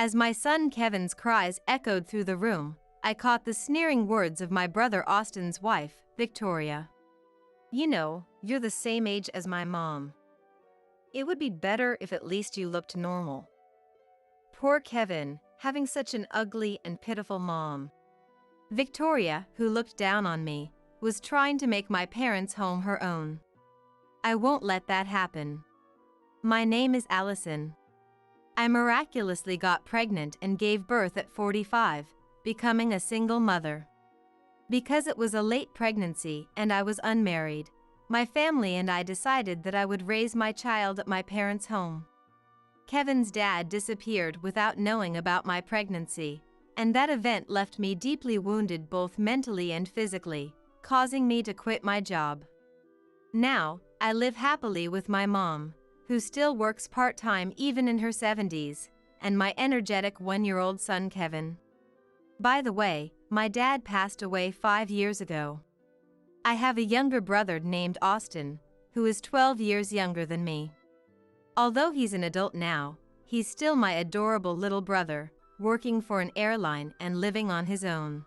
As my son Kevin's cries echoed through the room, I caught the sneering words of my brother Austin's wife, Victoria. "You know, you're the same age as my mom. It would be better if at least you looked normal." Poor Kevin, having such an ugly and pitiful mom. Victoria, who looked down on me, was trying to make my parents' home her own. I won't let that happen. My name is Allison. I miraculously got pregnant and gave birth at 45, becoming a single mother. Because it was a late pregnancy and I was unmarried, my family and I decided that I would raise my child at my parents' home. Kevin's dad disappeared without knowing about my pregnancy, and that event left me deeply wounded both mentally and physically, causing me to quit my job. Now, I live happily with my mom, who still works part-time even in her 70s, and my energetic 1-year-old son Kevin. By the way, my dad passed away 5 years ago. I have a younger brother named Austin, who is 12 years younger than me. Although he's an adult now, he's still my adorable little brother, working for an airline and living on his own.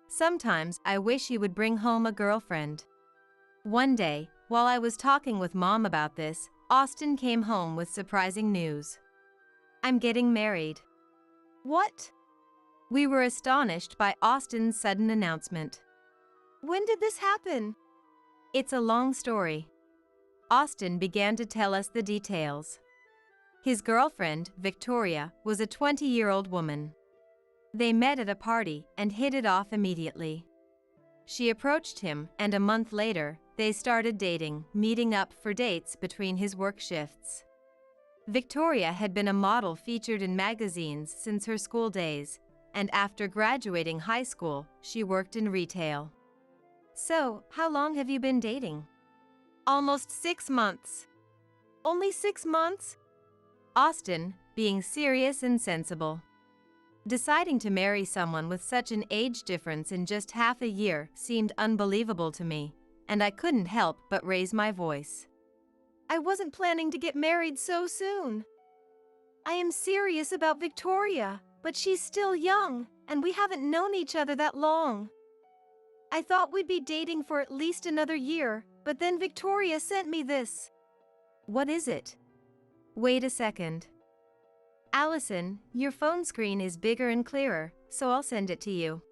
Sometimes I wish he would bring home a girlfriend. One day, while I was talking with Mom about this, Austin came home with surprising news. "I'm getting married." "What?" We were astonished by Austin's sudden announcement. "When did this happen?" It's a long story. Austin began to tell us the details. His girlfriend, Victoria, was a 20-year-old woman. They met at a party and hit it off immediately. She approached him, and a month later, they started dating, meeting up for dates between his work shifts. Victoria had been a model featured in magazines since her school days, and after graduating high school, she worked in retail. "So, how long have you been dating?" "Almost 6 months." "Only 6 months?" Austin, being serious and sensible. Deciding to marry someone with such an age difference in just half a year seemed unbelievable to me, and I couldn't help but raise my voice. "I wasn't planning to get married so soon. I am serious about Victoria, but she's still young, and we haven't known each other that long. I thought we'd be dating for at least another year, but then Victoria sent me this." "What is it?" "Wait a second. Allison, your phone screen is bigger and clearer, so I'll send it to you."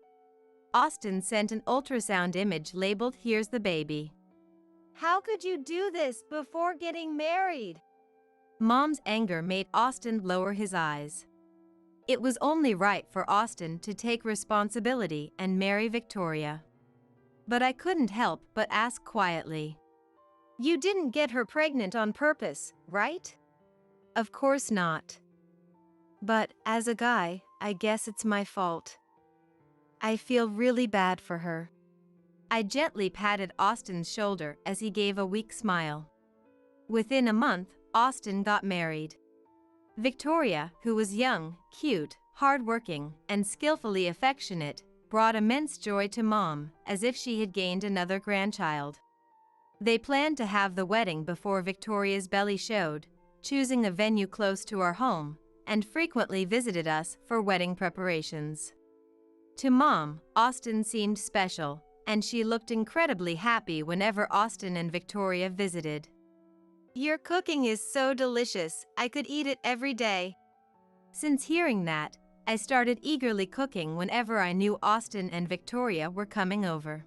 Austin sent an ultrasound image labeled "Here's the baby." "How could you do this before getting married?" Mom's anger made Austin lower his eyes. It was only right for Austin to take responsibility and marry Victoria. But I couldn't help but ask quietly. "You didn't get her pregnant on purpose, right?" "Of course not. But, as a guy, I guess it's my fault. I feel really bad for her." I gently patted Austin's shoulder as he gave a weak smile. Within a month, Austin got married. Victoria, who was young, cute, hardworking, and skillfully affectionate, brought immense joy to Mom, as if she had gained another grandchild. They planned to have the wedding before Victoria's belly showed, choosing a venue close to our home, and frequently visited us for wedding preparations. To Mom, Austin seemed special, and she looked incredibly happy whenever Austin and Victoria visited. "Your cooking is so delicious, I could eat it every day." Since hearing that, I started eagerly cooking whenever I knew Austin and Victoria were coming over.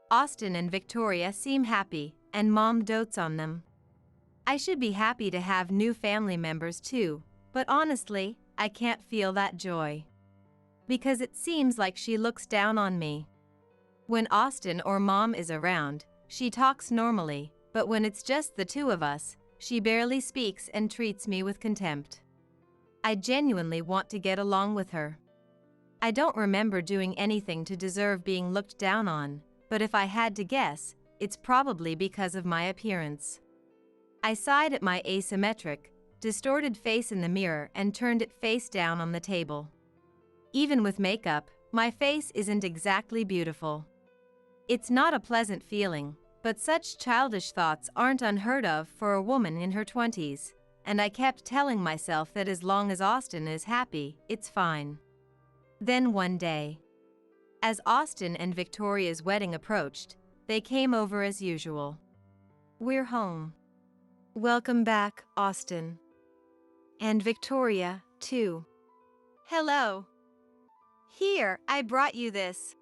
Austin and Victoria seem happy, and Mom dotes on them. I should be happy to have new family members too, but honestly, I can't feel that joy. Because it seems like she looks down on me. When Austin or Mom is around, she talks normally, but when it's just the two of us, she barely speaks and treats me with contempt. I genuinely want to get along with her. I don't remember doing anything to deserve being looked down on, but if I had to guess, it's probably because of my appearance. I sighed at my asymmetric, distorted face in the mirror and turned it face down on the table. Even with makeup, my face isn't exactly beautiful. It's not a pleasant feeling, but such childish thoughts aren't unheard of for a woman in her 20s, and I kept telling myself that as long as Austin is happy, it's fine. Then one day, as Austin and Victoria's wedding approached, they came over as usual. "We're home." "Welcome back, Austin." "And Victoria, too." "Hello. Here, I brought you this."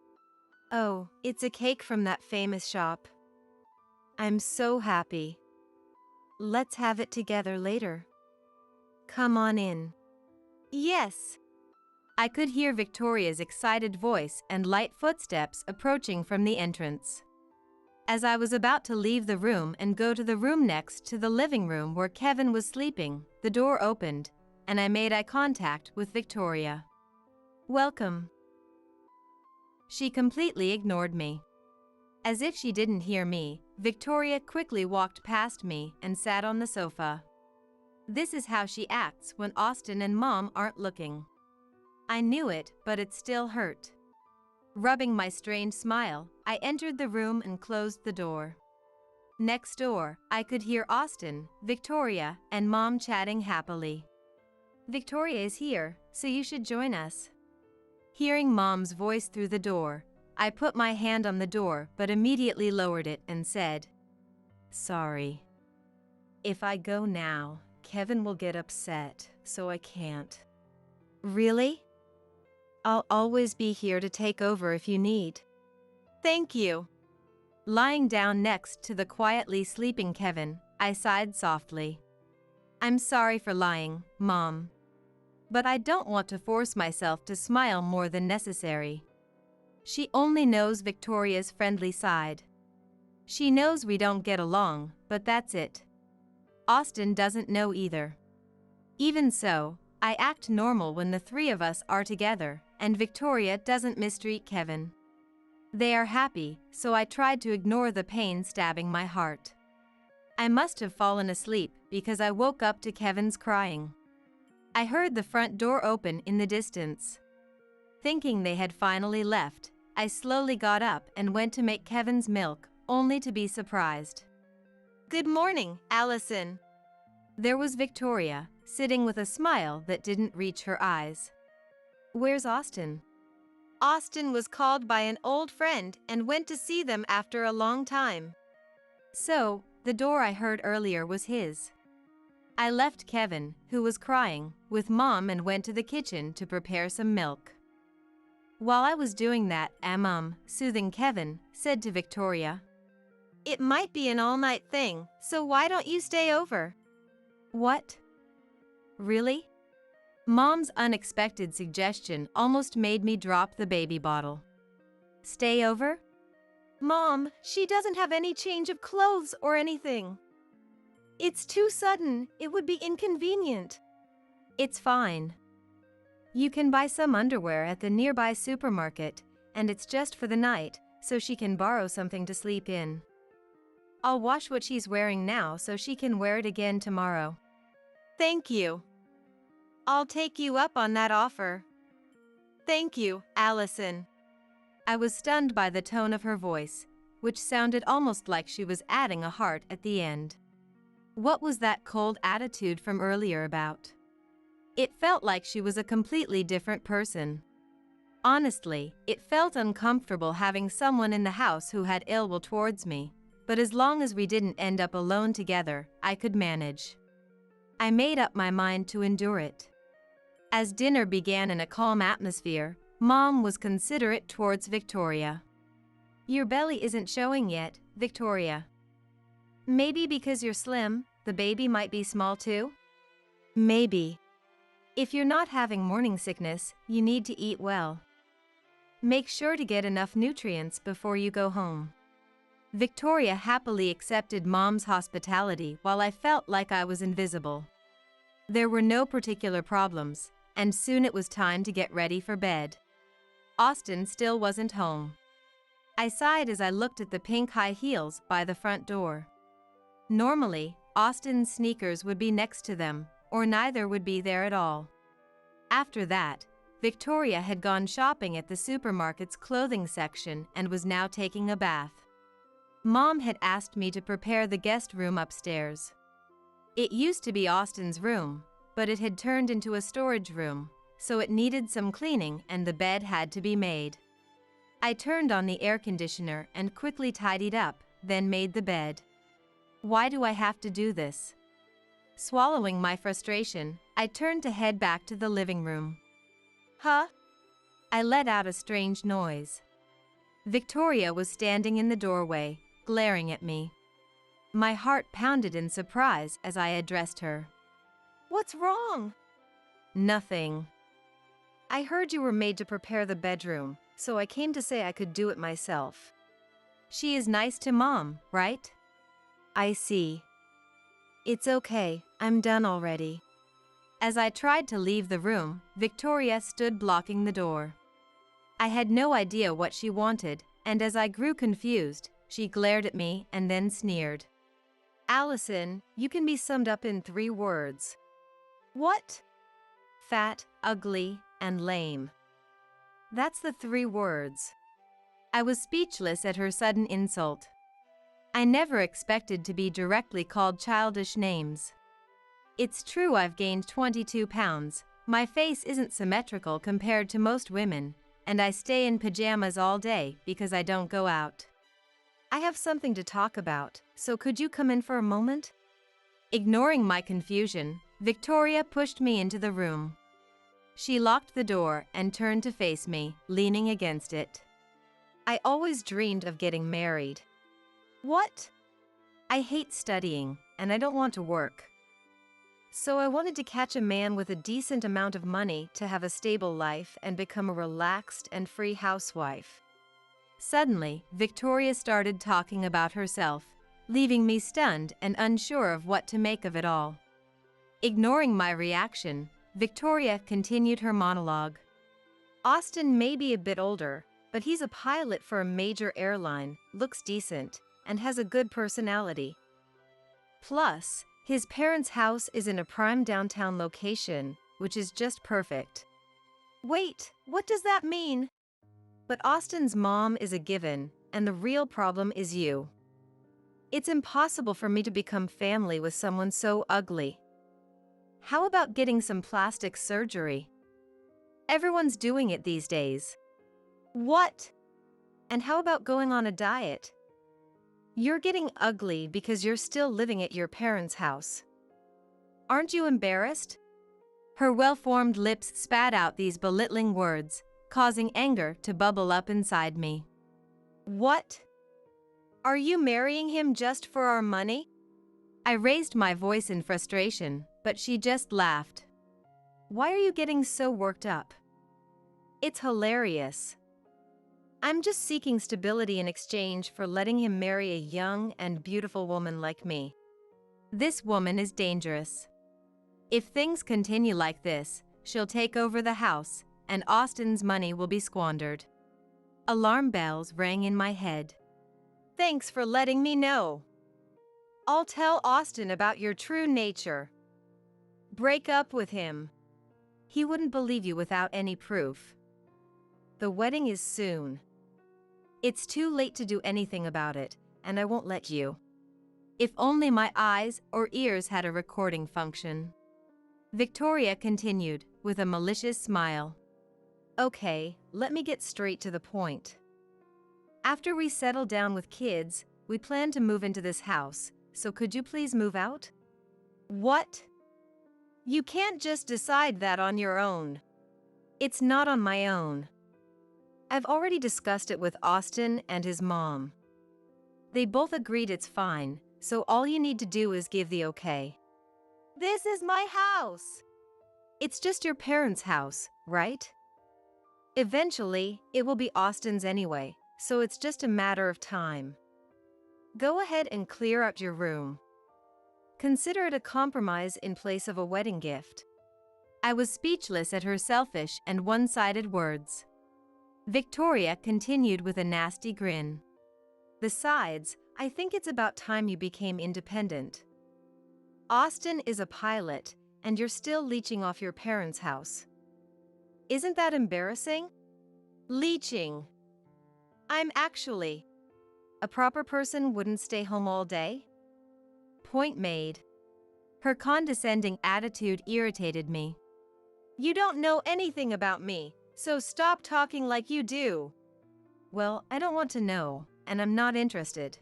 "Oh, it's a cake from that famous shop." "I'm so happy. Let's have it together later." "Come on in." "Yes." I could hear Victoria's excited voice and light footsteps approaching from the entrance. As I was about to leave the room and go to the room next to the living room where Kevin was sleeping, the door opened, and I made eye contact with Victoria. "Welcome." She completely ignored me. As if she didn't hear me, Victoria quickly walked past me and sat on the sofa. This is how she acts when Austin and Mom aren't looking. I knew it, but it still hurt. Rubbing my strained smile, I entered the room and closed the door. Next door, I could hear Austin, Victoria, and Mom chatting happily. "Victoria is here, so you should join us." Hearing Mom's voice through the door, I put my hand on the door but immediately lowered it and said, "Sorry. If I go now, Kevin will get upset, so I can't." "Really? I'll always be here to take over if you need." "Thank you." Lying down next to the quietly sleeping Kevin, I sighed softly. "I'm sorry for lying, Mom. But I don't want to force myself to smile more than necessary." She only knows Victoria's friendly side. She knows we don't get along, but that's it. Austin doesn't know either. Even so, I act normal when the three of us are together, and Victoria doesn't mistreat Kevin. They are happy, so I tried to ignore the pain stabbing my heart. I must have fallen asleep because I woke up to Kevin's crying. I heard the front door open in the distance. Thinking they had finally left, I slowly got up and went to make Kevin's milk, only to be surprised. "Good morning, Allison." There was Victoria, sitting with a smile that didn't reach her eyes. "Where's Austin?" "Austin was called by an old friend and went to see them after a long time." So, the door I heard earlier was his. I left Kevin, who was crying, with Mom and went to the kitchen to prepare some milk. While I was doing that, Mom, soothing Kevin, said to Victoria, "It might be an all-night thing, so why don't you stay over?" "What? Really?" Mom's unexpected suggestion almost made me drop the baby bottle. "Stay over?" "Mom, she doesn't have any change of clothes or anything. It's too sudden, it would be inconvenient." "It's fine. You can buy some underwear at the nearby supermarket, and it's just for the night, so she can borrow something to sleep in. I'll wash what she's wearing now so she can wear it again tomorrow." "Thank you. I'll take you up on that offer." "Thank you, Allison." I was stunned by the tone of her voice, which sounded almost like she was adding a heart at the end. What was that cold attitude from earlier about? It felt like she was a completely different person. Honestly, it felt uncomfortable having someone in the house who had ill will towards me, but as long as we didn't end up alone together, I could manage. I made up my mind to endure it. As dinner began in a calm atmosphere, Mom was considerate towards Victoria. "Your belly isn't showing yet, Victoria. Maybe because you're slim, the baby might be small too?" "Maybe. If you're not having morning sickness, you need to eat well. Make sure to get enough nutrients before you go home." Victoria happily accepted Mom's hospitality while I felt like I was invisible. There were no particular problems, and soon it was time to get ready for bed. Austin still wasn't home. I sighed as I looked at the pink high heels by the front door. Normally, Austin's sneakers would be next to them, or neither would be there at all. After that, Victoria had gone shopping at the supermarket's clothing section and was now taking a bath. Mom had asked me to prepare the guest room upstairs. It used to be Austin's room, but it had turned into a storage room, so it needed some cleaning and the bed had to be made. I turned on the air conditioner and quickly tidied up, then made the bed. Why do I have to do this? Swallowing my frustration, I turned to head back to the living room. Huh? I let out a strange noise. Victoria was standing in the doorway, glaring at me. My heart pounded in surprise as I addressed her. What's wrong? Nothing. I heard you were made to prepare the bedroom, so I came to say I could do it myself. She is nice to Mom, right? I see. It's okay, I'm done already. As I tried to leave the room, Victoria stood blocking the door. I had no idea what she wanted, and as I grew confused, she glared at me and then sneered. Allison, you can be summed up in 3 words. What? Fat, ugly, and lame. That's the 3 words. I was speechless at her sudden insult. I never expected to be directly called childish names. It's true I've gained 22 pounds, my face isn't symmetrical compared to most women, and I stay in pajamas all day because I don't go out. I have something to talk about, so could you come in for a moment? Ignoring my confusion, Victoria pushed me into the room. She locked the door and turned to face me, leaning against it. I always dreamed of getting married. What? I hate studying, and I don't want to work. So I wanted to catch a man with a decent amount of money to have a stable life and become a relaxed and free housewife. Suddenly, Victoria started talking about herself, leaving me stunned and unsure of what to make of it all. Ignoring my reaction, Victoria continued her monologue. Austin may be a bit older, but he's a pilot for a major airline, looks decent, and has a good personality. Plus, his parents' house is in a prime downtown location, which is just perfect. Wait, what does that mean? But Austin's mom is a given, and the real problem is you. It's impossible for me to become family with someone so ugly. How about getting some plastic surgery? Everyone's doing it these days. What? And how about going on a diet? You're getting ugly because you're still living at your parents' house. Aren't you embarrassed? Her well-formed lips spat out these belittling words, causing anger to bubble up inside me. What? Are you marrying him just for our money? I raised my voice in frustration, but she just laughed. Why are you getting so worked up? It's hilarious. I'm just seeking stability in exchange for letting him marry a young and beautiful woman like me. This woman is dangerous. If things continue like this, she'll take over the house, and Austin's money will be squandered. Alarm bells rang in my head. Thanks for letting me know. I'll tell Austin about your true nature. Break up with him. He wouldn't believe you without any proof. The wedding is soon. It's too late to do anything about it, and I won't let you. If only my eyes or ears had a recording function. Victoria continued, with a malicious smile. Okay, let me get straight to the point. After we settle down with kids, we plan to move into this house, so could you please move out? What? You can't just decide that on your own. It's not on my own. I've already discussed it with Austin and his mom. They both agreed it's fine, so all you need to do is give the okay. This is my house. It's just your parents' house, right? Eventually, it will be Austin's anyway, so it's just a matter of time. Go ahead and clear out your room. Consider it a compromise in place of a wedding gift. I was speechless at her selfish and one-sided words. Victoria continued with a nasty grin. Besides, I think it's about time you became independent. Austin is a pilot, and you're still leeching off your parents' house. Isn't that embarrassing? Leeching. I'm actually. A proper person wouldn't stay home all day? Point made. Her condescending attitude irritated me. "You don't know anything about me, so stop talking like you do." "Well, I don't want to know, and I'm not interested."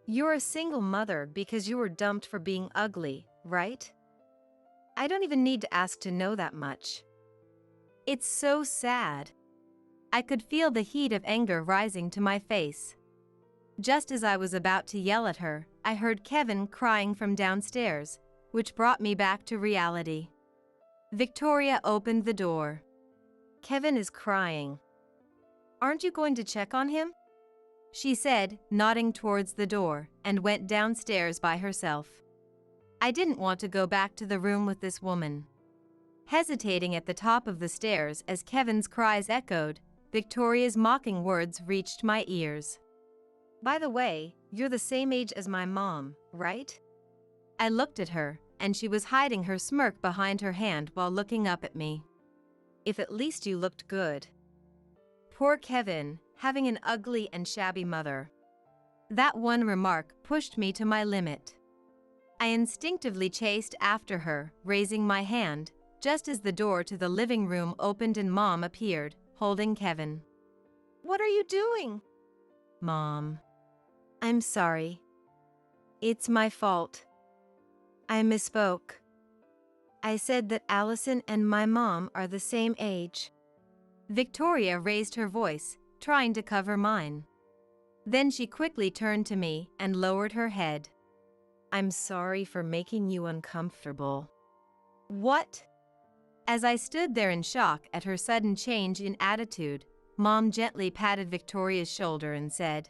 "You're a single mother because you were dumped for being ugly, right?" "I don't even need to ask to know that much." It's so sad. I could feel the heat of anger rising to my face. Just as I was about to yell at her, I heard Kevin crying from downstairs, which brought me back to reality. Victoria opened the door. "Kevin is crying. Aren't you going to check on him?" she said, nodding towards the door, and went downstairs by herself. I didn't want to go back to the room with this woman. Hesitating at the top of the stairs as Kevin's cries echoed, Victoria's mocking words reached my ears. "By the way, you're the same age as my mom, right?" I looked at her, and she was hiding her smirk behind her hand while looking up at me. "If at least you looked good." Poor Kevin, having an ugly and shabby mother. That one remark pushed me to my limit. I instinctively chased after her, raising my hand, just as the door to the living room opened and Mom appeared, holding Kevin. "What are you doing?" "Mom. I'm sorry. It's my fault. I misspoke. I said that Allison and my mom are the same age." Victoria raised her voice, trying to cover mine. Then she quickly turned to me and lowered her head. "I'm sorry for making you uncomfortable." "What?" As I stood there in shock at her sudden change in attitude, Mom gently patted Victoria's shoulder and said,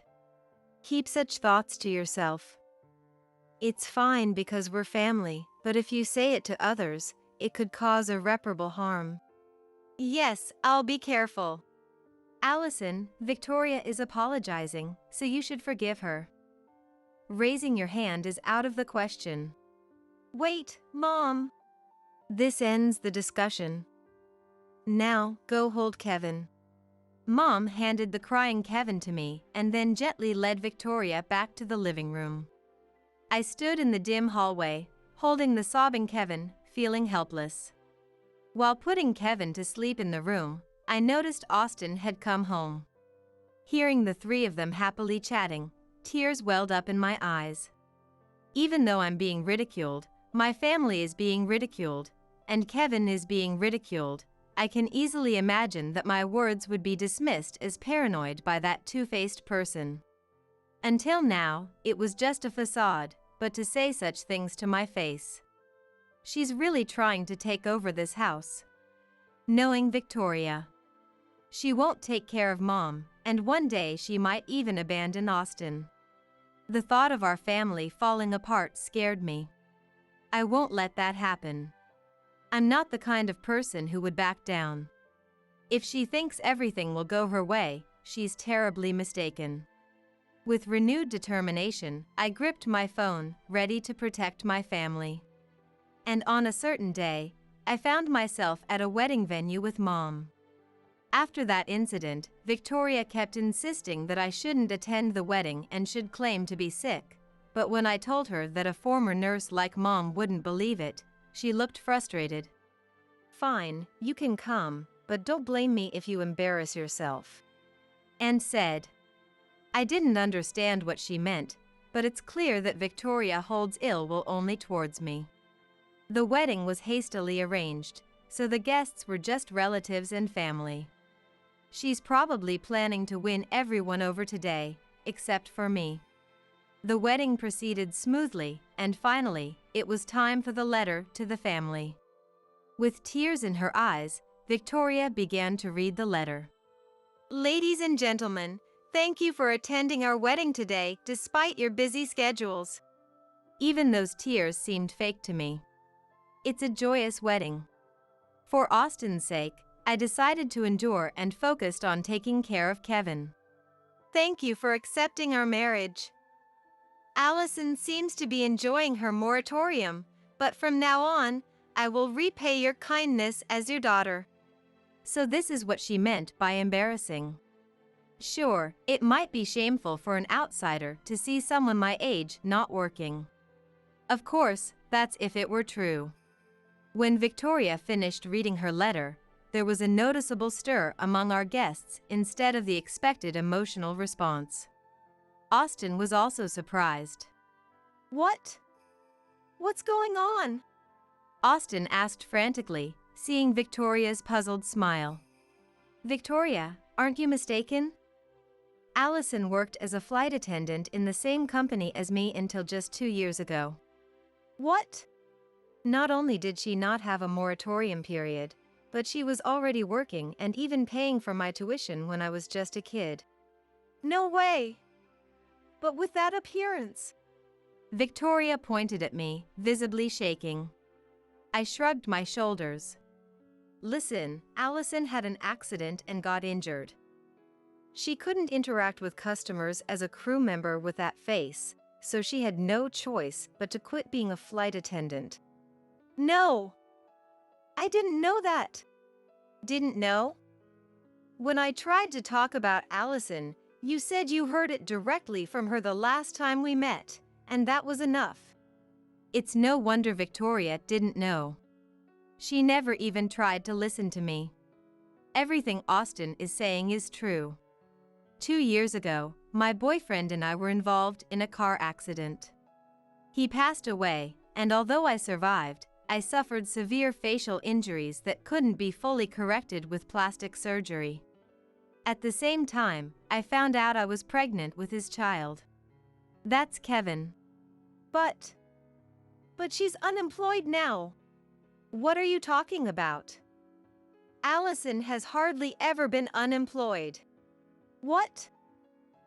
"Keep such thoughts to yourself. It's fine because we're family, but if you say it to others, it could cause irreparable harm." "Yes, I'll be careful." "Allison, Victoria is apologizing, so you should forgive her. Raising your hand is out of the question." "Wait, Mom." "This ends the discussion. Now, go hold Kevin." Mom handed the crying Kevin to me and then gently led Victoria back to the living room. I stood in the dim hallway, holding the sobbing Kevin, feeling helpless. While putting Kevin to sleep in the room, I noticed Austin had come home. Hearing the three of them happily chatting, tears welled up in my eyes. Even though I'm being ridiculed, my family is being ridiculed, and Kevin is being ridiculed, I can easily imagine that my words would be dismissed as paranoid by that two-faced person. Until now, it was just a facade, but to say such things to my face. She's really trying to take over this house. Knowing Victoria. She won't take care of Mom, and one day she might even abandon Austin. The thought of our family falling apart scared me. I won't let that happen. I'm not the kind of person who would back down. If she thinks everything will go her way, she's terribly mistaken. With renewed determination, I gripped my phone, ready to protect my family. And on a certain day, I found myself at a wedding venue with Mom. After that incident, Victoria kept insisting that I shouldn't attend the wedding and should claim to be sick, but when I told her that a former nurse like Mom wouldn't believe it, she looked frustrated. "Fine, you can come, but don't blame me if you embarrass yourself," and said. I didn't understand what she meant, but it's clear that Victoria holds ill will only towards me. The wedding was hastily arranged, so the guests were just relatives and family. She's probably planning to win everyone over today, except for me. The wedding proceeded smoothly, and finally, it was time for the letter to the family. With tears in her eyes, Victoria began to read the letter. "Ladies and gentlemen, thank you for attending our wedding today despite your busy schedules." Even those tears seemed fake to me. It's a joyous wedding. For Austin's sake, I decided to endure and focused on taking care of Kevin. "Thank you for accepting our marriage. Allison seems to be enjoying her moratorium, but from now on, I will repay your kindness as your daughter." So this is what she meant by embarrassing. Sure, it might be shameful for an outsider to see someone my age not working. Of course, that's if it were true. When Victoria finished reading her letter, there was a noticeable stir among our guests instead of the expected emotional response. Austin was also surprised. What? What's going on? Austin asked frantically, seeing Victoria's puzzled smile. Victoria, aren't you mistaken? Allison worked as a flight attendant in the same company as me until just 2 years ago. What? Not only did she not have a moratorium period, but she was already working and even paying for my tuition when I was just a kid. No way. But with that appearance. Victoria pointed at me, visibly shaking. I shrugged my shoulders. Listen, Allison had an accident and got injured. She couldn't interact with customers as a crew member with that face, so she had no choice but to quit being a flight attendant. No. I didn't know that. Didn't know? When I tried to talk about Allison, you said you heard it directly from her the last time we met, and that was enough. It's no wonder Victoria didn't know. She never even tried to listen to me. Everything Austin is saying is true. 2 years ago, my boyfriend and I were involved in a car accident. He passed away, and although I survived, I suffered severe facial injuries that couldn't be fully corrected with plastic surgery. At the same time, I found out I was pregnant with his child. That's Kevin. But she's unemployed now. What are you talking about? Allison has hardly ever been unemployed. What?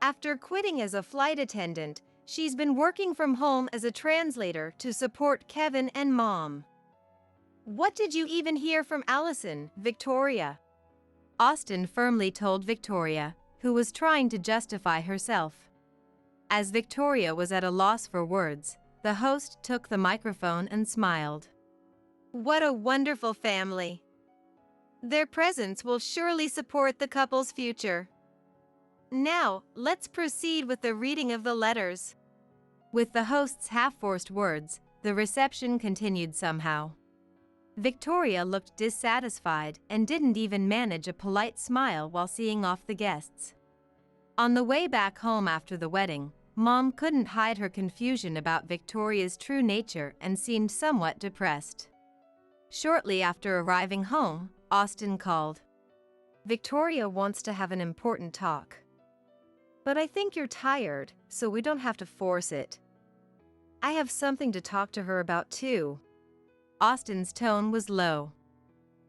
After quitting as a flight attendant, she's been working from home as a translator to support Kevin and Mom. What did you even hear from Allison, Victoria? Austin firmly told Victoria, who was trying to justify herself. As Victoria was at a loss for words, the host took the microphone and smiled. What a wonderful family. Their presence will surely support the couple's future. Now, let's proceed with the reading of the letters. With the host's half-forced words, the reception continued somehow. Victoria looked dissatisfied and didn't even manage a polite smile while seeing off the guests. On the way back home after the wedding, Mom couldn't hide her confusion about Victoria's true nature and seemed somewhat depressed. Shortly after arriving home, Austin called. Victoria wants to have an important talk. But I think you're tired, so we don't have to force it. I have something to talk to her about too. Austin's tone was low.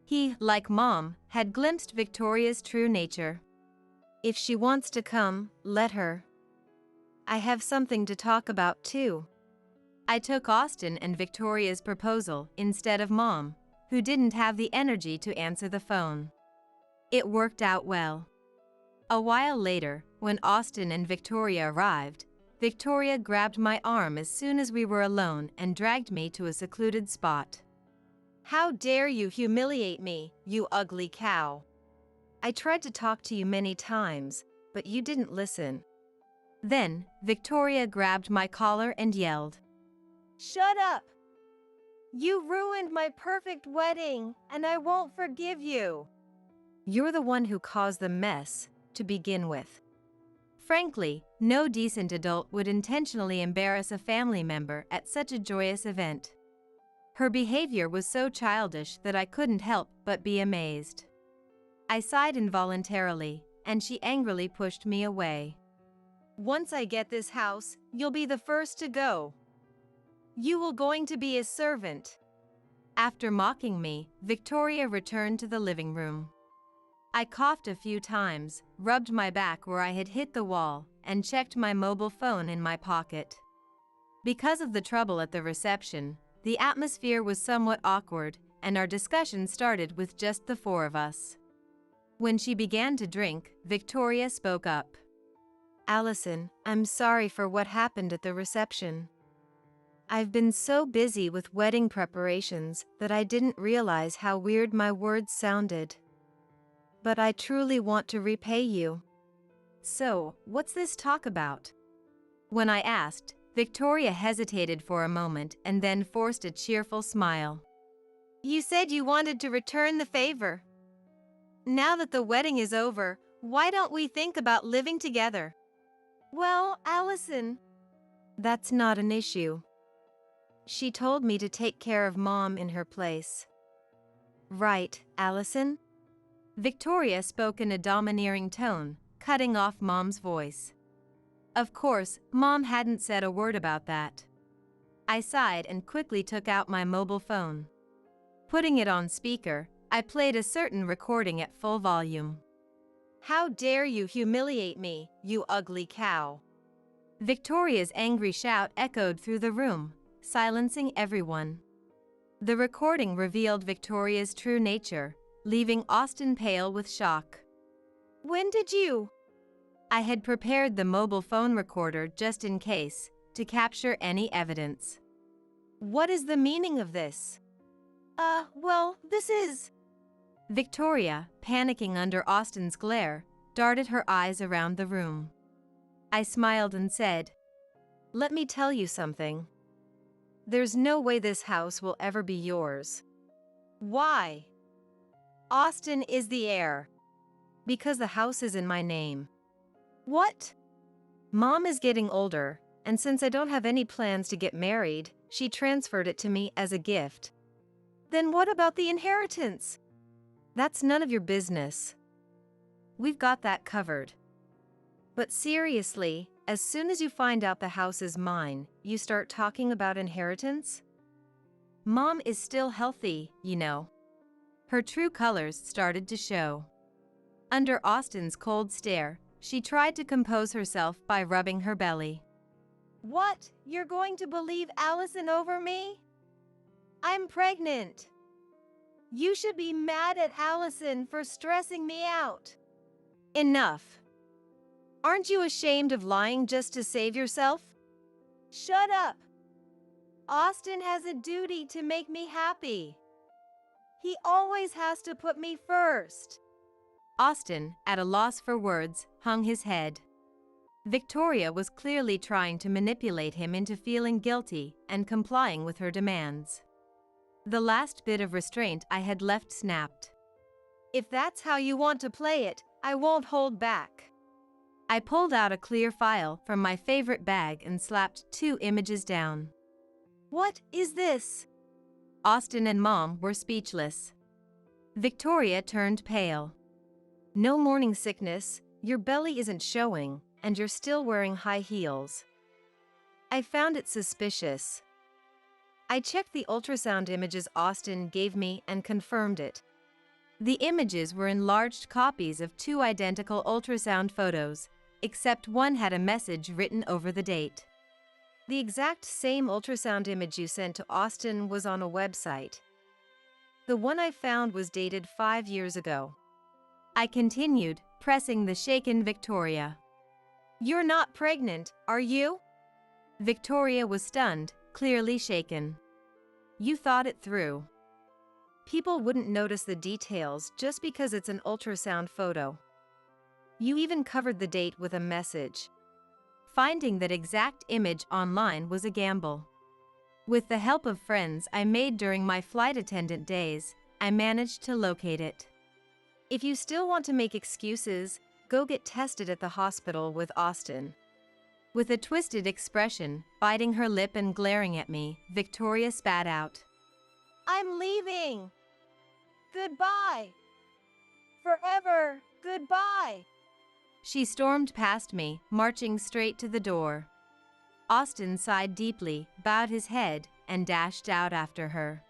He, like Mom, had glimpsed Victoria's true nature. If she wants to come, let her. I have something to talk about too. I took Austin and Victoria's proposal instead of Mom, who didn't have the energy to answer the phone. It worked out well. A while later, when Austin and Victoria arrived, Victoria grabbed my arm as soon as we were alone and dragged me to a secluded spot. How dare you humiliate me, you ugly cow! I tried to talk to you many times, but you didn't listen. Then, Victoria grabbed my collar and yelled. Shut up! You ruined my perfect wedding, and I won't forgive you. You're the one who caused the mess, to begin with. Frankly, no decent adult would intentionally embarrass a family member at such a joyous event. Her behavior was so childish that I couldn't help but be amazed. I sighed involuntarily, and she angrily pushed me away. Once I get this house, you'll be the first to go. You will going to be a servant. After mocking me, Victoria returned to the living room. I coughed a few times, rubbed my back where I had hit the wall, and checked my mobile phone in my pocket. Because of the trouble at the reception, the atmosphere was somewhat awkward, and our discussion started with just the four of us. When she began to drink, Victoria spoke up. Allison, I'm sorry for what happened at the reception. I've been so busy with wedding preparations that I didn't realize how weird my words sounded. But I truly want to repay you. So, what's this talk about? When I asked, Victoria hesitated for a moment and then forced a cheerful smile. You said you wanted to return the favor. Now that the wedding is over, why don't we think about living together? Well, Allison, that's not an issue. She told me to take care of Mom in her place. Right, Allison? Victoria spoke in a domineering tone, cutting off Mom's voice. Of course, Mom hadn't said a word about that. I sighed and quickly took out my mobile phone. Putting it on speaker, I played a certain recording at full volume. How dare you humiliate me, you ugly cow! Victoria's angry shout echoed through the room, silencing everyone. The recording revealed Victoria's true nature, leaving Austin pale with shock. When did you? I had prepared the mobile phone recorder just in case, to capture any evidence. What is the meaning of this? Well, this is... Victoria, panicking under Austin's glare, darted her eyes around the room. I smiled and said, "Let me tell you something. There's no way this house will ever be yours." Why? Austin is the heir. Because the house is in my name. What? Mom is getting older, and since I don't have any plans to get married, she transferred it to me as a gift. Then what about the inheritance? That's none of your business. We've got that covered. But seriously, as soon as you find out the house is mine, you start talking about inheritance? Mom is still healthy, you know. Her true colors started to show. Under Austin's cold stare, she tried to compose herself by rubbing her belly. What? You're going to believe Allison over me? I'm pregnant. You should be mad at Allison for stressing me out. Enough. Aren't you ashamed of lying just to save yourself? Shut up. Austin has a duty to make me happy. He always has to put me first. Austin, at a loss for words, hung his head. Victoria was clearly trying to manipulate him into feeling guilty and complying with her demands. The last bit of restraint I had left snapped. If that's how you want to play it, I won't hold back. I pulled out a clear file from my favorite bag and slapped 2 images down. What is this? Austin and Mom were speechless. Victoria turned pale. No morning sickness, your belly isn't showing, and you're still wearing high heels. I found it suspicious. I checked the ultrasound images Austin gave me and confirmed it. The images were enlarged copies of 2 identical ultrasound photos, except one had a message written over the date. The exact same ultrasound image you sent to Austin was on a website. The one I found was dated 5 years ago. I continued, pressing the shaken Victoria. You're not pregnant, are you? Victoria was stunned, clearly shaken. You thought it through. People wouldn't notice the details just because it's an ultrasound photo. You even covered the date with a message. Finding that exact image online was a gamble. With the help of friends I made during my flight attendant days, I managed to locate it. If you still want to make excuses, go get tested at the hospital with Austin. With a twisted expression, biting her lip and glaring at me, Victoria spat out. I'm leaving. Goodbye. Forever, goodbye. She stormed past me, marching straight to the door. Austin sighed deeply, bowed his head, and dashed out after her.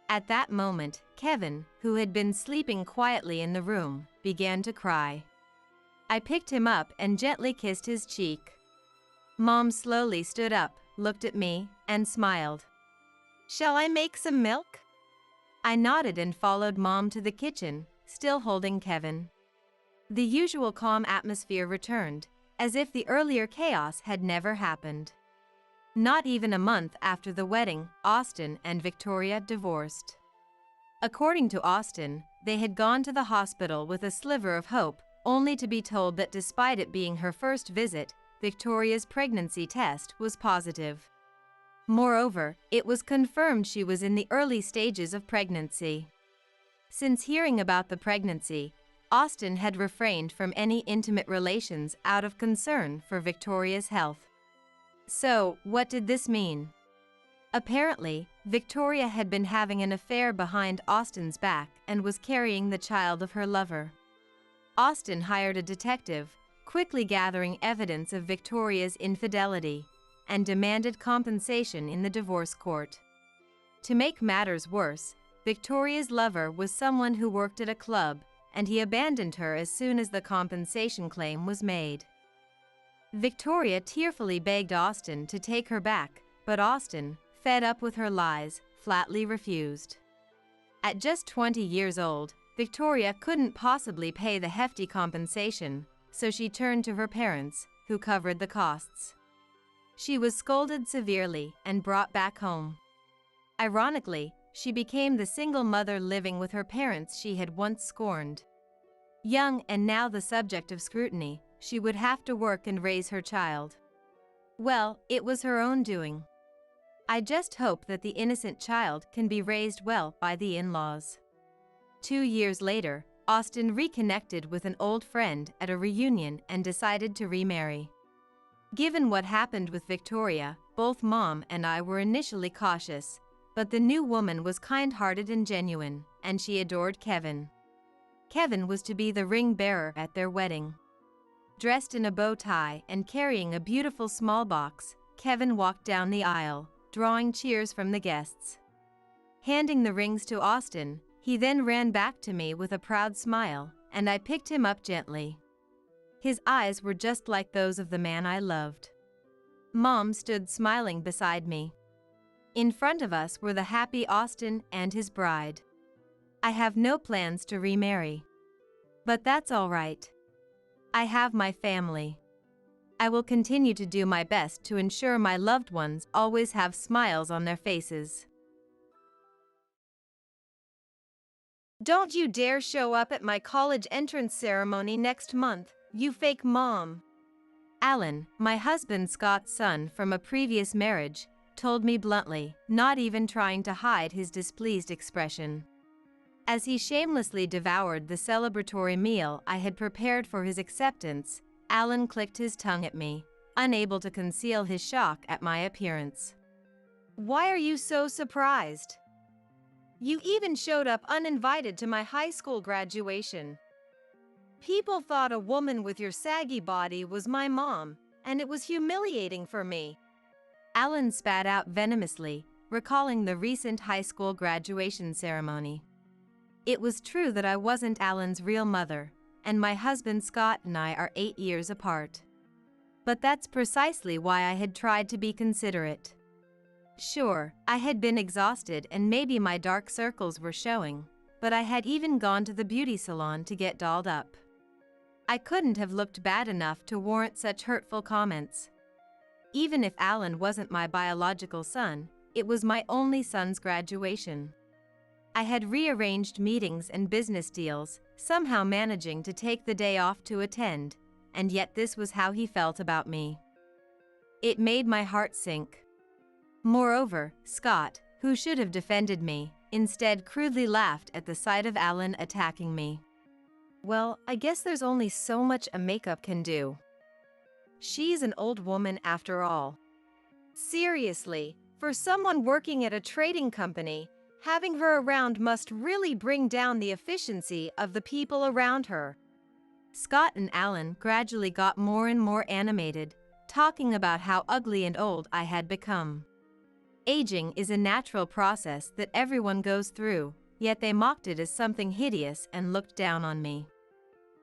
At that moment, Kevin, who had been sleeping quietly in the room, began to cry. I picked him up and gently kissed his cheek. Mom slowly stood up, looked at me, and smiled. Shall I make some milk? I nodded and followed Mom to the kitchen, still holding Kevin. The usual calm atmosphere returned, as if the earlier chaos had never happened. Not even a month after the wedding, Austin and Victoria divorced. According to Austin, they had gone to the hospital with a sliver of hope, only to be told that despite it being her first visit, Victoria's pregnancy test was positive. Moreover, it was confirmed she was in the early stages of pregnancy. Since hearing about the pregnancy, Austin had refrained from any intimate relations out of concern for Victoria's health. So, what did this mean? Apparently, Victoria had been having an affair behind Austin's back and was carrying the child of her lover. Austin hired a detective, quickly gathering evidence of Victoria's infidelity, and demanded compensation in the divorce court. To make matters worse, Victoria's lover was someone who worked at a club, and he abandoned her as soon as the compensation claim was made. Victoria tearfully begged Austin to take her back, but Austin, fed up with her lies, flatly refused. At just 20 years old, Victoria couldn't possibly pay the hefty compensation, so she turned to her parents, who covered the costs. She was scolded severely and brought back home. Ironically, she became the single mother living with her parents she had once scorned. Young and now the subject of scrutiny, she would have to work and raise her child. Well, it was her own doing. I just hope that the innocent child can be raised well by the in-laws. 2 years later, Austin reconnected with an old friend at a reunion and decided to remarry. Given what happened with Victoria, both Mom and I were initially cautious, but the new woman was kind-hearted and genuine, and she adored Kevin. Kevin was to be the ring bearer at their wedding. Dressed in a bow tie and carrying a beautiful small box, Kevin walked down the aisle, drawing cheers from the guests. Handing the rings to Austin, he then ran back to me with a proud smile, and I picked him up gently. His eyes were just like those of the man I loved. Mom stood smiling beside me. In front of us were the happy Austin and his bride. I have no plans to remarry. But that's all right. I have my family. I will continue to do my best to ensure my loved ones always have smiles on their faces. Don't you dare show up at my college entrance ceremony next month, you fake mom. Alan, my husband Scott's son from a previous marriage, told me bluntly, not even trying to hide his displeased expression. As he shamelessly devoured the celebratory meal I had prepared for his acceptance, Alan clicked his tongue at me, unable to conceal his shock at my appearance. Why are you so surprised? You even showed up uninvited to my high school graduation. People thought a woman with your saggy body was my mom, and it was humiliating for me. Alan spat out venomously, recalling the recent high school graduation ceremony. It was true that I wasn't Alan's real mother, and my husband Scott and I are 8 years apart. But that's precisely why I had tried to be considerate. Sure, I had been exhausted and maybe my dark circles were showing, but I had even gone to the beauty salon to get dolled up. I couldn't have looked bad enough to warrant such hurtful comments. Even if Alan wasn't my biological son, it was my only son's graduation. I had rearranged meetings and business deals, somehow managing to take the day off to attend, and yet this was how he felt about me. It made my heart sink. Moreover, Scott, who should have defended me, instead crudely laughed at the sight of Alan attacking me. Well, I guess there's only so much a makeup can do. She's an old woman after all. Seriously, for someone working at a trading company, having her around must really bring down the efficiency of the people around her. Scott and Alan gradually got more and more animated, talking about how ugly and old I had become. Aging is a natural process that everyone goes through, yet they mocked it as something hideous and looked down on me.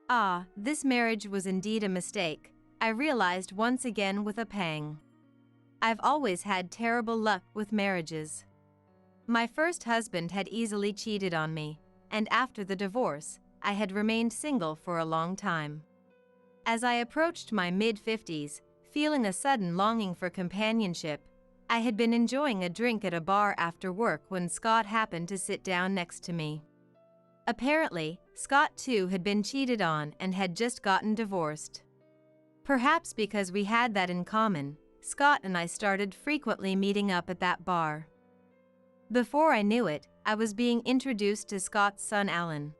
Ah, this marriage was indeed a mistake, I realized once again with a pang. I've always had terrible luck with marriages. My first husband had easily cheated on me, and after the divorce, I had remained single for a long time. As I approached my mid-50s, feeling a sudden longing for companionship, I had been enjoying a drink at a bar after work when Scott happened to sit down next to me. Apparently, Scott too had been cheated on and had just gotten divorced. Perhaps because we had that in common, Scott and I started frequently meeting up at that bar. Before I knew it, I was being introduced to Scott's son Alan.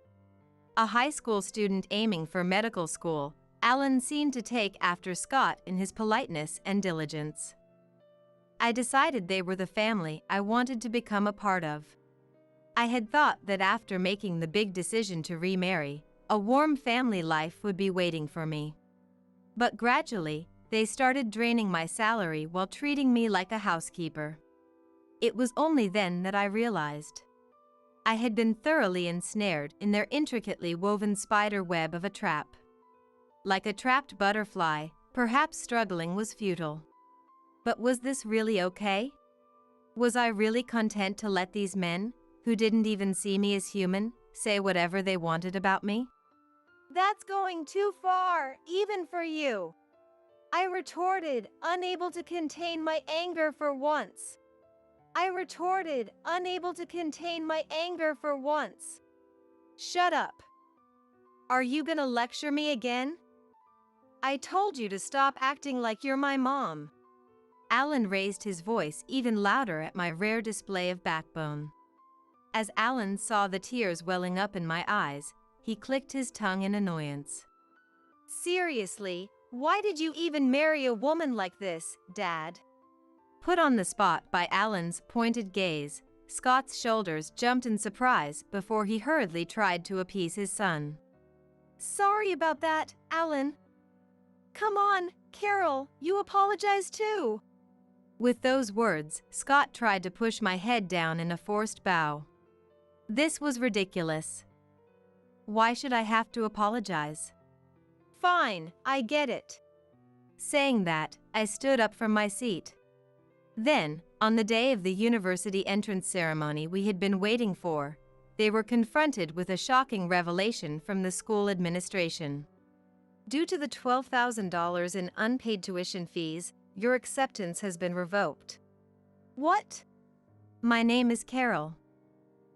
A high school student aiming for medical school, Alan seemed to take after Scott in his politeness and diligence. I decided they were the family I wanted to become a part of. I had thought that after making the big decision to remarry, a warm family life would be waiting for me. But gradually, they started draining my salary while treating me like a housekeeper. It was only then that I realized I had been thoroughly ensnared in their intricately woven spider web of a trap. Like a trapped butterfly, perhaps struggling was futile. But was this really okay? Was I really content to let these men, who didn't even see me as human, say whatever they wanted about me? That's going too far, even for you, I retorted, unable to contain my anger for once. Shut up. Are you gonna lecture me again? I told you to stop acting like you're my mom. Alan raised his voice even louder at my rare display of backbone. As Alan saw the tears welling up in my eyes, he clicked his tongue in annoyance. Seriously, why did you even marry a woman like this, Dad? Put on the spot by Alan's pointed gaze, Scott's shoulders jumped in surprise before he hurriedly tried to appease his son. Sorry about that, Alan. Come on, Carol, you apologize too. With those words, Scott tried to push my head down in a forced bow. This was ridiculous. Why should I have to apologize? Fine, I get it. Saying that, I stood up from my seat. Then, on the day of the university entrance ceremony we had been waiting for, they were confronted with a shocking revelation from the school administration. Due to the $12,000 in unpaid tuition fees, your acceptance has been revoked. What? My name is Carol.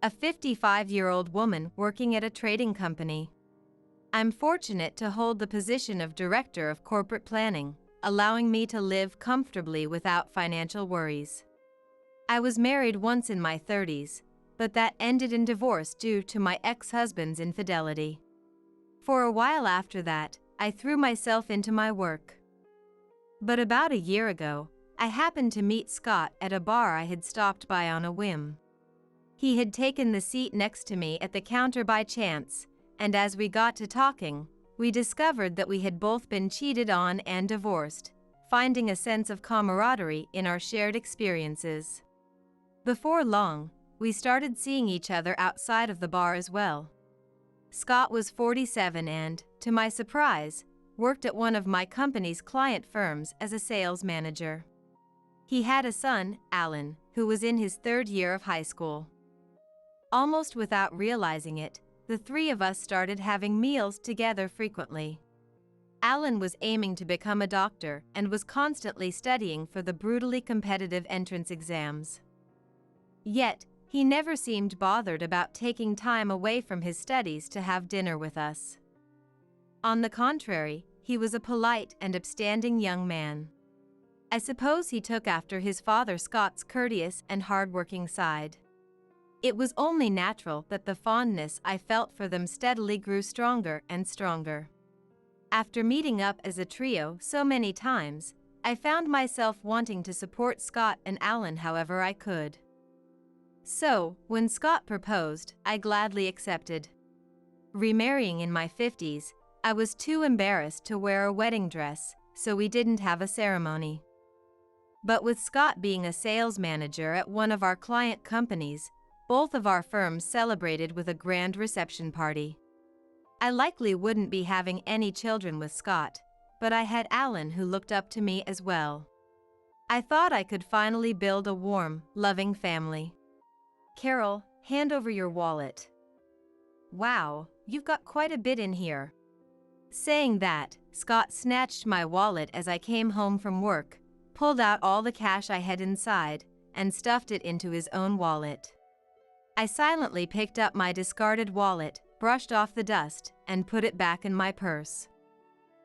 A 55-year-old woman working at a trading company. I'm fortunate to hold the position of Director of Corporate Planning, allowing me to live comfortably without financial worries. I was married once in my 30s, but that ended in divorce due to my ex-husband's infidelity. For a while after that, I threw myself into my work. But about a year ago, I happened to meet Scott at a bar I had stopped by on a whim. He had taken the seat next to me at the counter by chance, and as we got to talking, we discovered that we had both been cheated on and divorced, finding a sense of camaraderie in our shared experiences. Before long, we started seeing each other outside of the bar as well. Scott was 47 and, to my surprise, worked at one of my company's client firms as a sales manager. He had a son, Alan, who was in his third year of high school. Almost without realizing it, the three of us started having meals together frequently. Alan was aiming to become a doctor and was constantly studying for the brutally competitive entrance exams. Yet, he never seemed bothered about taking time away from his studies to have dinner with us. On the contrary, he was a polite and upstanding young man. I suppose he took after his father Scott's courteous and hardworking side. It was only natural that the fondness I felt for them steadily grew stronger and stronger. After meeting up as a trio so many times, I found myself wanting to support Scott and Alan however I could. So, when Scott proposed, I gladly accepted. Remarrying in my 50s, I was too embarrassed to wear a wedding dress, so we didn't have a ceremony. But with Scott being a sales manager at one of our client companies, both of our firms celebrated with a grand reception party. I likely wouldn't be having any children with Scott, but I had Alan who looked up to me as well. I thought I could finally build a warm, loving family. Carol, hand over your wallet. Wow, you've got quite a bit in here. Saying that, Scott snatched my wallet as I came home from work, pulled out all the cash I had inside, and stuffed it into his own wallet. I silently picked up my discarded wallet, brushed off the dust, and put it back in my purse.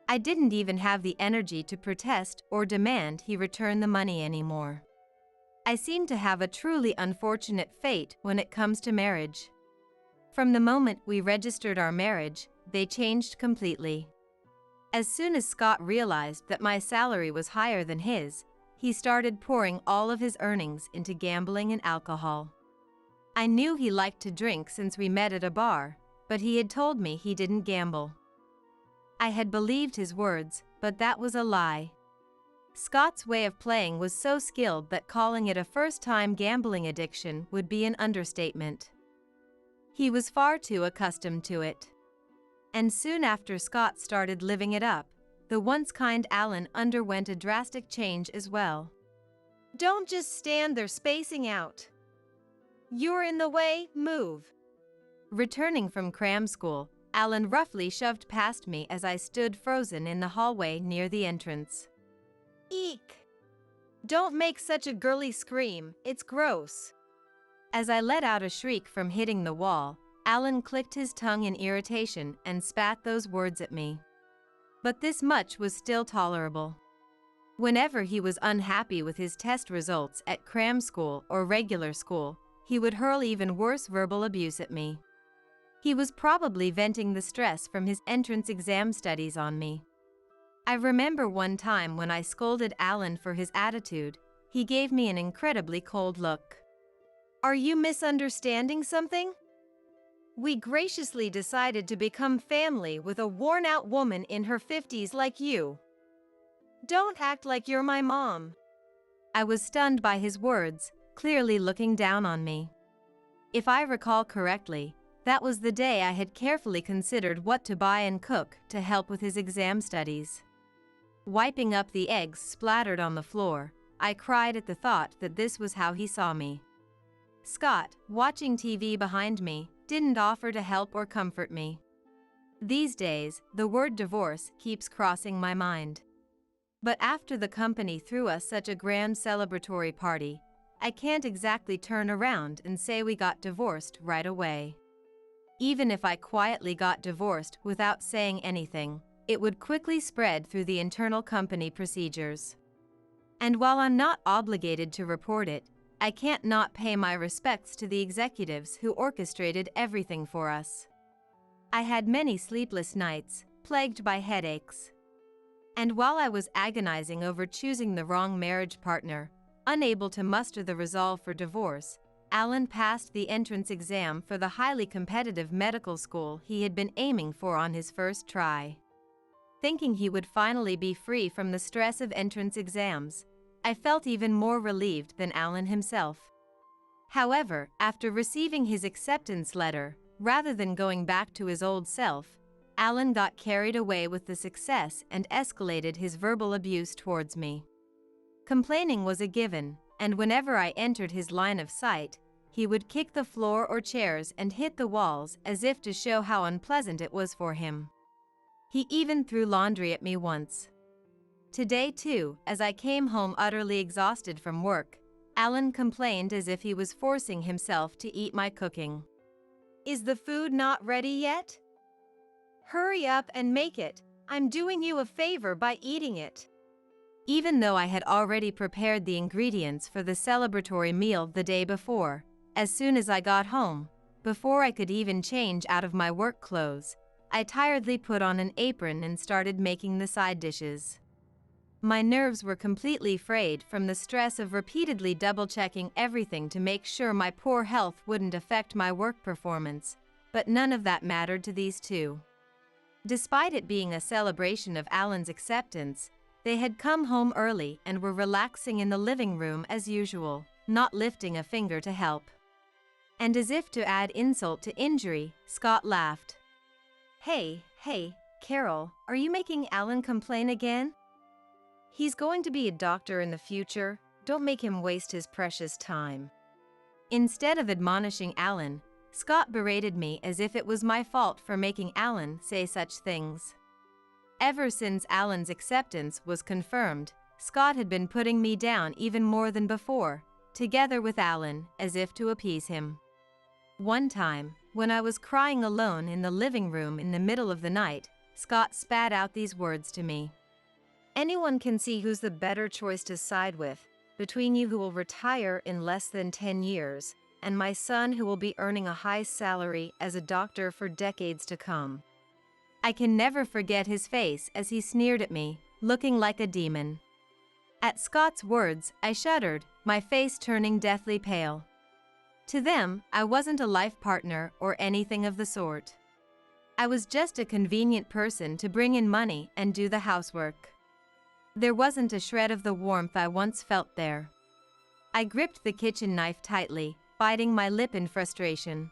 I didn't even have the energy to protest or demand he return the money anymore. I seem to have a truly unfortunate fate when it comes to marriage. From the moment we registered our marriage, they changed completely. As soon as Scott realized that my salary was higher than his, he started pouring all of his earnings into gambling and alcohol. I knew he liked to drink since we met at a bar, but he had told me he didn't gamble. I had believed his words, but that was a lie. Scott's way of playing was so skilled that calling it a first-time gambling addiction would be an understatement. He was far too accustomed to it. And soon after Scott started living it up, the once kind Alan underwent a drastic change as well. Don't just stand there spacing out. You're in the way, move. Returning from cram school, Alan roughly shoved past me as I stood frozen in the hallway near the entrance. Eek! Don't make such a girly scream, it's gross. As I let out a shriek from hitting the wall, Alan clicked his tongue in irritation and spat those words at me. But this much was still tolerable. Whenever he was unhappy with his test results at cram school or regular school, he would hurl even worse verbal abuse at me. He was probably venting the stress from his entrance exam studies on me. I remember one time when I scolded Alan for his attitude, he gave me an incredibly cold look. Are you misunderstanding something? We graciously decided to become family with a worn-out woman in her 50s like you. Don't act like you're my mom. I was stunned by his words, clearly looking down on me. If I recall correctly, that was the day I had carefully considered what to buy and cook to help with his exam studies. Wiping up the eggs splattered on the floor, I cried at the thought that this was how he saw me. Scott, watching TV behind me, didn't offer to help or comfort me. These days, the word divorce keeps crossing my mind. But after the company threw us such a grand celebratory party, I can't exactly turn around and say we got divorced right away. Even if I quietly got divorced without saying anything, it would quickly spread through the internal company procedures. And while I'm not obligated to report it, I can't not pay my respects to the executives who orchestrated everything for us. I had many sleepless nights, plagued by headaches. And while I was agonizing over choosing the wrong marriage partner, unable to muster the resolve for divorce, Alan passed the entrance exam for the highly competitive medical school he had been aiming for on his first try. Thinking he would finally be free from the stress of entrance exams, I felt even more relieved than Alan himself. However, after receiving his acceptance letter, rather than going back to his old self, Alan got carried away with the success and escalated his verbal abuse towards me. Complaining was a given, and whenever I entered his line of sight, he would kick the floor or chairs and hit the walls as if to show how unpleasant it was for him. He even threw laundry at me once. Today too, as I came home utterly exhausted from work, Alan complained as if he was forcing himself to eat my cooking. Is the food not ready yet? Hurry up and make it. I'm doing you a favor by eating it. Even though I had already prepared the ingredients for the celebratory meal the day before, as soon as I got home, before I could even change out of my work clothes, I tiredly put on an apron and started making the side dishes. My nerves were completely frayed from the stress of repeatedly double-checking everything to make sure my poor health wouldn't affect my work performance, but none of that mattered to these two. Despite it being a celebration of Alan's acceptance, they had come home early and were relaxing in the living room as usual, not lifting a finger to help. And as if to add insult to injury, Scott laughed. Hey, Carol, are you making Alan complain again? He's going to be a doctor in the future. Don't make him waste his precious time. Instead of admonishing Alan, Scott berated me as if it was my fault for making Alan say such things. Ever since Alan's acceptance was confirmed, Scott had been putting me down even more than before, together with Alan, as if to appease him. One time, when I was crying alone in the living room in the middle of the night, Scott spat out these words to me. Anyone can see who's the better choice to side with, between you who will retire in less than 10 years, and my son who will be earning a high salary as a doctor for decades to come. I can never forget his face as he sneered at me, looking like a demon. At Scott's words, I shuddered, my face turning deathly pale. To them, I wasn't a life partner or anything of the sort. I was just a convenient person to bring in money and do the housework. There wasn't a shred of the warmth I once felt there. I gripped the kitchen knife tightly, biting my lip in frustration.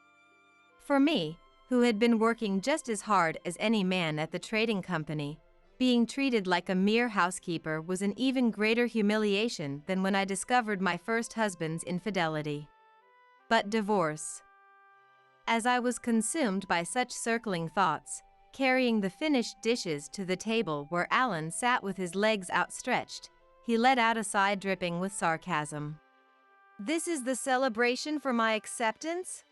For me, who had been working just as hard as any man at the trading company, being treated like a mere housekeeper was an even greater humiliation than when I discovered my first husband's infidelity. But divorce. As I was consumed by such circling thoughts, carrying the finished dishes to the table where Alan sat with his legs outstretched, he let out a sigh dripping with sarcasm. This is the celebration for my acceptance?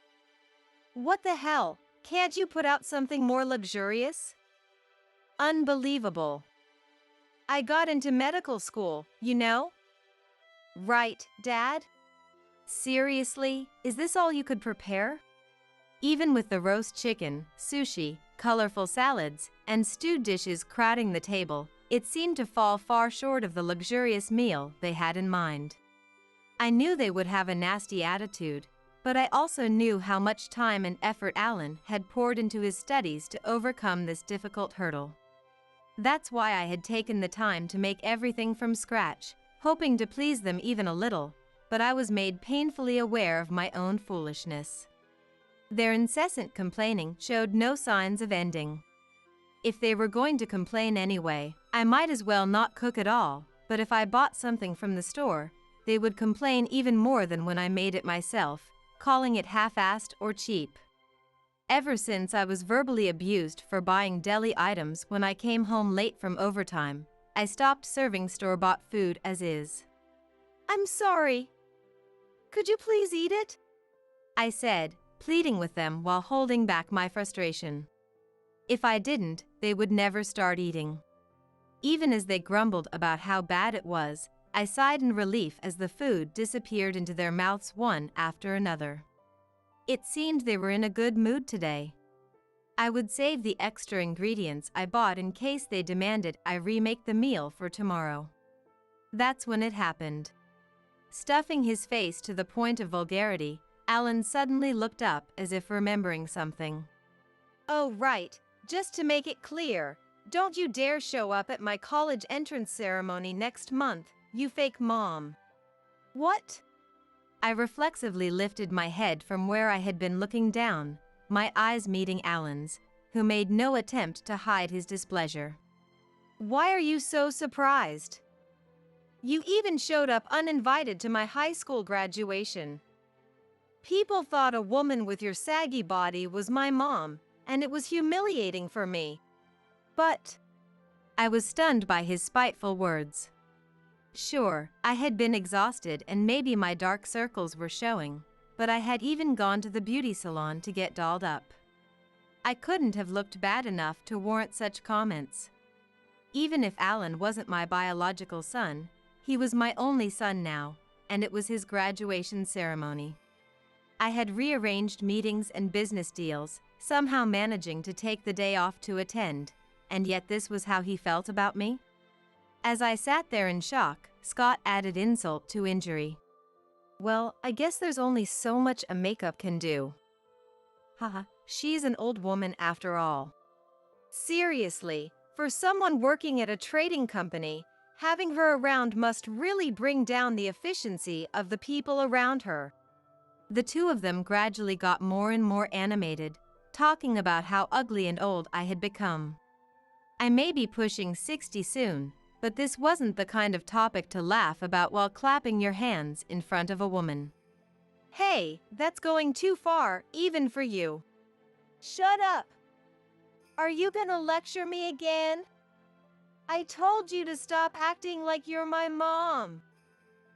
What the hell? Can't you put out something more luxurious? Unbelievable. I got into medical school, you know? Right, Dad? Seriously, is this all you could prepare? Even with the roast chicken, sushi, colorful salads, and stewed dishes crowding the table, it seemed to fall far short of the luxurious meal they had in mind. I knew they would have a nasty attitude, but I also knew how much time and effort Alan had poured into his studies to overcome this difficult hurdle. That's why I had taken the time to make everything from scratch, hoping to please them even a little, but I was made painfully aware of my own foolishness. Their incessant complaining showed no signs of ending. If they were going to complain anyway, I might as well not cook at all, but if I bought something from the store, they would complain even more than when I made it myself, calling it half-assed or cheap. Ever since I was verbally abused for buying deli items when I came home late from overtime, I stopped serving store-bought food as is. I'm sorry. Could you please eat it? I said, pleading with them while holding back my frustration. If I didn't, they would never start eating. Even as they grumbled about how bad it was, I sighed in relief as the food disappeared into their mouths one after another. It seemed they were in a good mood today. I would save the extra ingredients I bought in case they demanded I remake the meal for tomorrow. That's when it happened. Stuffing his face to the point of vulgarity, Alan suddenly looked up as if remembering something. Oh right, just to make it clear, don't you dare show up at my college entrance ceremony next month, you fake mom. What? I reflexively lifted my head from where I had been looking down, my eyes meeting Alan's, who made no attempt to hide his displeasure. Why are you so surprised? You even showed up uninvited to my high school graduation. People thought a woman with your saggy body was my mom, and it was humiliating for me. But I was stunned by his spiteful words. Sure, I had been exhausted and maybe my dark circles were showing, but I had even gone to the beauty salon to get dolled up. I couldn't have looked bad enough to warrant such comments. Even if Alan wasn't my biological son, he was my only son now, and it was his graduation ceremony. I had rearranged meetings and business deals, somehow managing to take the day off to attend, and yet this was how he felt about me? As I sat there in shock, Scott added insult to injury. Well, I guess there's only so much a makeup can do. Haha, she's an old woman after all. Seriously, for someone working at a trading company, having her around must really bring down the efficiency of the people around her. The two of them gradually got more and more animated, talking about how ugly and old I had become. I may be pushing 60 soon, but this wasn't the kind of topic to laugh about while clapping your hands in front of a woman. Hey, that's going too far, even for you. Shut up! Are you gonna lecture me again? I told you to stop acting like you're my mom.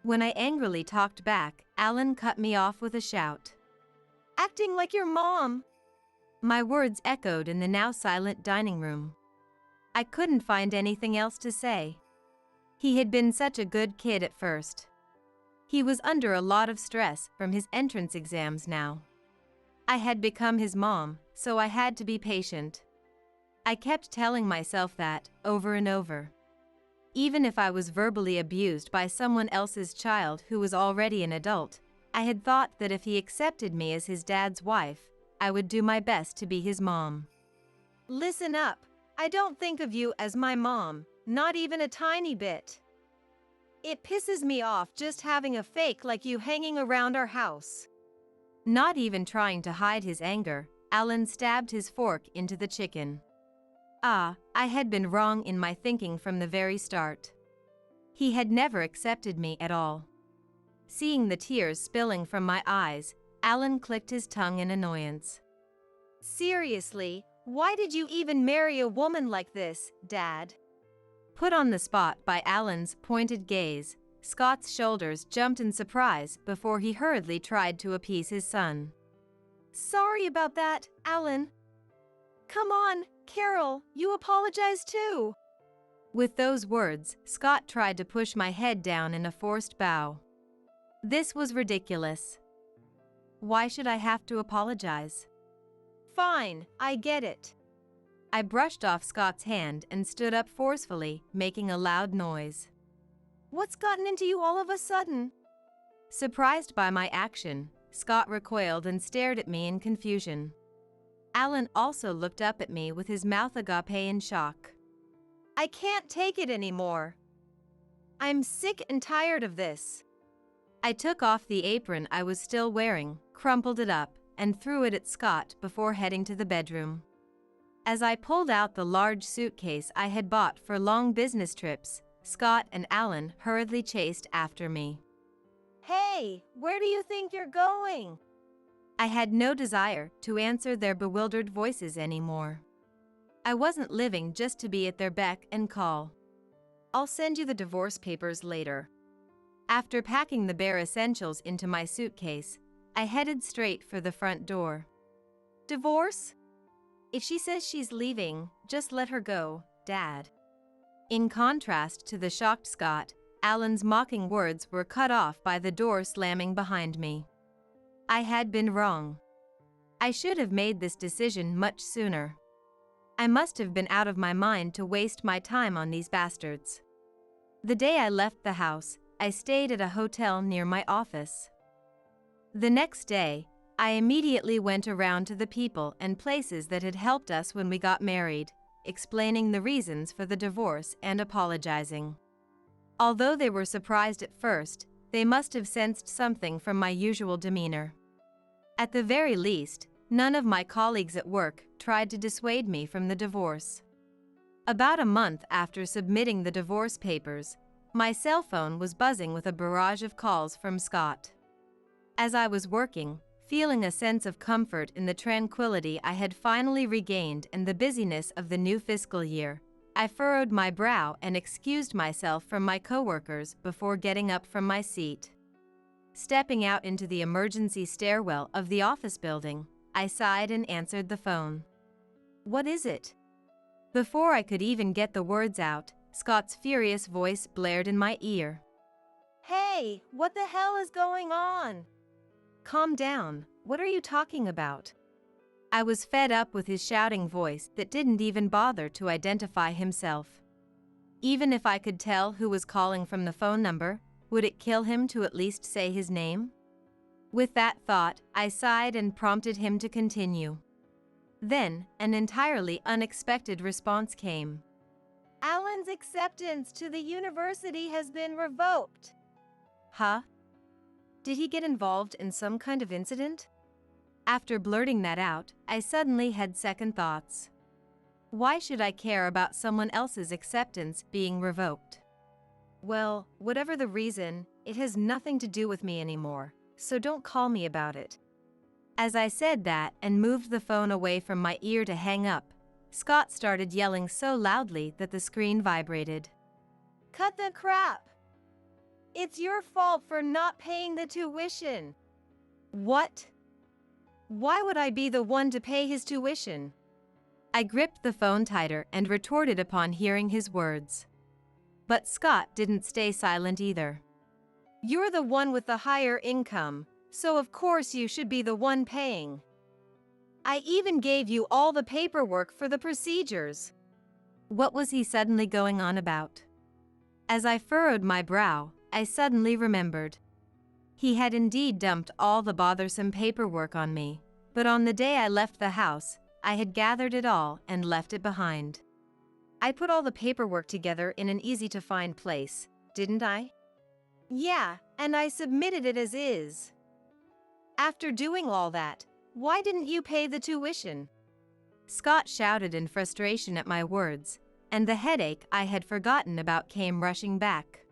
When I angrily talked back, Alan cut me off with a shout. Acting like your mom? My words echoed in the now silent dining room. I couldn't find anything else to say. He had been such a good kid at first. He was under a lot of stress from his entrance exams now. I had become his mom, so I had to be patient. I kept telling myself that, over and over. Even if I was verbally abused by someone else's child who was already an adult, I had thought that if he accepted me as his dad's wife, I would do my best to be his mom. Listen up, I don't think of you as my mom, not even a tiny bit. It pisses me off just having a fake like you hanging around our house. Not even trying to hide his anger, Alan stabbed his fork into the chicken. I had been wrong in my thinking from the very start. He had never accepted me at all. Seeing the tears spilling from my eyes, Alan clicked his tongue in annoyance. Seriously, why did you even marry a woman like this, Dad? Put on the spot by Alan's pointed gaze, Scott's shoulders jumped in surprise before he hurriedly tried to appease his son. Sorry about that, Alan. Come on, Carol, you apologize too. With those words, Scott tried to push my head down in a forced bow. This was ridiculous. Why should I have to apologize? Fine, I get it. I brushed off Scott's hand and stood up forcefully, making a loud noise. What's gotten into you all of a sudden? Surprised by my action, Scott recoiled and stared at me in confusion. Alan also looked up at me with his mouth agape in shock. I can't take it anymore. I'm sick and tired of this. I took off the apron I was still wearing, crumpled it up, and threw it at Scott before heading to the bedroom. As I pulled out the large suitcase I had bought for long business trips, Scott and Alan hurriedly chased after me. Hey, where do you think you're going? I had no desire to answer their bewildered voices anymore. I wasn't living just to be at their beck and call. I'll send you the divorce papers later. After packing the bare essentials into my suitcase, I headed straight for the front door. Divorce? If she says she's leaving, just let her go, Dad. In contrast to the shocked Scott, Alan's mocking words were cut off by the door slamming behind me. I had been wrong. I should have made this decision much sooner. I must have been out of my mind to waste my time on these bastards. The day I left the house, I stayed at a hotel near my office. The next day, I immediately went around to the people and places that had helped us when we got married, explaining the reasons for the divorce and apologizing. Although they were surprised at first, they must have sensed something from my usual demeanor. At the very least, none of my colleagues at work tried to dissuade me from the divorce. About a month after submitting the divorce papers, my cell phone was buzzing with a barrage of calls from Scott. As I was working, feeling a sense of comfort in the tranquility I had finally regained and the busyness of the new fiscal year, I furrowed my brow and excused myself from my coworkers before getting up from my seat. Stepping out into the emergency stairwell of the office building, I sighed and answered the phone. What is it? Before I could even get the words out, Scott's furious voice blared in my ear. Hey, what the hell is going on? Calm down, what are you talking about? I was fed up with his shouting voice that didn't even bother to identify himself. Even if I could tell who was calling from the phone number, would it kill him to at least say his name? With that thought, I sighed and prompted him to continue. Then, an entirely unexpected response came. Alan's acceptance to the university has been revoked. Huh? Did he get involved in some kind of incident? After blurting that out, I suddenly had second thoughts. Why should I care about someone else's acceptance being revoked? Well, whatever the reason, it has nothing to do with me anymore, so don't call me about it. As I said that and moved the phone away from my ear to hang up, Scott started yelling so loudly that the screen vibrated. Cut the crap! It's your fault for not paying the tuition. What? Why would I be the one to pay his tuition? I gripped the phone tighter and retorted upon hearing his words. But Scott didn't stay silent either. "You're the one with the higher income, so of course you should be the one paying. I even gave you all the paperwork for the procedures." What was he suddenly going on about? As I furrowed my brow, I suddenly remembered. He had indeed dumped all the bothersome paperwork on me, but on the day I left the house, I had gathered it all and left it behind. I put all the paperwork together in an easy-to-find place, didn't I? Yeah, and I submitted it as is. After doing all that, why didn't you pay the tuition? Scott shouted in frustration at my words, and the headache I had forgotten about came rushing back.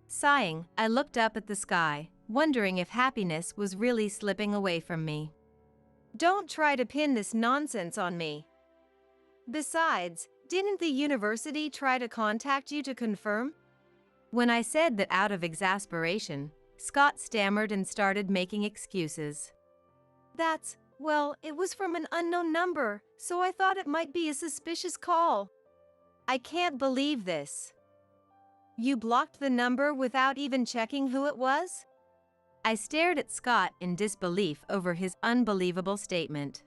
Sighing, I looked up at the sky, wondering if happiness was really slipping away from me. Don't try to pin this nonsense on me. Besides, didn't the university try to contact you to confirm? When I said that out of exasperation, Scott stammered and started making excuses. Well, it was from an unknown number, so I thought it might be a suspicious call. I can't believe this. You blocked the number without even checking who it was? I stared at Scott in disbelief over his unbelievable statement.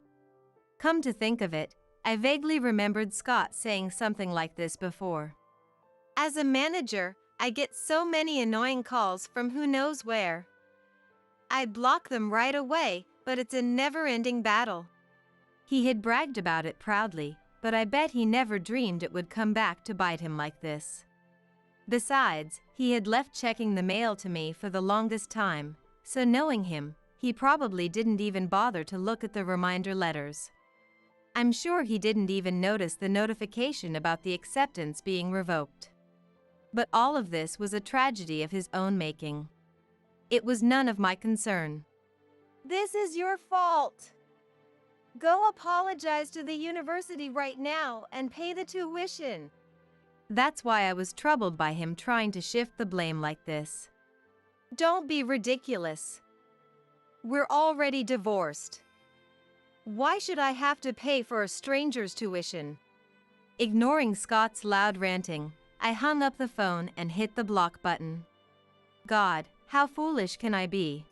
Come to think of it, I vaguely remembered Scott saying something like this before. As a manager, I get so many annoying calls from who knows where. I'd block them right away, but it's a never-ending battle. He had bragged about it proudly, but I bet he never dreamed it would come back to bite him like this. Besides, he had left checking the mail to me for the longest time, so knowing him, he probably didn't even bother to look at the reminder letters. I'm sure he didn't even notice the notification about the acceptance being revoked. But all of this was a tragedy of his own making. It was none of my concern. This is your fault. Go apologize to the university right now and pay the tuition. That's why I was troubled by him trying to shift the blame like this. Don't be ridiculous. We're already divorced. Why should I have to pay for a stranger's tuition? Ignoring Scott's loud ranting, I hung up the phone and hit the block button. God, how foolish can I be?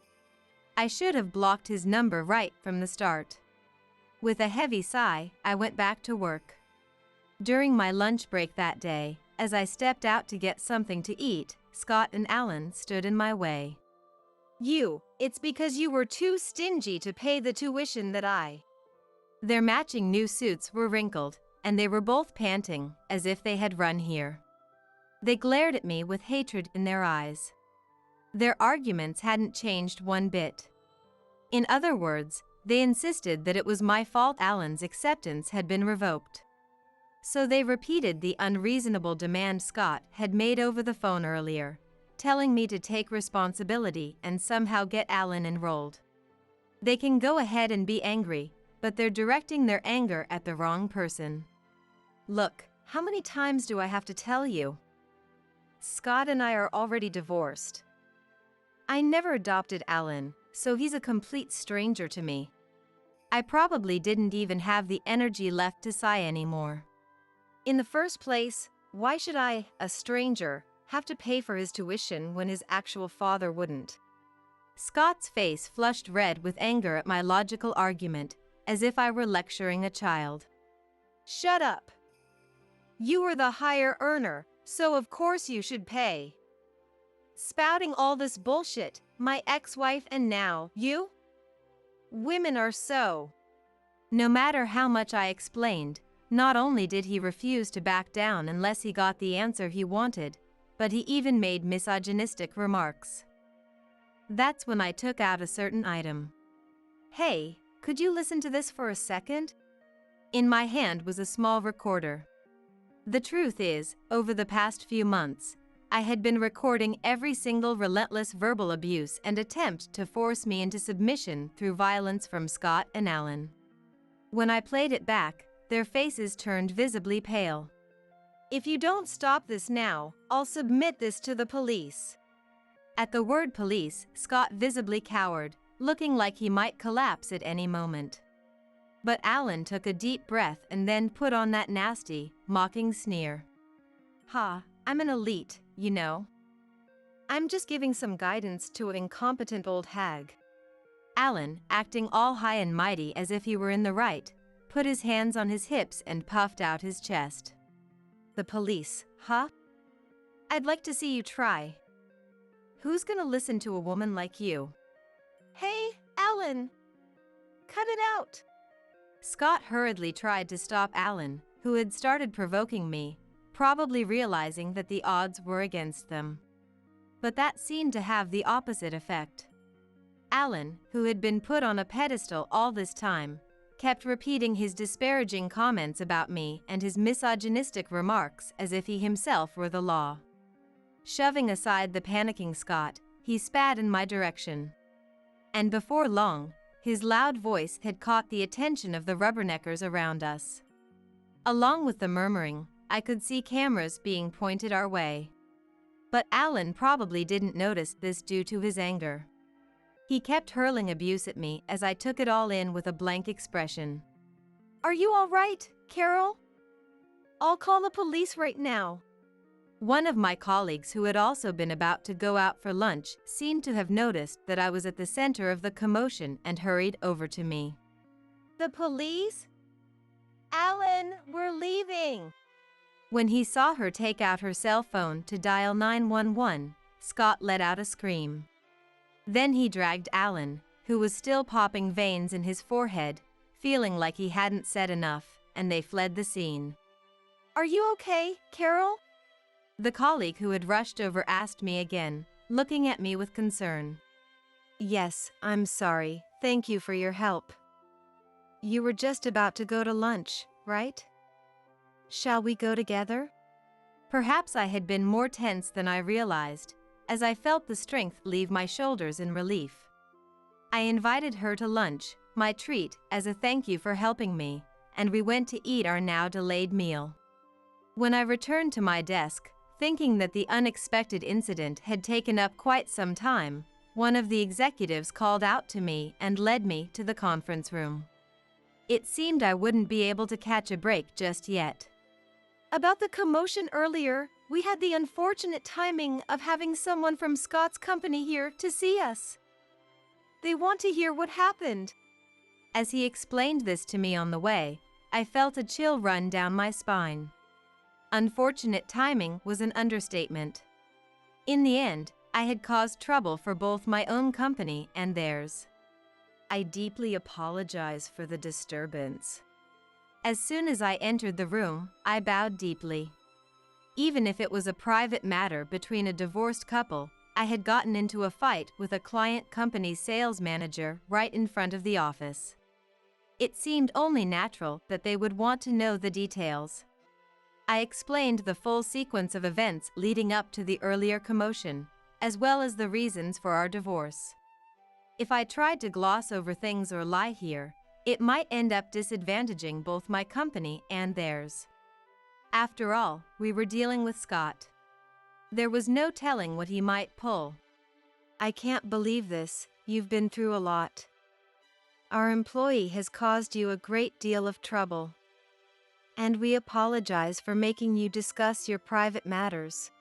I should have blocked his number right from the start. With a heavy sigh, I went back to work. During my lunch break that day, as I stepped out to get something to eat, Scott and Alan stood in my way. It's because you were too stingy to pay the tuition that I. Their matching new suits were wrinkled, and they were both panting, as if they had run here. They glared at me with hatred in their eyes. Their arguments hadn't changed one bit. In other words, they insisted that it was my fault Alan's acceptance had been revoked. So they repeated the unreasonable demand Scott had made over the phone earlier, telling me to take responsibility and somehow get Alan enrolled. They can go ahead and be angry, but they're directing their anger at the wrong person. Look, how many times do I have to tell you? Scott and I are already divorced. I never adopted Alan, so he's a complete stranger to me. I probably didn't even have the energy left to sigh anymore. In the first place, why should I, a stranger, have to pay for his tuition when his actual father wouldn't? Scott's face flushed red with anger at my logical argument, as if I were lecturing a child. Shut up! You were the higher earner, so of course you should pay. Spouting all this bullshit, my ex-wife and now you? Women are so. No matter how much I explained, not only did he refuse to back down unless he got the answer he wanted, but he even made misogynistic remarks. That's when I took out a certain item. Hey, could you listen to this for a second? In my hand was a small recorder. The truth is, over the past few months, I had been recording every single relentless verbal abuse and attempt to force me into submission through violence from Scott and Alan. When I played it back, their faces turned visibly pale. If you don't stop this now, I'll submit this to the police. At the word police, Scott visibly cowered, looking like he might collapse at any moment. But Alan took a deep breath and then put on that nasty, mocking sneer. "Ha, I'm an elite, you know. I'm just giving some guidance to an incompetent old hag." Alan, acting all high and mighty as if he were in the right, put his hands on his hips and puffed out his chest. "The police, huh? I'd like to see you try. Who's gonna listen to a woman like you?" Hey, Alan! Cut it out! Scott hurriedly tried to stop Alan, who had started provoking me, probably realizing that the odds were against them. But that seemed to have the opposite effect. Alan, who had been put on a pedestal all this time, kept repeating his disparaging comments about me and his misogynistic remarks as if he himself were the law. Shoving aside the panicking Scott, he spat in my direction. And before long, his loud voice had caught the attention of the rubberneckers around us. Along with the murmuring, I could see cameras being pointed our way. But Alan probably didn't notice this due to his anger. He kept hurling abuse at me as I took it all in with a blank expression. "Are you all right, Carol? I'll call the police right now." One of my colleagues who had also been about to go out for lunch seemed to have noticed that I was at the center of the commotion and hurried over to me. "The police? Alan, we're leaving." When he saw her take out her cell phone to dial 911, Scott let out a scream. Then he dragged Alan, who was still popping veins in his forehead, feeling like he hadn't said enough, and they fled the scene. "Are you okay, Carol?" The colleague who had rushed over asked me again, looking at me with concern. "Yes, I'm sorry. Thank you for your help. You were just about to go to lunch, right? Shall we go together?" Perhaps I had been more tense than I realized, as I felt the strength leave my shoulders in relief. I invited her to lunch, my treat, as a thank you for helping me, and we went to eat our now delayed meal. When I returned to my desk, thinking that the unexpected incident had taken up quite some time, one of the executives called out to me and led me to the conference room. It seemed I wouldn't be able to catch a break just yet. "About the commotion earlier, we had the unfortunate timing of having someone from Scott's company here to see us. They want to hear what happened." As he explained this to me on the way, I felt a chill run down my spine. Unfortunate timing was an understatement. In the end, I had caused trouble for both my own company and theirs. "I deeply apologize for the disturbance." As soon as I entered the room, I bowed deeply. Even if it was a private matter between a divorced couple, I had gotten into a fight with a client company's sales manager right in front of the office. It seemed only natural that they would want to know the details. I explained the full sequence of events leading up to the earlier commotion, as well as the reasons for our divorce. If I tried to gloss over things or lie here, it might end up disadvantaging both my company and theirs. After all, we were dealing with Scott. There was no telling what he might pull. "I can't believe this. You've been through a lot. Our employee has caused you a great deal of trouble. And we apologize for making you discuss your private matters."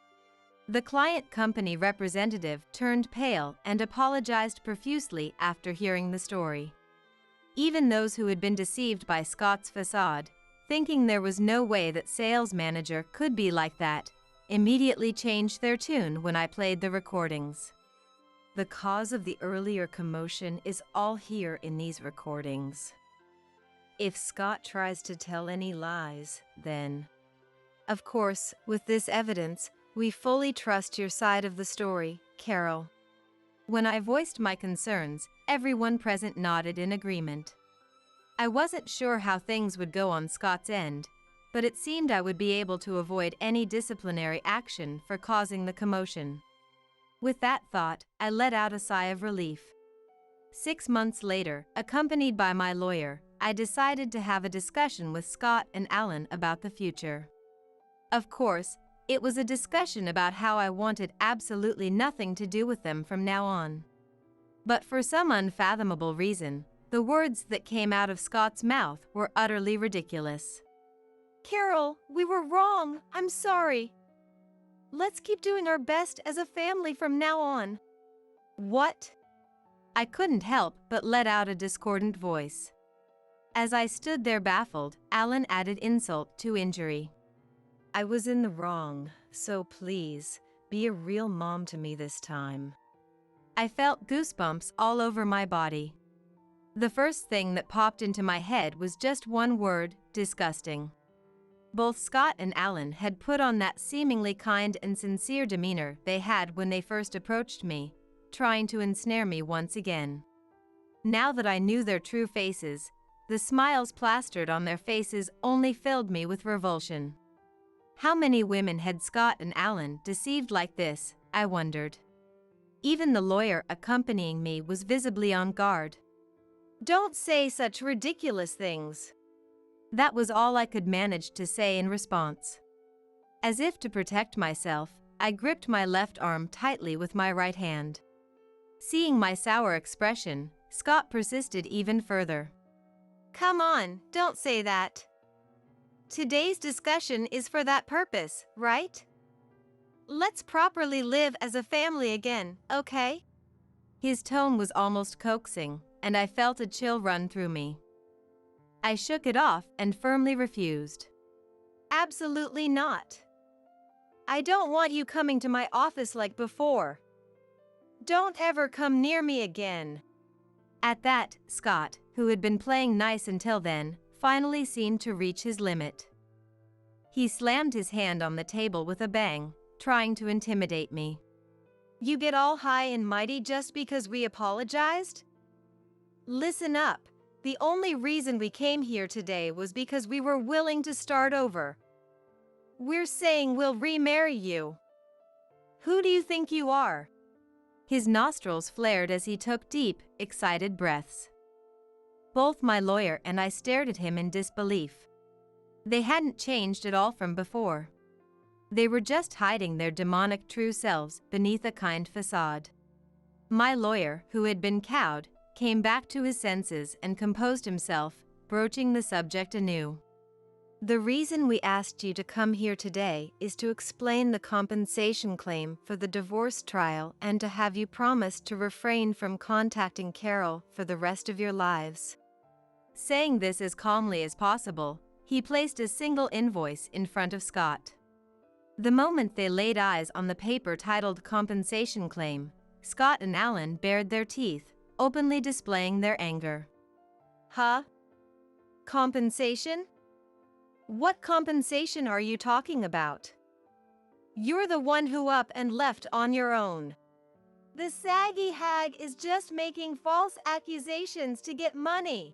The client company representative turned pale and apologized profusely after hearing the story. Even those who had been deceived by Scott's facade, thinking there was no way that sales manager could be like that, immediately changed their tune when I played the recordings. "The cause of the earlier commotion is all here in these recordings. If Scott tries to tell any lies, then..." "Of course, with this evidence, we fully trust your side of the story, Carol." When I voiced my concerns, everyone present nodded in agreement. I wasn't sure how things would go on Scott's end, but it seemed I would be able to avoid any disciplinary action for causing the commotion. With that thought, I let out a sigh of relief. 6 months later, accompanied by my lawyer, I decided to have a discussion with Scott and Alan about the future. Of course, it was a discussion about how I wanted absolutely nothing to do with them from now on. But for some unfathomable reason, The words that came out of Scott's mouth were utterly ridiculous. Carol, we were wrong. I'm sorry. Let's keep doing our best as a family from now on. What? I couldn't help but let out a discordant voice. As I stood there baffled, Alan added insult to injury. I was in the wrong, so please, be a real mom to me this time. I felt goosebumps all over my body. The first thing that popped into my head was just one word: disgusting. Both Scott and Alan had put on that seemingly kind and sincere demeanor they had when they first approached me, trying to ensnare me once again. Now that I knew their true faces, the smiles plastered on their faces only filled me with revulsion. How many women had Scott and Alan deceived like this, I wondered. Even the lawyer accompanying me was visibly on guard. Don't say such ridiculous things. That was all I could manage to say in response. As if to protect myself, I gripped my left arm tightly with my right hand. Seeing my sour expression, Scott persisted even further. Come on, don't say that. Today's discussion is for that purpose, right? Let's properly live as a family again, okay? His tone was almost coaxing, and I felt a chill run through me. I shook it off and firmly refused. Absolutely not. I don't want you coming to my office like before. Don't ever come near me again. At that, Scott, who had been playing nice until then, finally seemed to reach his limit. He slammed his hand on the table with a bang, trying to intimidate me. You get all high and mighty just because we apologized? Listen up. The only reason we came here today was because we were willing to start over. We're saying we'll remarry you. Who do you think you are? His nostrils flared as he took deep, excited breaths. Both my lawyer and I stared at him in disbelief. They hadn't changed at all from before. They were just hiding their demonic true selves beneath a kind facade. My lawyer, who had been cowed, came back to his senses and composed himself, broaching the subject anew. The reason we asked you to come here today is to explain the compensation claim for the divorce trial and to have you promise to refrain from contacting Carol for the rest of your lives. Saying this as calmly as possible, he placed a single invoice in front of Scott. The moment they laid eyes on the paper titled compensation claim, Scott and Alan bared their teeth, openly displaying their anger. Huh? Compensation? What compensation are you talking about? You're the one who up and left on your own. The saggy hag is just making false accusations to get money.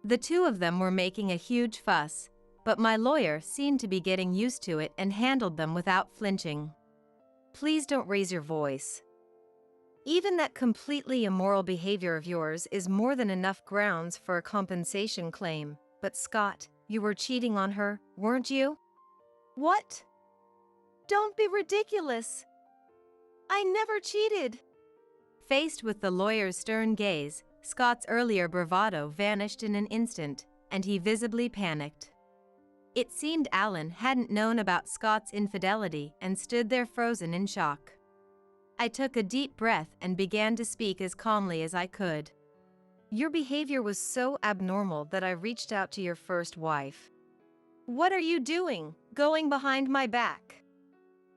The two of them were making a huge fuss, but my lawyer seemed to be getting used to it and handled them without flinching. Please don't raise your voice. Even that completely immoral behavior of yours is more than enough grounds for a compensation claim. But Scott, you were cheating on her, weren't you? What? Don't be ridiculous. I never cheated. Faced with the lawyer's stern gaze, Scott's earlier bravado vanished in an instant, and he visibly panicked. It seemed Alan hadn't known about Scott's infidelity and stood there frozen in shock. I took a deep breath and began to speak as calmly as I could. Your behavior was so abnormal that I reached out to your first wife. What are you doing, going behind my back?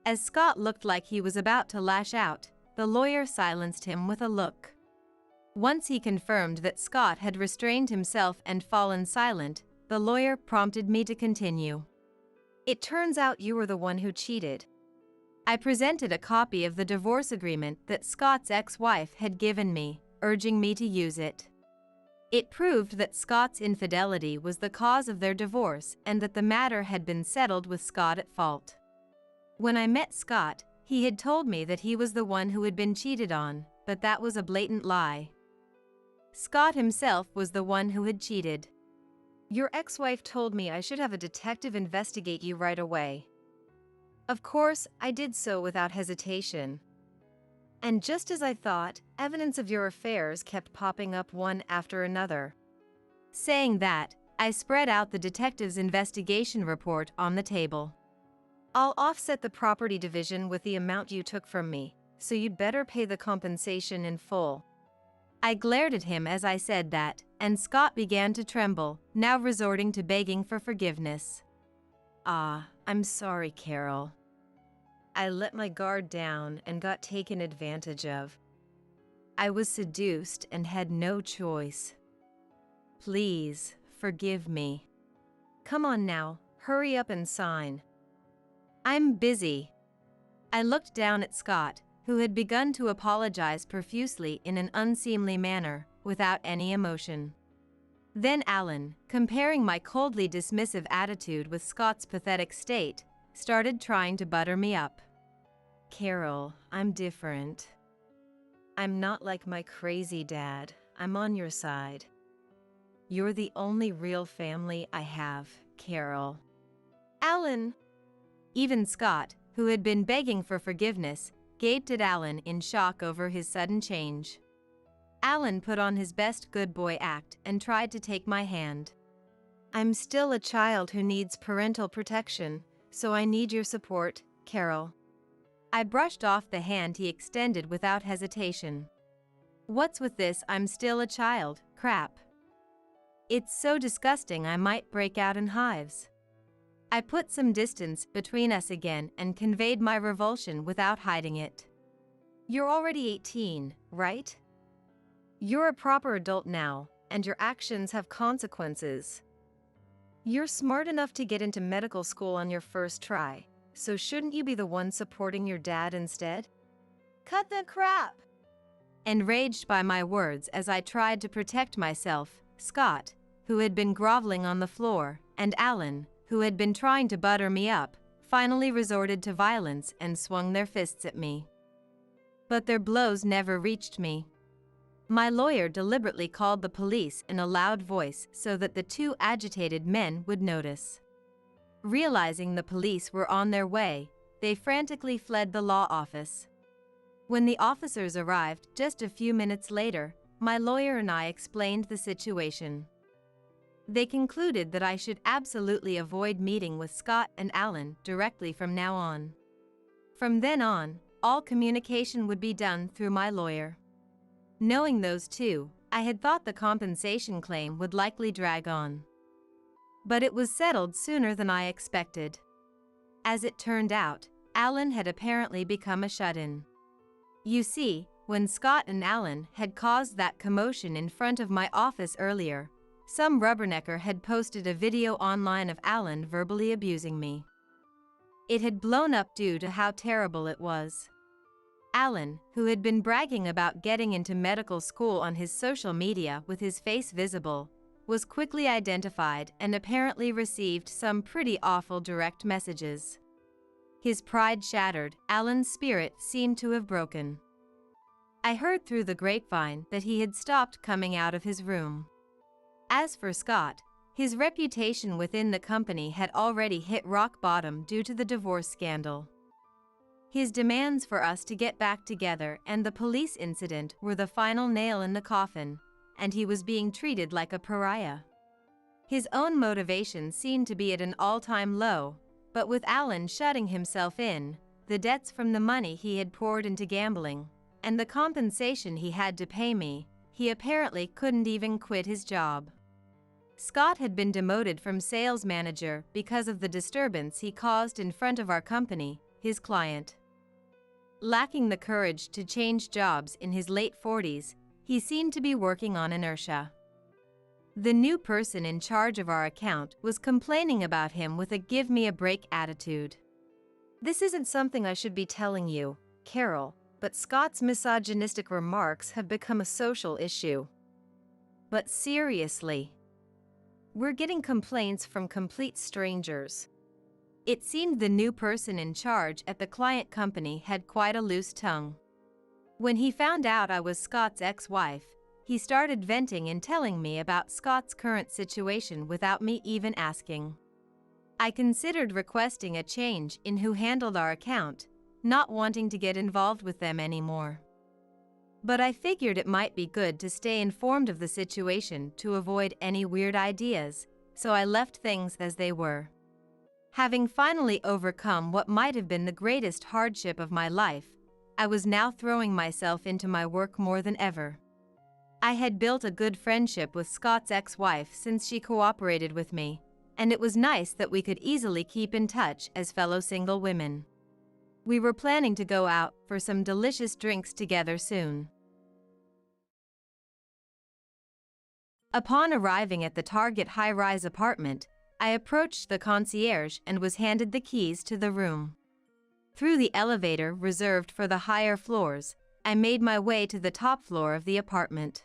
As Scott looked like he was about to lash out, the lawyer silenced him with a look. Once he confirmed that Scott had restrained himself and fallen silent, the lawyer prompted me to continue. It turns out you were the one who cheated. I presented a copy of the divorce agreement that Scott's ex-wife had given me, urging me to use it. It proved that Scott's infidelity was the cause of their divorce and that the matter had been settled with Scott at fault. When I met Scott, he had told me that he was the one who had been cheated on, but that was a blatant lie. Scott himself was the one who had cheated. Your ex-wife told me I should have a detective investigate you right away. Of course, I did so without hesitation. And just as I thought, evidence of your affairs kept popping up one after another. Saying that, I spread out the detective's investigation report on the table. I'll offset the property division with the amount you took from me, so you'd better pay the compensation in full. I glared at him as I said that, and Scott began to tremble, now resorting to begging for forgiveness. I'm sorry, Carol. I let my guard down and got taken advantage of. I was seduced and had no choice. Please, forgive me. Come on now, hurry up and sign. I'm busy. I looked down at Scott, who had begun to apologize profusely in an unseemly manner, without any emotion. Then Alan, comparing my coldly dismissive attitude with Scott's pathetic state, started trying to butter me up. Carol, I'm different. I'm not like my crazy dad. I'm on your side. You're the only real family I have, Carol. Alan! Even Scott, who had been begging for forgiveness, gaped at Alan in shock over his sudden change. Alan put on his best good boy act and tried to take my hand. I'm still a child who needs parental protection, so I need your support, Carol. I brushed off the hand he extended without hesitation. What's with this "I'm still a child" crap? It's so disgusting I might break out in hives. I put some distance between us again and conveyed my revulsion without hiding it. You're already 18, right? You're a proper adult now, and your actions have consequences. You're smart enough to get into medical school on your first try, so shouldn't you be the one supporting your dad instead? Cut the crap! Enraged by my words as I tried to protect myself, Scott, who had been groveling on the floor, and Alan, who had been trying to butter me up, finally resorted to violence and swung their fists at me. But their blows never reached me. My lawyer deliberately called the police in a loud voice so that the two agitated men would notice. Realizing the police were on their way, they frantically fled the law office. When the officers arrived just a few minutes later, my lawyer and I explained the situation. They concluded that I should absolutely avoid meeting with Scott and Alan directly from now on. From then on, all communication would be done through my lawyer. Knowing those two, I had thought the compensation claim would likely drag on. But it was settled sooner than I expected. As it turned out, Alan had apparently become a shut-in. You see, when Scott and Alan had caused that commotion in front of my office earlier, some rubbernecker had posted a video online of Alan verbally abusing me. It had blown up due to how terrible it was. Alan, who had been bragging about getting into medical school on his social media with his face visible, was quickly identified and apparently received some pretty awful direct messages. His pride shattered, Alan's spirit seemed to have broken. I heard through the grapevine that he had stopped coming out of his room. As for Scott, his reputation within the company had already hit rock bottom due to the divorce scandal. His demands for us to get back together and the police incident were the final nail in the coffin, and he was being treated like a pariah. His own motivation seemed to be at an all-time low, but with Alan shutting himself in, the debts from the money he had poured into gambling, and the compensation he had to pay me, he apparently couldn't even quit his job. Scott had been demoted from sales manager because of the disturbance he caused in front of our company, his client. Lacking the courage to change jobs in his late 40s, he seemed to be working on inertia. The new person in charge of our account was complaining about him with a give-me-a-break attitude. This isn't something I should be telling you, Carol, but Scott's misogynistic remarks have become a social issue. But seriously, we're getting complaints from complete strangers. It seemed the new person in charge at the client company had quite a loose tongue. When he found out I was Scott's ex-wife, he started venting and telling me about Scott's current situation without me even asking. I considered requesting a change in who handled our account, not wanting to get involved with them anymore. But I figured it might be good to stay informed of the situation to avoid any weird ideas, so I left things as they were. Having finally overcome what might have been the greatest hardship of my life, I was now throwing myself into my work more than ever. I had built a good friendship with Scott's ex-wife since she cooperated with me, and it was nice that we could easily keep in touch as fellow single women. We were planning to go out for some delicious drinks together soon. Upon arriving at the Target high-rise apartment, I approached the concierge and was handed the keys to the room. Through the elevator reserved for the higher floors, I made my way to the top floor of the apartment.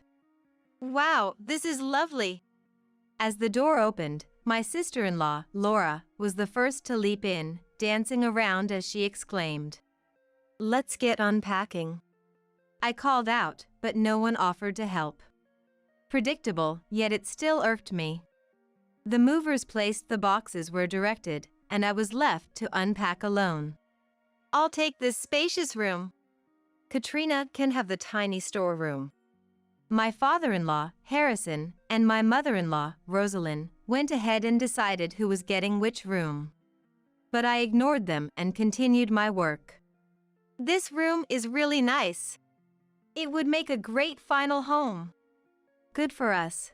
Wow, this is lovely. As the door opened, my sister-in-law, Laura, was the first to leap in, dancing around as she exclaimed, "Let's get unpacking." I called out, but no one offered to help. Predictable, yet it still irked me. The movers placed the boxes where directed, and I was left to unpack alone. "I'll take this spacious room. Katrina can have the tiny storeroom." My father-in-law, Harrison, and my mother-in-law, Rosalind, went ahead and decided who was getting which room. But I ignored them and continued my work. "This room is really nice. It would make a great final home." "Good for us."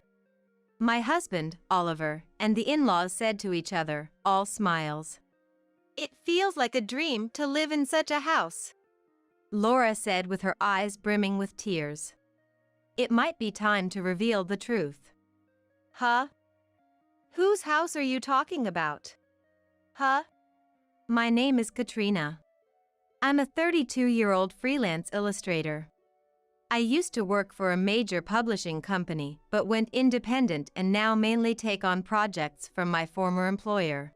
My husband, Oliver, and the in-laws said to each other, all smiles. "It feels like a dream to live in such a house," Laura said with her eyes brimming with tears. It might be time to reveal the truth. "Huh? Whose house are you talking about? Huh?" My name is Katrina. I'm a 32-year-old freelance illustrator. I used to work for a major publishing company but went independent and now mainly take on projects from my former employer,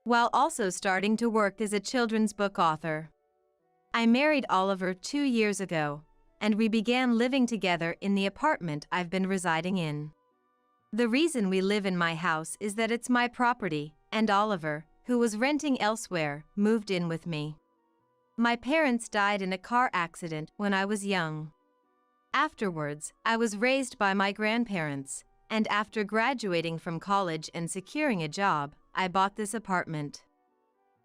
while also starting to work as a children's book author. I married Oliver 2 years ago, and we began living together in the apartment I've been residing in. The reason we live in my house is that it's my property, and Oliver, who was renting elsewhere, moved in with me. My parents died in a car accident when I was young. Afterwards, I was raised by my grandparents, and after graduating from college and securing a job, I bought this apartment.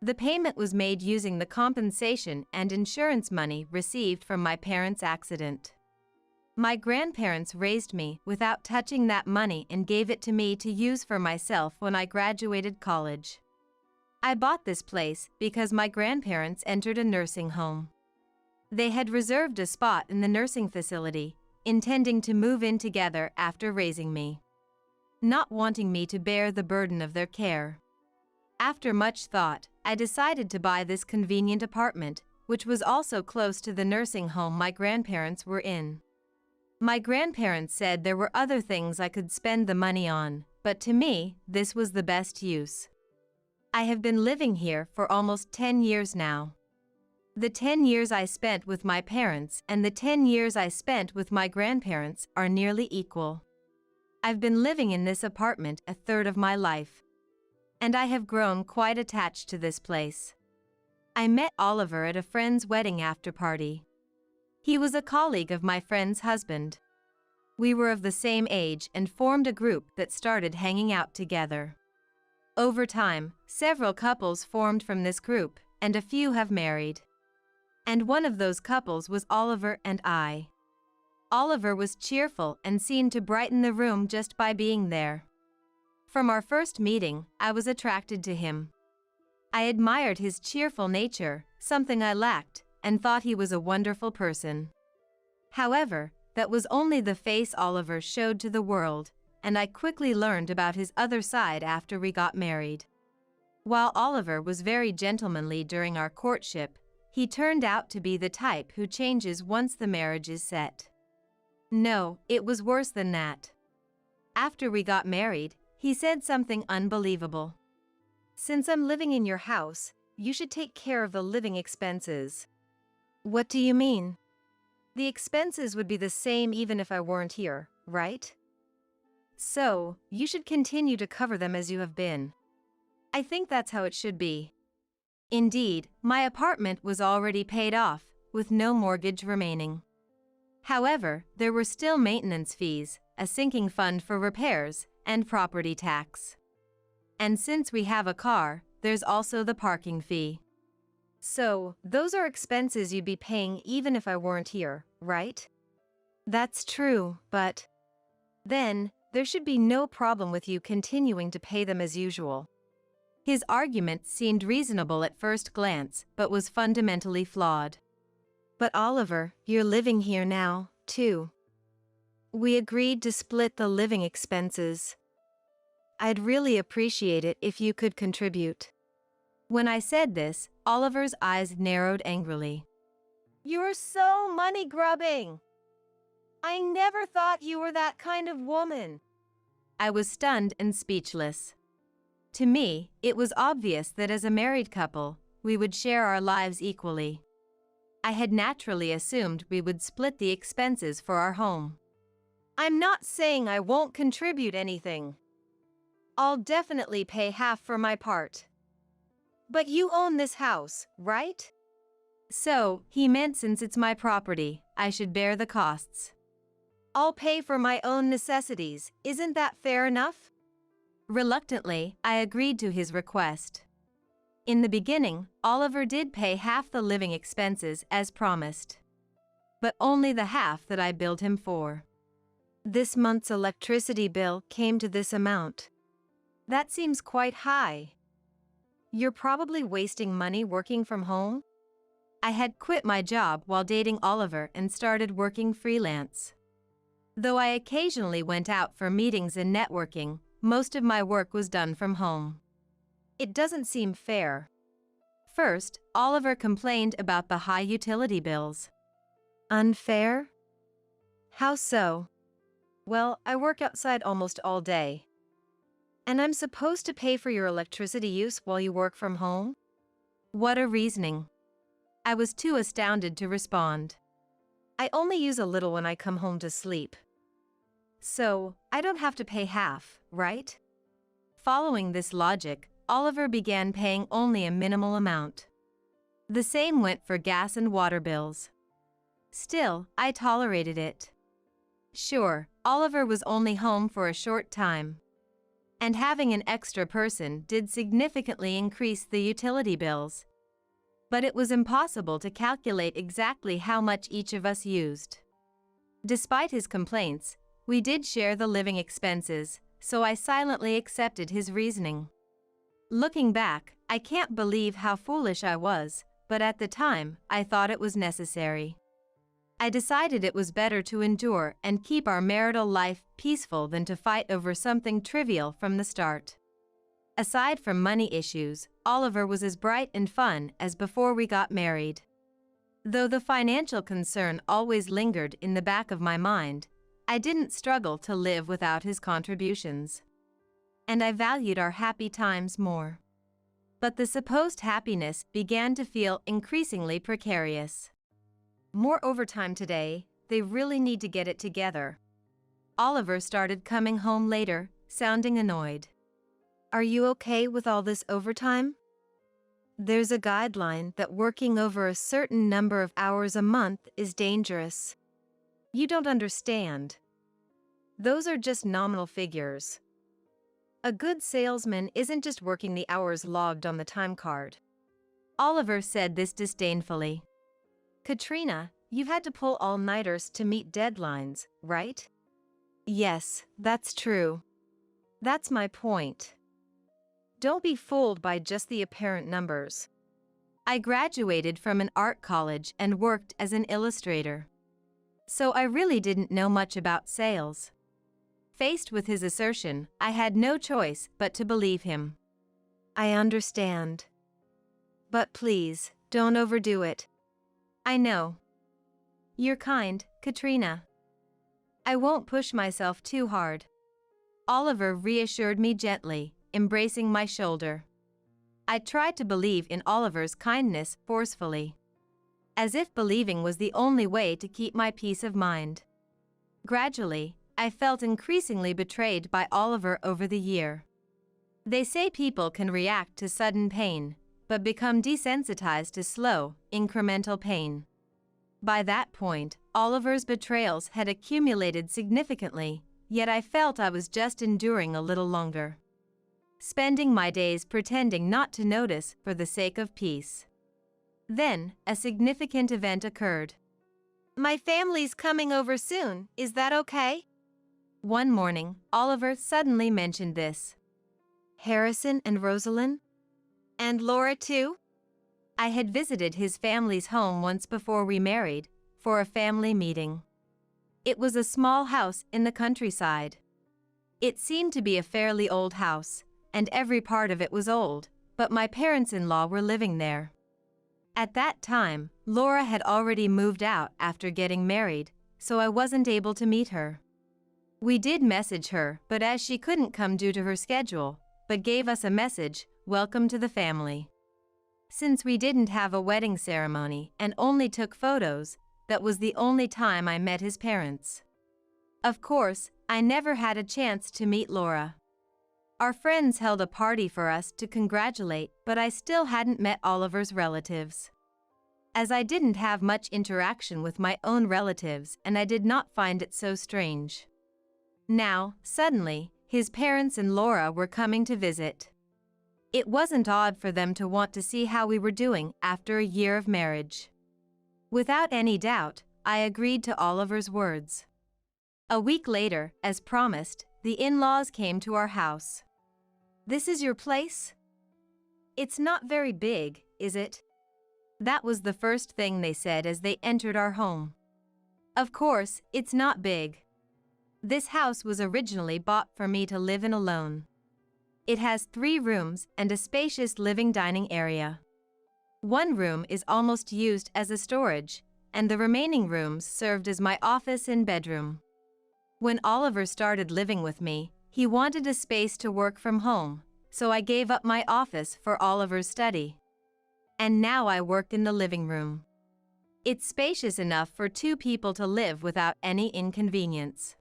The payment was made using the compensation and insurance money received from my parents' accident. My grandparents raised me without touching that money and gave it to me to use for myself when I graduated college. I bought this place because my grandparents entered a nursing home. They had reserved a spot in the nursing facility, intending to move in together after raising me, not wanting me to bear the burden of their care. After much thought, I decided to buy this convenient apartment, which was also close to the nursing home my grandparents were in. My grandparents said there were other things I could spend the money on, but to me, this was the best use. I have been living here for almost 10 years now. The 10 years I spent with my parents and the 10 years I spent with my grandparents are nearly equal. I've been living in this apartment a third of my life, and I have grown quite attached to this place. I met Oliver at a friend's wedding after-party. He was a colleague of my friend's husband. We were of the same age and formed a group that started hanging out together. Over time, several couples formed from this group, and a few have married. And one of those couples was Oliver and I. Oliver was cheerful and seemed to brighten the room just by being there. From our first meeting, I was attracted to him. I admired his cheerful nature, something I lacked, and thought he was a wonderful person. However, that was only the face Oliver showed to the world, and I quickly learned about his other side after we got married. While Oliver was very gentlemanly during our courtship, he turned out to be the type who changes once the marriage is set. No, it was worse than that. After we got married, he said something unbelievable. "Since I'm living in your house, you should take care of the living expenses." "What do you mean?" "The expenses would be the same even if I weren't here, right? So, you should continue to cover them as you have been." I think that's how it should be. Indeed, my apartment was already paid off, with no mortgage remaining. However, there were still maintenance fees, a sinking fund for repairs, and property tax. And since we have a car, there's also the parking fee. So, those are expenses you'd be paying even if I weren't here, right? That's true, but then, there should be no problem with you continuing to pay them as usual. His argument seemed reasonable at first glance, but was fundamentally flawed. But Oliver, you're living here now, too. We agreed to split the living expenses. I'd really appreciate it if you could contribute. When I said this, Oliver's eyes narrowed angrily. You're so money-grubbing! I never thought you were that kind of woman. I was stunned and speechless. To me, it was obvious that as a married couple, we would share our lives equally. I had naturally assumed we would split the expenses for our home. I'm not saying I won't contribute anything. I'll definitely pay half for my part. But you own this house, right? So, he meant since it's my property, I should bear the costs. I'll pay for my own necessities, isn't that fair enough? Reluctantly, I agreed to his request. In the beginning, Oliver did pay half the living expenses as promised. But only the half that I billed him for. This month's electricity bill came to this amount. That seems quite high. You're probably wasting money working from home? I had quit my job while dating Oliver and started working freelance. Though I occasionally went out for meetings and networking, most of my work was done from home. It doesn't seem fair. First, Oliver complained about the high utility bills. Unfair? How so? Well, I work outside almost all day. And I'm supposed to pay for your electricity use while you work from home? What a reasoning. I was too astounded to respond. I only use a little when I come home to sleep. So, I don't have to pay half, right? Following this logic, Oliver began paying only a minimal amount. The same went for gas and water bills. Still, I tolerated it. Sure, Oliver was only home for a short time. And having an extra person did significantly increase the utility bills. But it was impossible to calculate exactly how much each of us used. Despite his complaints, we did share the living expenses, so I silently accepted his reasoning. Looking back, I can't believe how foolish I was, but at the time, I thought it was necessary. I decided it was better to endure and keep our marital life peaceful than to fight over something trivial from the start. Aside from money issues, Oliver was as bright and fun as before we got married. Though the financial concern always lingered in the back of my mind, I didn't struggle to live without his contributions. And I valued our happy times more. But the supposed happiness began to feel increasingly precarious. More overtime today, they really need to get it together. Oliver started coming home later, sounding annoyed. Are you okay with all this overtime? There's a guideline that working over a certain number of hours a month is dangerous. You don't understand. Those are just nominal figures. A good salesman isn't just working the hours logged on the time card. Oliver said this disdainfully. Katrina, you've had to pull all-nighters to meet deadlines, right? Yes, that's true. That's my point. Don't be fooled by just the apparent numbers. I graduated from an art college and worked as an illustrator. So I really didn't know much about sales. Faced with his assertion, I had no choice but to believe him. I understand. But please, don't overdo it. I know. You're kind, Katrina. I won't push myself too hard. Oliver reassured me gently, embracing my shoulder. I tried to believe in Oliver's kindness forcefully, as if believing was the only way to keep my peace of mind. Gradually, I felt increasingly betrayed by Oliver over the year. They say people can react to sudden pain, but become desensitized to slow, incremental pain. By that point, Oliver's betrayals had accumulated significantly, yet I felt I was just enduring a little longer, spending my days pretending not to notice for the sake of peace. Then, a significant event occurred. My family's coming over soon, is that okay? One morning, Oliver suddenly mentioned this. Harrison and Rosalind? And Laura too? I had visited his family's home once before we married, for a family meeting. It was a small house in the countryside. It seemed to be a fairly old house, and every part of it was old, but my parents-in-law were living there. At that time, Laura had already moved out after getting married, so I wasn't able to meet her. We did message her, but as she couldn't come due to her schedule, but gave us a message, "Welcome to the family." Since we didn't have a wedding ceremony and only took photos, that was the only time I met his parents. Of course, I never had a chance to meet Laura. Our friends held a party for us to congratulate, but I still hadn't met Oliver's relatives. As I didn't have much interaction with my own relatives, and I did not find it so strange. Now, suddenly, his parents and Laura were coming to visit. It wasn't odd for them to want to see how we were doing after a year of marriage. Without any doubt, I agreed to Oliver's words. A week later, as promised, the in-laws came to our house. "This is your place? It's not very big, is it?" That was the first thing they said as they entered our home. Of course, it's not big. This house was originally bought for me to live in alone. It has 3 rooms and a spacious living dining area. One room is almost used as a storage, and the remaining rooms served as my office and bedroom. When Oliver started living with me, he wanted a space to work from home, so I gave up my office for Oliver's study. And now I work in the living room. It's spacious enough for 2 people to live without any inconvenience.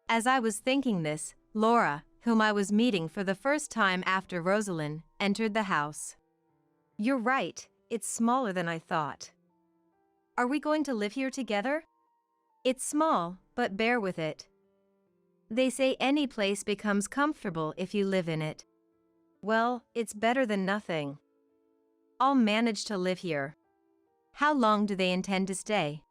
As I was thinking this, Laura, whom I was meeting for the first time after Rosalind, entered the house. "You're right, it's smaller than I thought. Are we going to live here together?" "It's small, but bear with it. They say any place becomes comfortable if you live in it." "Well, it's better than nothing. I'll manage to live here." "How long do they intend to stay?"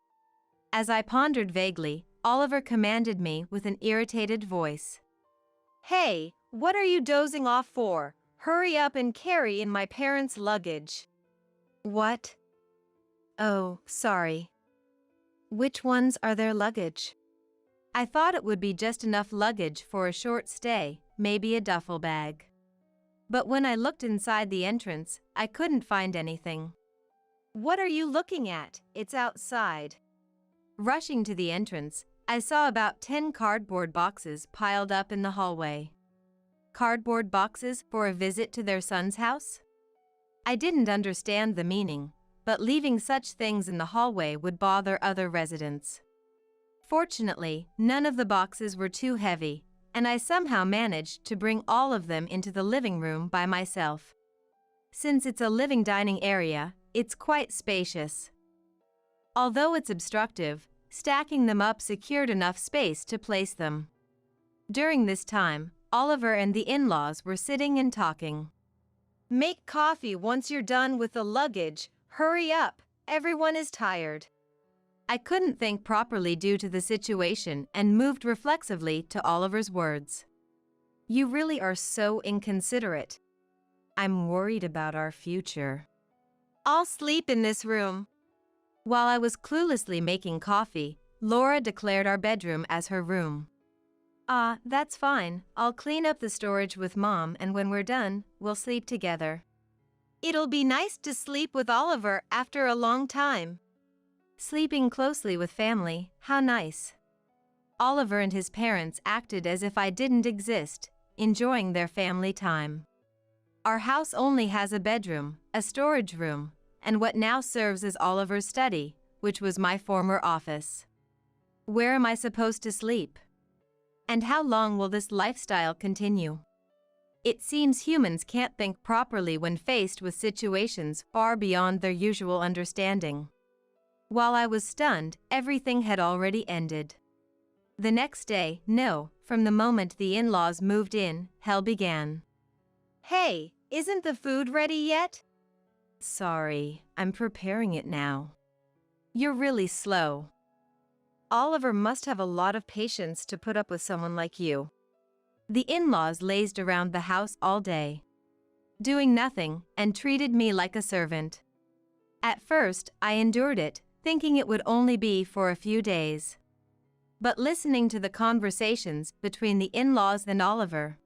As I pondered vaguely, Oliver commanded me with an irritated voice. Hey, what are you dozing off for? Hurry up and carry in my parents' luggage." "What? Oh, sorry. Which ones are their luggage?" I thought it would be just enough luggage for a short stay, maybe a duffel bag. But when I looked inside the entrance, I couldn't find anything. "What are you looking at? It's outside." Rushing to the entrance, I saw about 10 cardboard boxes piled up in the hallway. Cardboard boxes for a visit to their son's house? I didn't understand the meaning, but leaving such things in the hallway would bother other residents. Fortunately, none of the boxes were too heavy, and I somehow managed to bring all of them into the living room by myself. Since it's a living dining area, it's quite spacious. Although it's obstructive, stacking them up secured enough space to place them. During this time, Oliver and the in-laws were sitting and talking. "Make coffee once you're done with the luggage. Hurry up, everyone is tired." I couldn't think properly due to the situation and moved reflexively to Oliver's words. "You really are so inconsiderate. I'm worried about our future." "I'll sleep in this room." While I was cluelessly making coffee, Laura declared our bedroom as her room. "Ah, that's fine. I'll clean up the storage with Mom, and when we're done, we'll sleep together." "It'll be nice to sleep with Oliver after a long time." Sleeping closely with family, how nice. Oliver and his parents acted as if I didn't exist, enjoying their family time. Our house only has a bedroom, a storage room, and what now serves as Oliver's study, which was my former office. Where am I supposed to sleep? And how long will this lifestyle continue? It seems humans can't think properly when faced with situations far beyond their usual understanding. While I was stunned, everything had already ended. The next day, no, from the moment the in-laws moved in, hell began. "Hey, isn't the food ready yet?" "Sorry, I'm preparing it now." "You're really slow." Oliver must have a lot of patience to put up with someone like you. The in-laws lazed around the house all day, doing nothing, and treated me like a servant. At first, I endured it, thinking it would only be for a few days. But listening to the conversations between the in-laws and Oliver,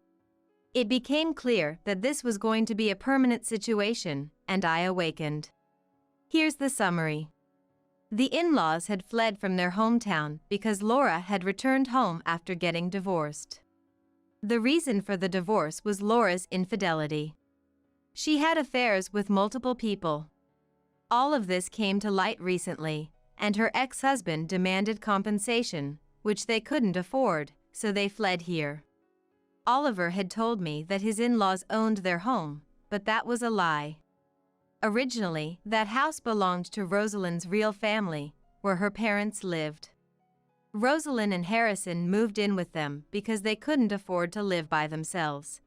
it became clear that this was going to be a permanent situation, and I awakened. Here's the summary. The in-laws had fled from their hometown because Laura had returned home after getting divorced. The reason for the divorce was Laura's infidelity. She had affairs with multiple people. All of this came to light recently, and her ex-husband demanded compensation, which they couldn't afford, so they fled here. Oliver had told me that his in-laws owned their home, but that was a lie. Originally, that house belonged to Rosalind's real family, where her parents lived. Rosalind and Harrison moved in with them because they couldn't afford to live by themselves.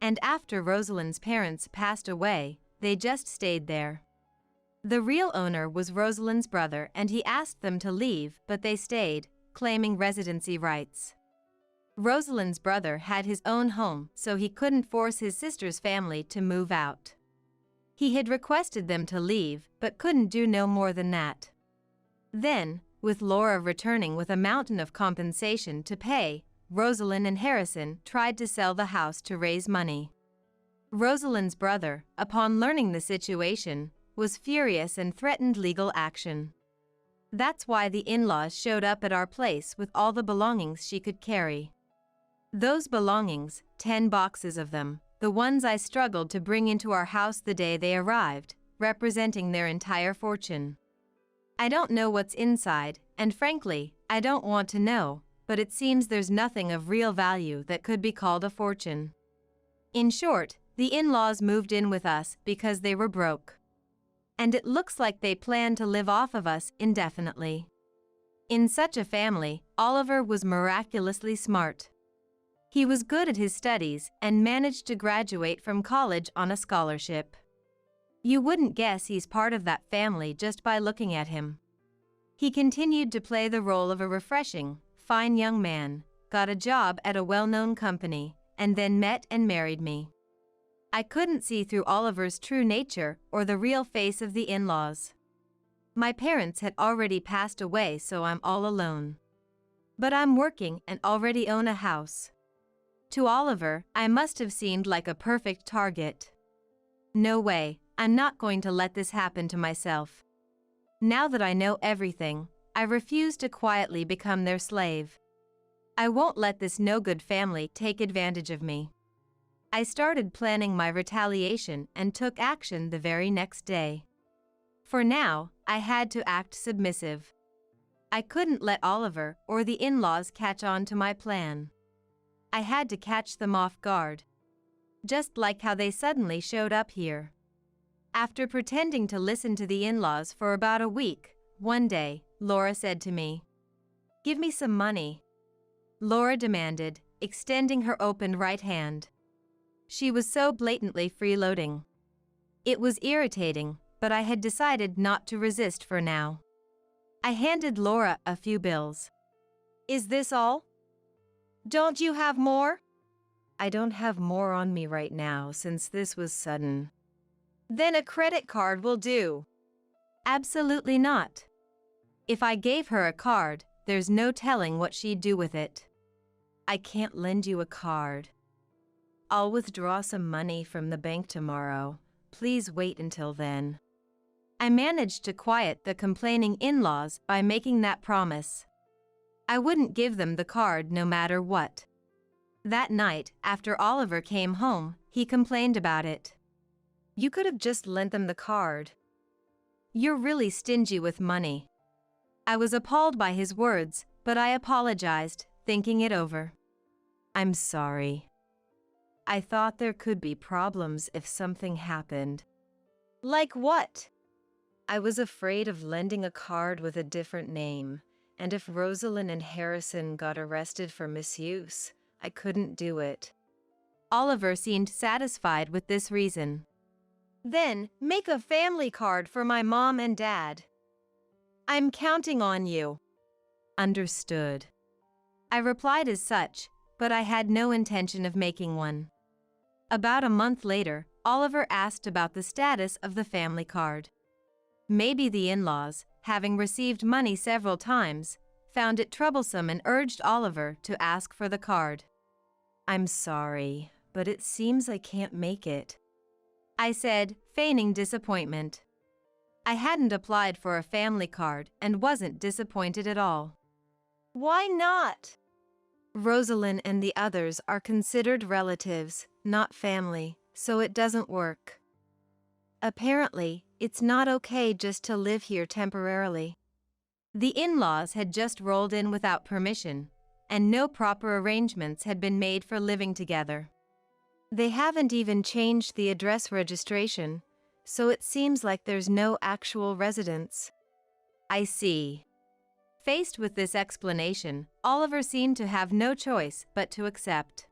And after Rosalind's parents passed away, they just stayed there. The real owner was Rosalind's brother, and he asked them to leave, but they stayed, claiming residency rights. Rosalind's brother had his own home, so he couldn't force his sister's family to move out. He had requested them to leave, but couldn't do no more than that. Then, with Laura returning with a mountain of compensation to pay, Rosalind and Harrison tried to sell the house to raise money. Rosalind's brother, upon learning the situation, was furious and threatened legal action. That's why the in-laws showed up at our place with all the belongings she could carry. Those belongings, 10 boxes of them, the ones I struggled to bring into our house the day they arrived, representing their entire fortune. I don't know what's inside, and frankly, I don't want to know, but it seems there's nothing of real value that could be called a fortune. In short, the in-laws moved in with us because they were broke. And it looks like they plan to live off of us indefinitely. In such a family, Oliver was miraculously smart. He was good at his studies and managed to graduate from college on a scholarship. You wouldn't guess he's part of that family just by looking at him. He continued to play the role of a refreshing, fine young man, got a job at a well-known company, and then met and married me. I couldn't see through Oliver's true nature or the real face of the in-laws. My parents had already passed away, so I'm all alone. But I'm working and already own a house. To Oliver, I must have seemed like a perfect target. No way, I'm not going to let this happen to myself. Now that I know everything, I refuse to quietly become their slave. I won't let this no-good family take advantage of me. I started planning my retaliation and took action the very next day. For now, I had to act submissive. I couldn't let Oliver or the in-laws catch on to my plan. I had to catch them off guard. Just like how they suddenly showed up here. After pretending to listen to the in-laws for about a week, one day, Laura said to me, "Give me some money." Laura demanded, extending her open right hand. She was so blatantly freeloading. It was irritating, but I had decided not to resist for now. I handed Laura a few bills. "Is this all? Don't you have more?" "I don't have more on me right now since this was sudden." "Then a credit card will do." "Absolutely not. If I gave her a card, there's no telling what she'd do with it." "I can't lend you a card. I'll withdraw some money from the bank tomorrow. Please wait until then." I managed to quiet the complaining in-laws by making that promise. I wouldn't give them the card no matter what. That night, after Oliver came home, he complained about it. "You could have just lent them the card. You're really stingy with money." I was appalled by his words, but I apologized, thinking it over. "I'm sorry. I thought there could be problems if something happened." "Like what?" I was afraid of lending a card with a different name, and if Rosalind and Harrison got arrested for misuse, I couldn't do it. Oliver seemed satisfied with this reason. Then, make a family card for my mom and dad. I'm counting on you. Understood. I replied as such, but I had no intention of making one. About a month later, Oliver asked about the status of the family card. Maybe the in-laws, having received money several times, found it troublesome and urged Oliver to ask for the card. I'm sorry, but it seems I can't make it, I said, feigning disappointment. I hadn't applied for a family card and wasn't disappointed at all. Why not? Rosalind and the others are considered relatives, not family, so it doesn't work. Apparently, it's not okay just to live here temporarily. The in-laws had just rolled in without permission, and no proper arrangements had been made for living together. They haven't even changed the address registration, so it seems like there's no actual residence. I see. Faced with this explanation, Oliver seemed to have no choice but to accept.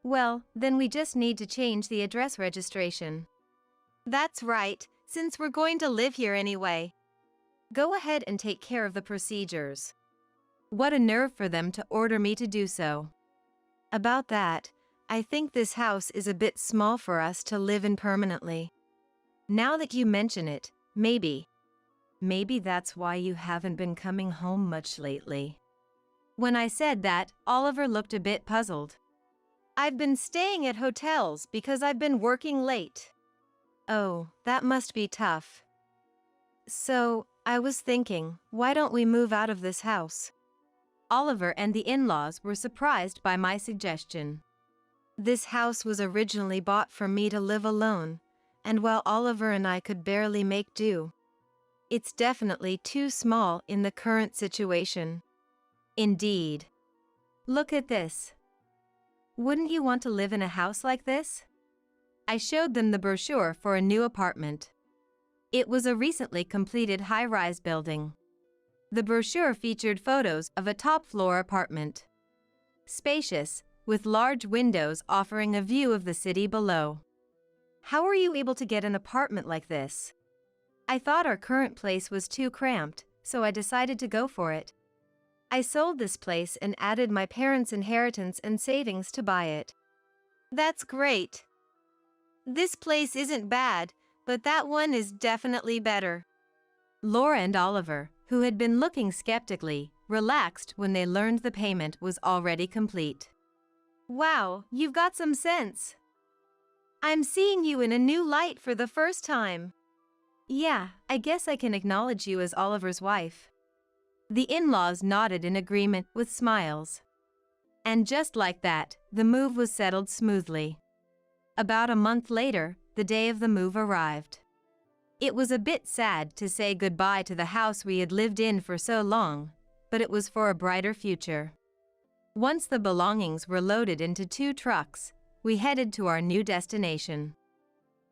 Well, then we just need to change the address registration. That's right, since we're going to live here anyway. Go ahead and take care of the procedures. What a nerve for them to order me to do so. About that, I think this house is a bit small for us to live in permanently. Now that you mention it, maybe that's why you haven't been coming home much lately. When I said that, Oliver looked a bit puzzled. I've been staying at hotels because I've been working late. Oh, that must be tough. So, I was thinking, why don't we move out of this house? Oliver and the in-laws were surprised by my suggestion. This house was originally bought for me to live alone, and while Oliver and I could barely make do, it's definitely too small in the current situation. Indeed. Look at this. Wouldn't you want to live in a house like this? I showed them the brochure for a new apartment. It was a recently completed high-rise building. The brochure featured photos of a top-floor apartment. Spacious, with large windows offering a view of the city below. How were you able to get an apartment like this? I thought our current place was too cramped, so I decided to go for it. I sold this place and added my parents' inheritance and savings to buy it. That's great. This place isn't bad, but that one is definitely better. Laura and Oliver, who had been looking skeptically, relaxed when they learned the payment was already complete. Wow, you've got some sense. I'm seeing you in a new light for the first time. Yeah, I guess I can acknowledge you as Oliver's wife. The in-laws nodded in agreement with smiles. And just like that, the move was settled smoothly. About a month later, the day of the move arrived. It was a bit sad to say goodbye to the house we had lived in for so long, but it was for a brighter future. Once the belongings were loaded into 2 trucks, we headed to our new destination.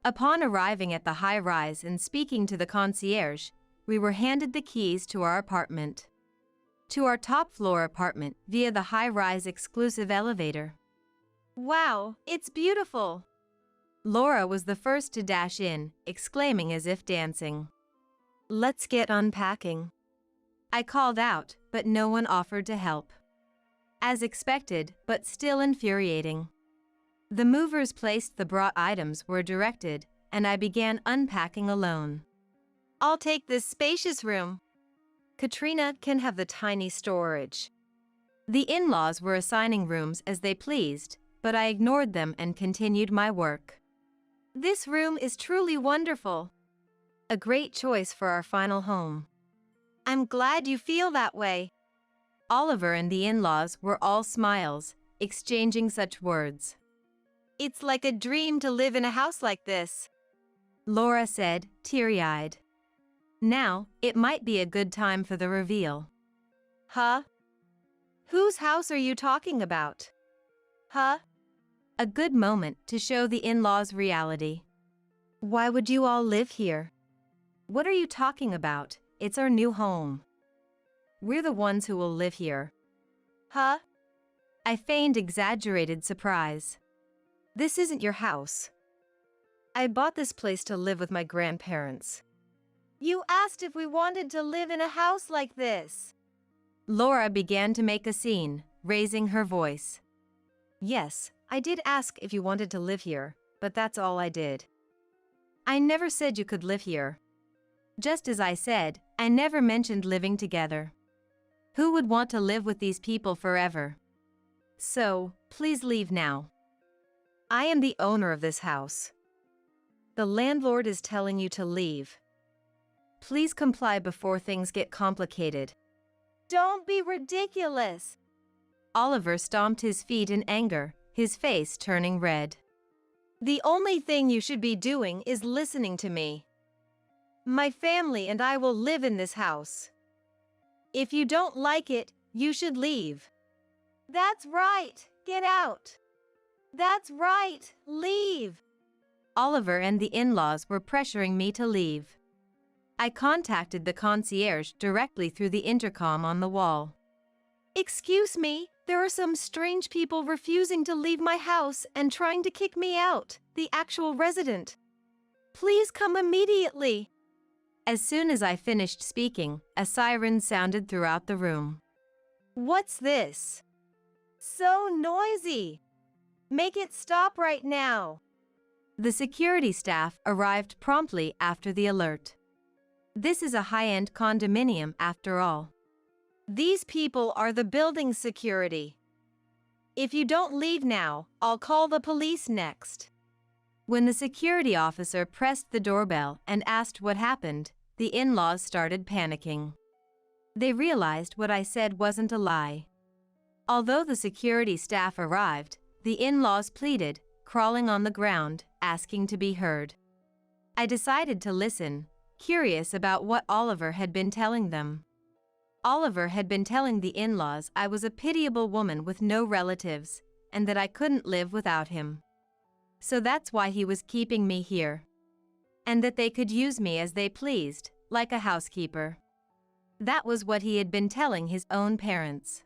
Upon arriving at the high-rise and speaking to the concierge, we were handed the keys to our apartment. To our top-floor apartment via the high-rise exclusive elevator. Wow, it's beautiful. Laura was the first to dash in, exclaiming as if dancing. Let's get unpacking. I called out, but no one offered to help. As expected, but still infuriating. The movers placed the brought items were directed, and I began unpacking alone. I'll take this spacious room. Katrina can have the tiny storage. The in-laws were assigning rooms as they pleased, but I ignored them and continued my work. This room is truly wonderful. A great choice for our final home. I'm glad you feel that way. Oliver and the in-laws were all smiles, exchanging such words. It's like a dream to live in a house like this, Laura said, teary-eyed. Now, it might be a good time for the reveal. Huh? Whose house are you talking about? Huh? A good moment to show the in-laws reality. Why would you all live here? What are you talking about? It's our new home. We're the ones who will live here. Huh? I feigned exaggerated surprise. This isn't your house. I bought this place to live with my grandparents. You asked if we wanted to live in a house like this. Laura began to make a scene, raising her voice. Yes, I did ask if you wanted to live here, but that's all I did. I never said you could live here. Just as I said, I never mentioned living together. Who would want to live with these people forever? So, please leave now. I am the owner of this house. The landlord is telling you to leave. Please comply before things get complicated. Don't be ridiculous. Oliver stomped his feet in anger, his face turning red. The only thing you should be doing is listening to me. My family and I will live in this house. If you don't like it, you should leave. That's right. Get out. That's right. Leave. Oliver and the in-laws were pressuring me to leave. I contacted the concierge directly through the intercom on the wall. Excuse me, there are some strange people refusing to leave my house and trying to kick me out, the actual resident. Please come immediately. As soon as I finished speaking, a siren sounded throughout the room. What's this? So noisy. Make it stop right now. The security staff arrived promptly after the alert. This is a high-end condominium after all. These people are the building security. If you don't leave now, I'll call the police next. When the security officer pressed the doorbell and asked what happened, the in-laws started panicking. They realized what I said wasn't a lie. Although the security staff arrived, the in-laws pleaded, crawling on the ground, asking to be heard. I decided to listen, curious about what Oliver had been telling them. Oliver had been telling the in-laws I was a pitiable woman with no relatives, and that I couldn't live without him. So that's why he was keeping me here. And that they could use me as they pleased, like a housekeeper. That was what he had been telling his own parents.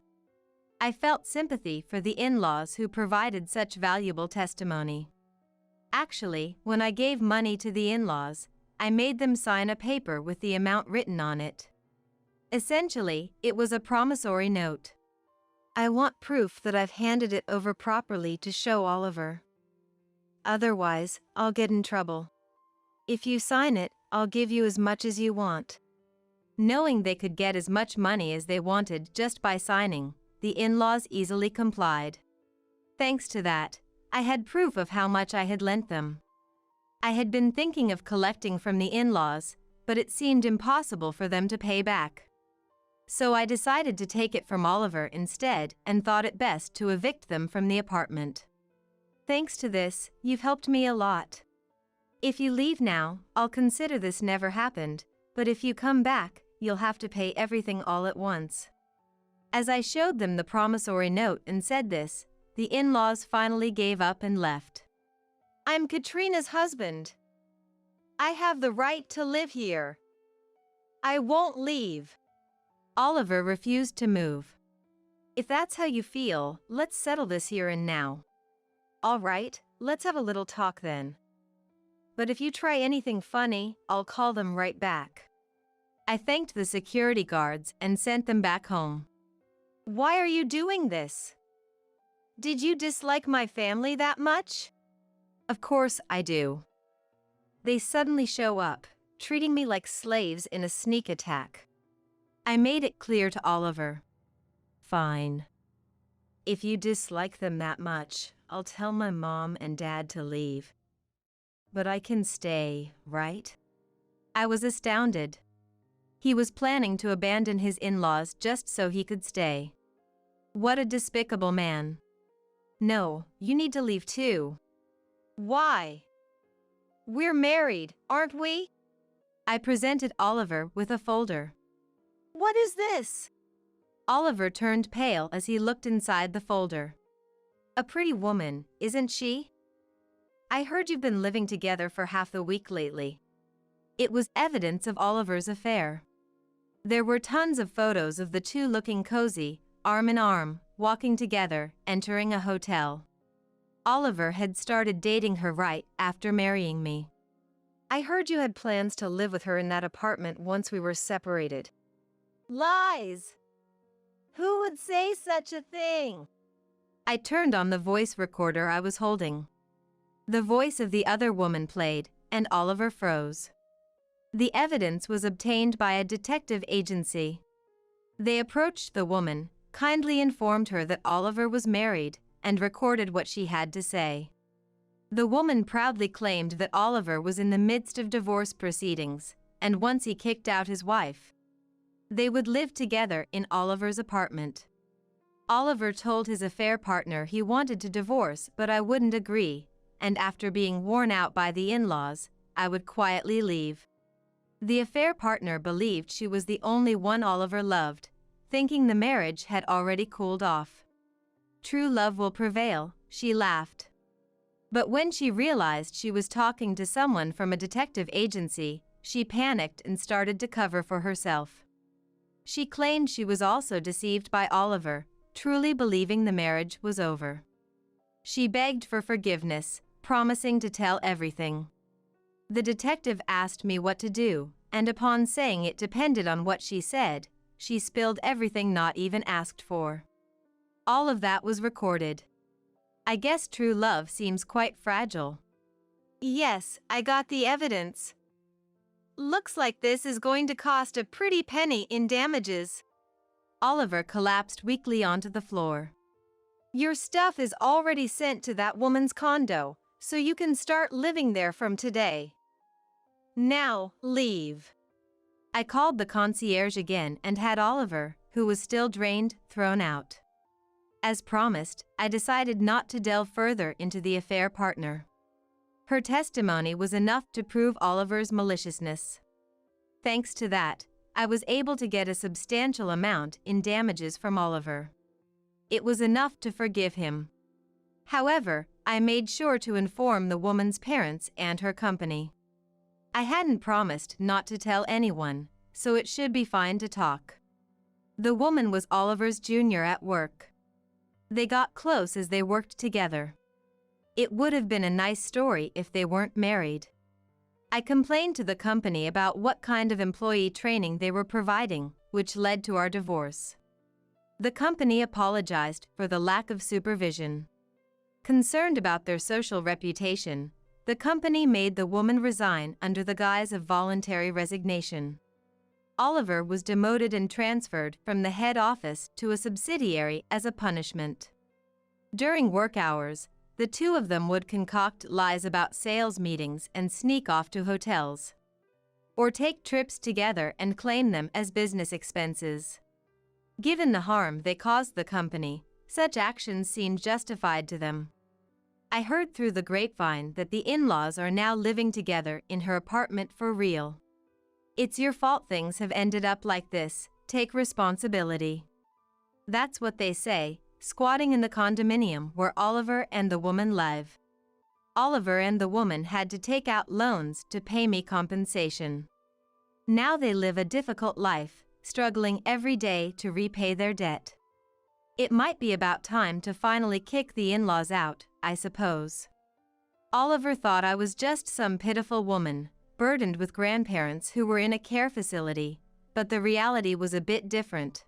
I felt sympathy for the in-laws who provided such valuable testimony. Actually, when I gave money to the in-laws, I made them sign a paper with the amount written on it. Essentially, it was a promissory note. I want proof that I've handed it over properly to show Oliver. Otherwise, I'll get in trouble. If you sign it, I'll give you as much as you want. Knowing they could get as much money as they wanted just by signing, the in-laws easily complied. Thanks to that, I had proof of how much I had lent them. I had been thinking of collecting from the in-laws, but it seemed impossible for them to pay back. So I decided to take it from Oliver instead and thought it best to evict them from the apartment. Thanks to this, you've helped me a lot. If you leave now, I'll consider this never happened, but if you come back, you'll have to pay everything all at once. As I showed them the promissory note and said this, the in-laws finally gave up and left. I'm Katrina's husband. I have the right to live here. I won't leave. Oliver refused to move. If that's how you feel, let's settle this here and now. All right, let's have a little talk then. But if you try anything funny, I'll call them right back. I thanked the security guards and sent them back home. Why are you doing this? Did you dislike my family that much? Of course I do. They suddenly show up, treating me like slaves in a sneak attack. I made it clear to Oliver. Fine. If you dislike them that much, I'll tell my mom and dad to leave. But I can stay, right? I was astounded. He was planning to abandon his in-laws just so he could stay. What a despicable man. No, you need to leave too. Why? We're married, aren't we? I presented Oliver with a folder. What is this? Oliver turned pale as he looked inside the folder. A pretty woman, isn't she? I heard you've been living together for half the week lately. It was evidence of Oliver's affair. There were tons of photos of the two looking cozy, arm in arm, walking together, entering a hotel. Oliver had started dating her right after marrying me. I heard you had plans to live with her in that apartment once we were separated. Lies! Who would say such a thing? I turned on the voice recorder I was holding. The voice of the other woman played, and Oliver froze. The evidence was obtained by a detective agency. They approached the woman, kindly informed her that Oliver was married, and recorded what she had to say. The woman proudly claimed that Oliver was in the midst of divorce proceedings, and once he kicked out his wife, they would live together in Oliver's apartment. Oliver told his affair partner he wanted to divorce, but I wouldn't agree, and after being worn out by the in-laws, I would quietly leave. The affair partner believed she was the only one Oliver loved, thinking the marriage had already cooled off. True love will prevail, she laughed. But when she realized she was talking to someone from a detective agency, she panicked and started to cover for herself. She claimed she was also deceived by Oliver, truly believing the marriage was over. She begged for forgiveness, promising to tell everything. The detective asked me what to do, and upon saying it depended on what she said, she spilled everything not even asked for. All of that was recorded. I guess true love seems quite fragile. Yes, I got the evidence. Looks like this is going to cost a pretty penny in damages. Oliver collapsed weakly onto the floor. Your stuff is already sent to that woman's condo, so you can start living there from today. Now, leave. I called the concierge again and had Oliver, who was still drained, thrown out. As promised, I decided not to delve further into the affair partner. Her testimony was enough to prove Oliver's maliciousness. Thanks to that, I was able to get a substantial amount in damages from Oliver. It was enough to forgive him. However, I made sure to inform the woman's parents and her company. I hadn't promised not to tell anyone, so it should be fine to talk. The woman was Oliver's junior at work. They got close as they worked together. It would have been a nice story if they weren't married. I complained to the company about what kind of employee training they were providing, which led to our divorce. The company apologized for the lack of supervision. Concerned about their social reputation, the company made the woman resign under the guise of voluntary resignation. Oliver was demoted and transferred from the head office to a subsidiary as a punishment. During work hours, the two of them would concoct lies about sales meetings and sneak off to hotels, or take trips together and claim them as business expenses. Given the harm they caused the company, such actions seemed justified to them. I heard through the grapevine that the in-laws are now living together in her apartment for real. It's your fault things have ended up like this, take responsibility. That's what they say, squatting in the condominium where Oliver and the woman live. Oliver and the woman had to take out loans to pay me compensation. Now they live a difficult life, struggling every day to repay their debt. It might be about time to finally kick the in-laws out, I suppose. Oliver thought I was just some pitiful woman, burdened with grandparents who were in a care facility, but the reality was a bit different.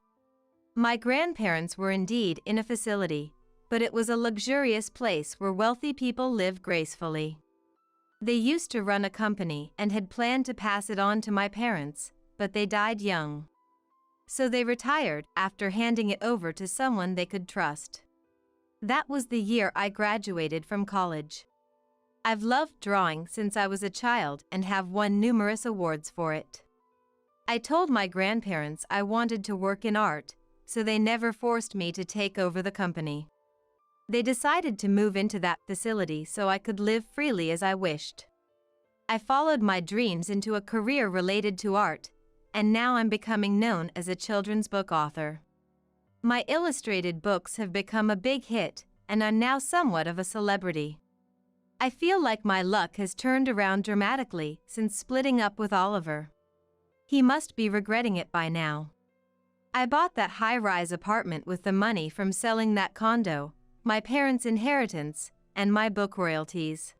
My grandparents were indeed in a facility, but it was a luxurious place where wealthy people live gracefully. They used to run a company and had planned to pass it on to my parents, but they died young. So they retired after handing it over to someone they could trust. That was the year I graduated from college. I've loved drawing since I was a child and have won numerous awards for it. I told my grandparents I wanted to work in art, so they never forced me to take over the company. They decided to move into that facility so I could live freely as I wished. I followed my dreams into a career related to art, and now I'm becoming known as a children's book author. My illustrated books have become a big hit, and I'm now somewhat of a celebrity. I feel like my luck has turned around dramatically since splitting up with Oliver. He must be regretting it by now. I bought that high-rise apartment with the money from selling that condo, my parents' inheritance, and my book royalties.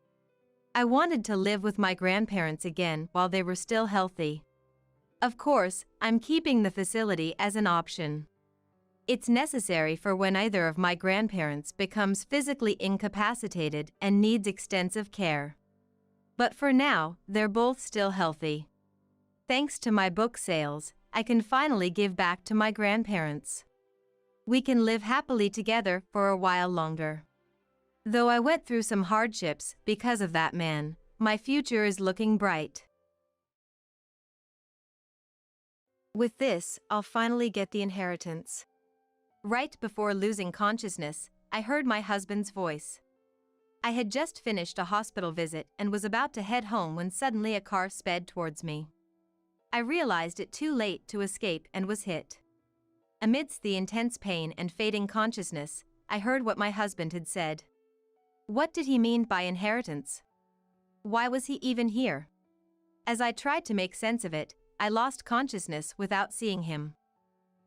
I wanted to live with my grandparents again while they were still healthy. Of course, I'm keeping the facility as an option. It's necessary for when either of my grandparents becomes physically incapacitated and needs extensive care. But for now, they're both still healthy. Thanks to my book sales, I can finally give back to my grandparents. We can live happily together for a while longer. Though I went through some hardships because of that man, my future is looking bright. With this, I'll finally get the inheritance. Right before losing consciousness, I heard my husband's voice. I had just finished a hospital visit and was about to head home when suddenly a car sped towards me. I realized it too late to escape and was hit. Amidst the intense pain and fading consciousness, I heard what my husband had said. What did he mean by inheritance? Why was he even here? As I tried to make sense of it, I lost consciousness without seeing him.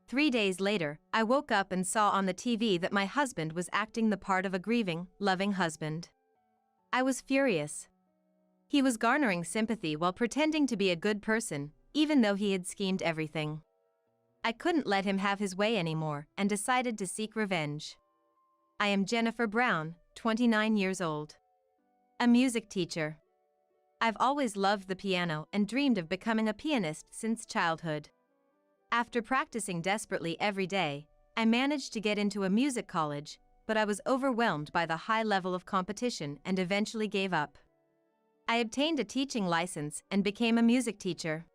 3 days later, I woke up and saw on the TV that my husband was acting the part of a grieving, loving husband. I was furious. He was garnering sympathy while pretending to be a good person, even though he had schemed everything. I couldn't let him have his way anymore and decided to seek revenge. I am Jennifer Brown, 29 years old. A music teacher. I've always loved the piano and dreamed of becoming a pianist since childhood. After practicing desperately every day, I managed to get into a music college, but I was overwhelmed by the high level of competition and eventually gave up. I obtained a teaching license and became a music teacher.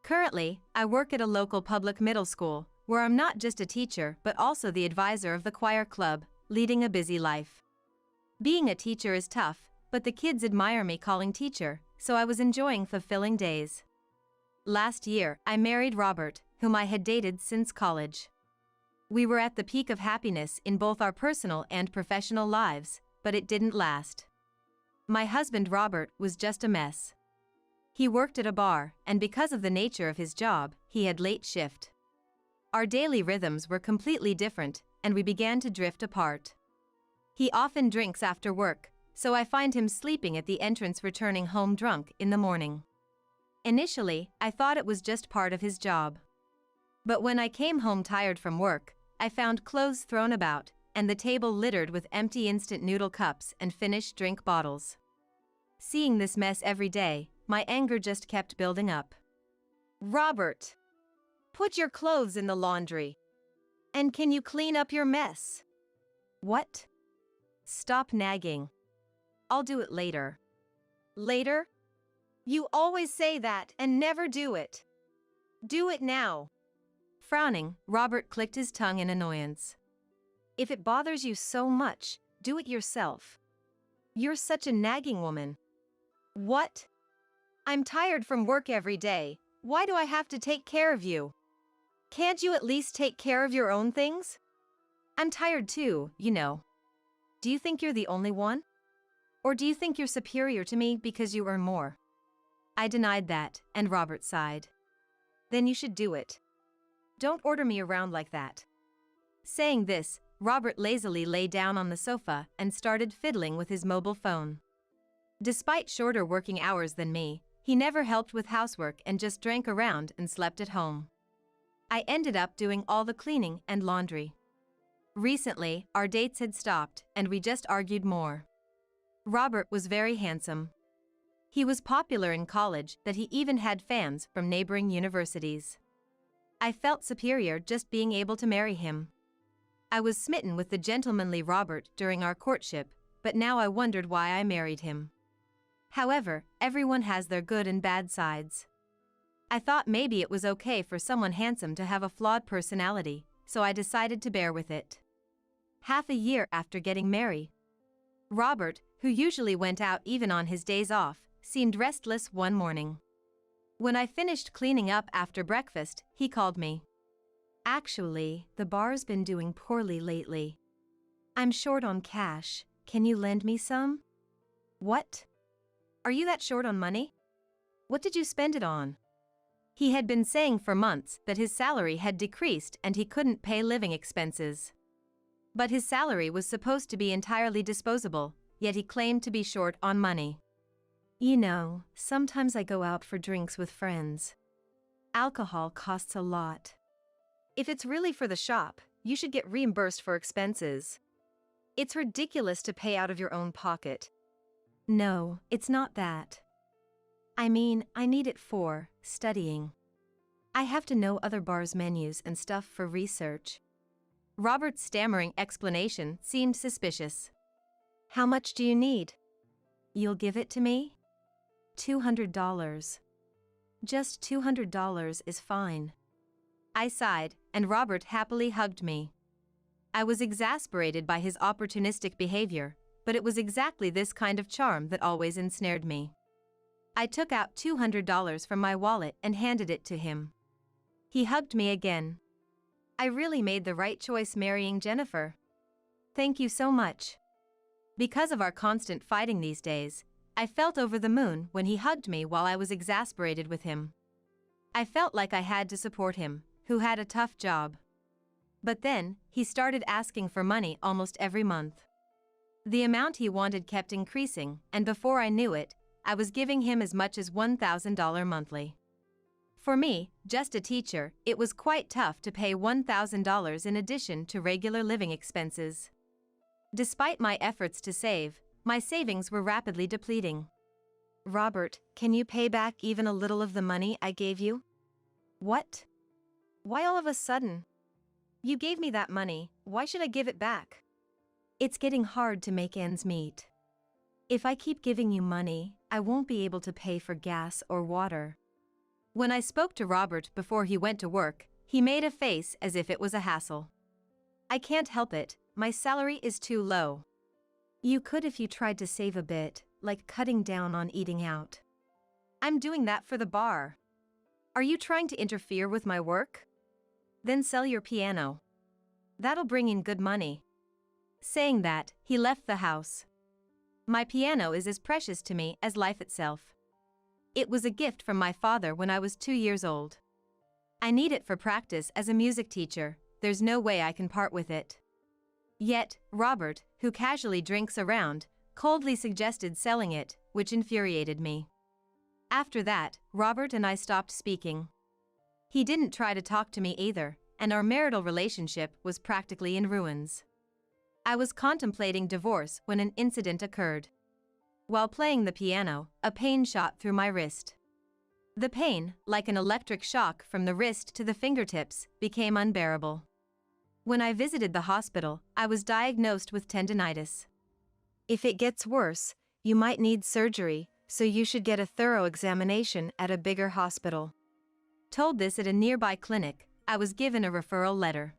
Currently, I work at a local public middle school, where I'm not just a teacher but also the advisor of the choir club, leading a busy life. Being a teacher is tough, but the kids admire me calling teacher, so I was enjoying fulfilling days. Last year, I married Robert, whom I had dated since college. We were at the peak of happiness in both our personal and professional lives, but it didn't last. My husband Robert was just a mess. He worked at a bar, and because of the nature of his job, he had late shift. Our daily rhythms were completely different, and we began to drift apart. He often drinks after work, so I find him sleeping at the entrance returning home drunk in the morning. Initially, I thought it was just part of his job. But when I came home tired from work, I found clothes thrown about, and the table littered with empty instant noodle cups and finished drink bottles. Seeing this mess every day, my anger just kept building up. Robert, put your clothes in the laundry. And can you clean up your mess? What? Stop nagging. I'll do it later. Later? You always say that and never do it. Do it now. Frowning, Robert clicked his tongue in annoyance. If it bothers you so much, do it yourself. You're such a nagging woman. What? I'm tired from work every day. Why do I have to take care of you? Can't you at least take care of your own things? I'm tired too, you know. Do you think you're the only one? Or do you think you're superior to me because you earn more? I denied that, and Robert sighed. Then you should do it. Don't order me around like that. Saying this, Robert lazily lay down on the sofa and started fiddling with his mobile phone. Despite shorter working hours than me, he never helped with housework and just drank around and slept at home. I ended up doing all the cleaning and laundry. Recently, our dates had stopped and we just argued more. Robert was very handsome. He was popular in college that he even had fans from neighboring universities. I felt superior just being able to marry him. I was smitten with the gentlemanly Robert during our courtship, but now I wondered why I married him. However, everyone has their good and bad sides. I thought maybe it was okay for someone handsome to have a flawed personality, so I decided to bear with it. Half a year after getting married, Robert, who usually went out even on his days off, seemed restless one morning. When I finished cleaning up after breakfast, he called me. Actually, the bar's been doing poorly lately. I'm short on cash. Can you lend me some? What? Are you that short on money? What did you spend it on? He had been saying for months that his salary had decreased and he couldn't pay living expenses. But his salary was supposed to be entirely disposable, yet he claimed to be short on money. You know, sometimes I go out for drinks with friends. Alcohol costs a lot. If it's really for the shop, you should get reimbursed for expenses. It's ridiculous to pay out of your own pocket. No, it's not that. I mean, I need it for studying. I have to know other bars' menus and stuff for research. Robert's stammering explanation seemed suspicious. How much do you need? You'll give it to me? $200. Just $200 is fine. I sighed, and Robert happily hugged me. I was exasperated by his opportunistic behavior, but it was exactly this kind of charm that always ensnared me. I took out $200 from my wallet and handed it to him. He hugged me again. I really made the right choice marrying Jennifer. Thank you so much. Because of our constant fighting these days, I felt over the moon when he hugged me while I was exasperated with him. I felt like I had to support him, who had a tough job. But then, he started asking for money almost every month. The amount he wanted kept increasing, and before I knew it, I was giving him as much as $1,000 monthly. For me, just a teacher, it was quite tough to pay $1,000 in addition to regular living expenses. Despite my efforts to save, my savings were rapidly depleting. Robert, can you pay back even a little of the money I gave you? What? Why all of a sudden? You gave me that money, why should I give it back? It's getting hard to make ends meet. If I keep giving you money, I won't be able to pay for gas or water. When I spoke to Robert before he went to work, he made a face as if it was a hassle. I can't help it, my salary is too low. You could if you tried to save a bit, like cutting down on eating out. I'm doing that for the bar. Are you trying to interfere with my work? Then sell your piano. That'll bring in good money. Saying that, he left the house. My piano is as precious to me as life itself. It was a gift from my father when I was 2 years old. I need it for practice as a music teacher, there's no way I can part with it. Yet, Robert, who casually drinks around, coldly suggested selling it, which infuriated me. After that, Robert and I stopped speaking. He didn't try to talk to me either, and our marital relationship was practically in ruins. I was contemplating divorce when an incident occurred. While playing the piano, a pain shot through my wrist. The pain, like an electric shock from the wrist to the fingertips, became unbearable. When I visited the hospital, I was diagnosed with tendinitis. If it gets worse, you might need surgery, so you should get a thorough examination at a bigger hospital. Told this at a nearby clinic, I was given a referral letter.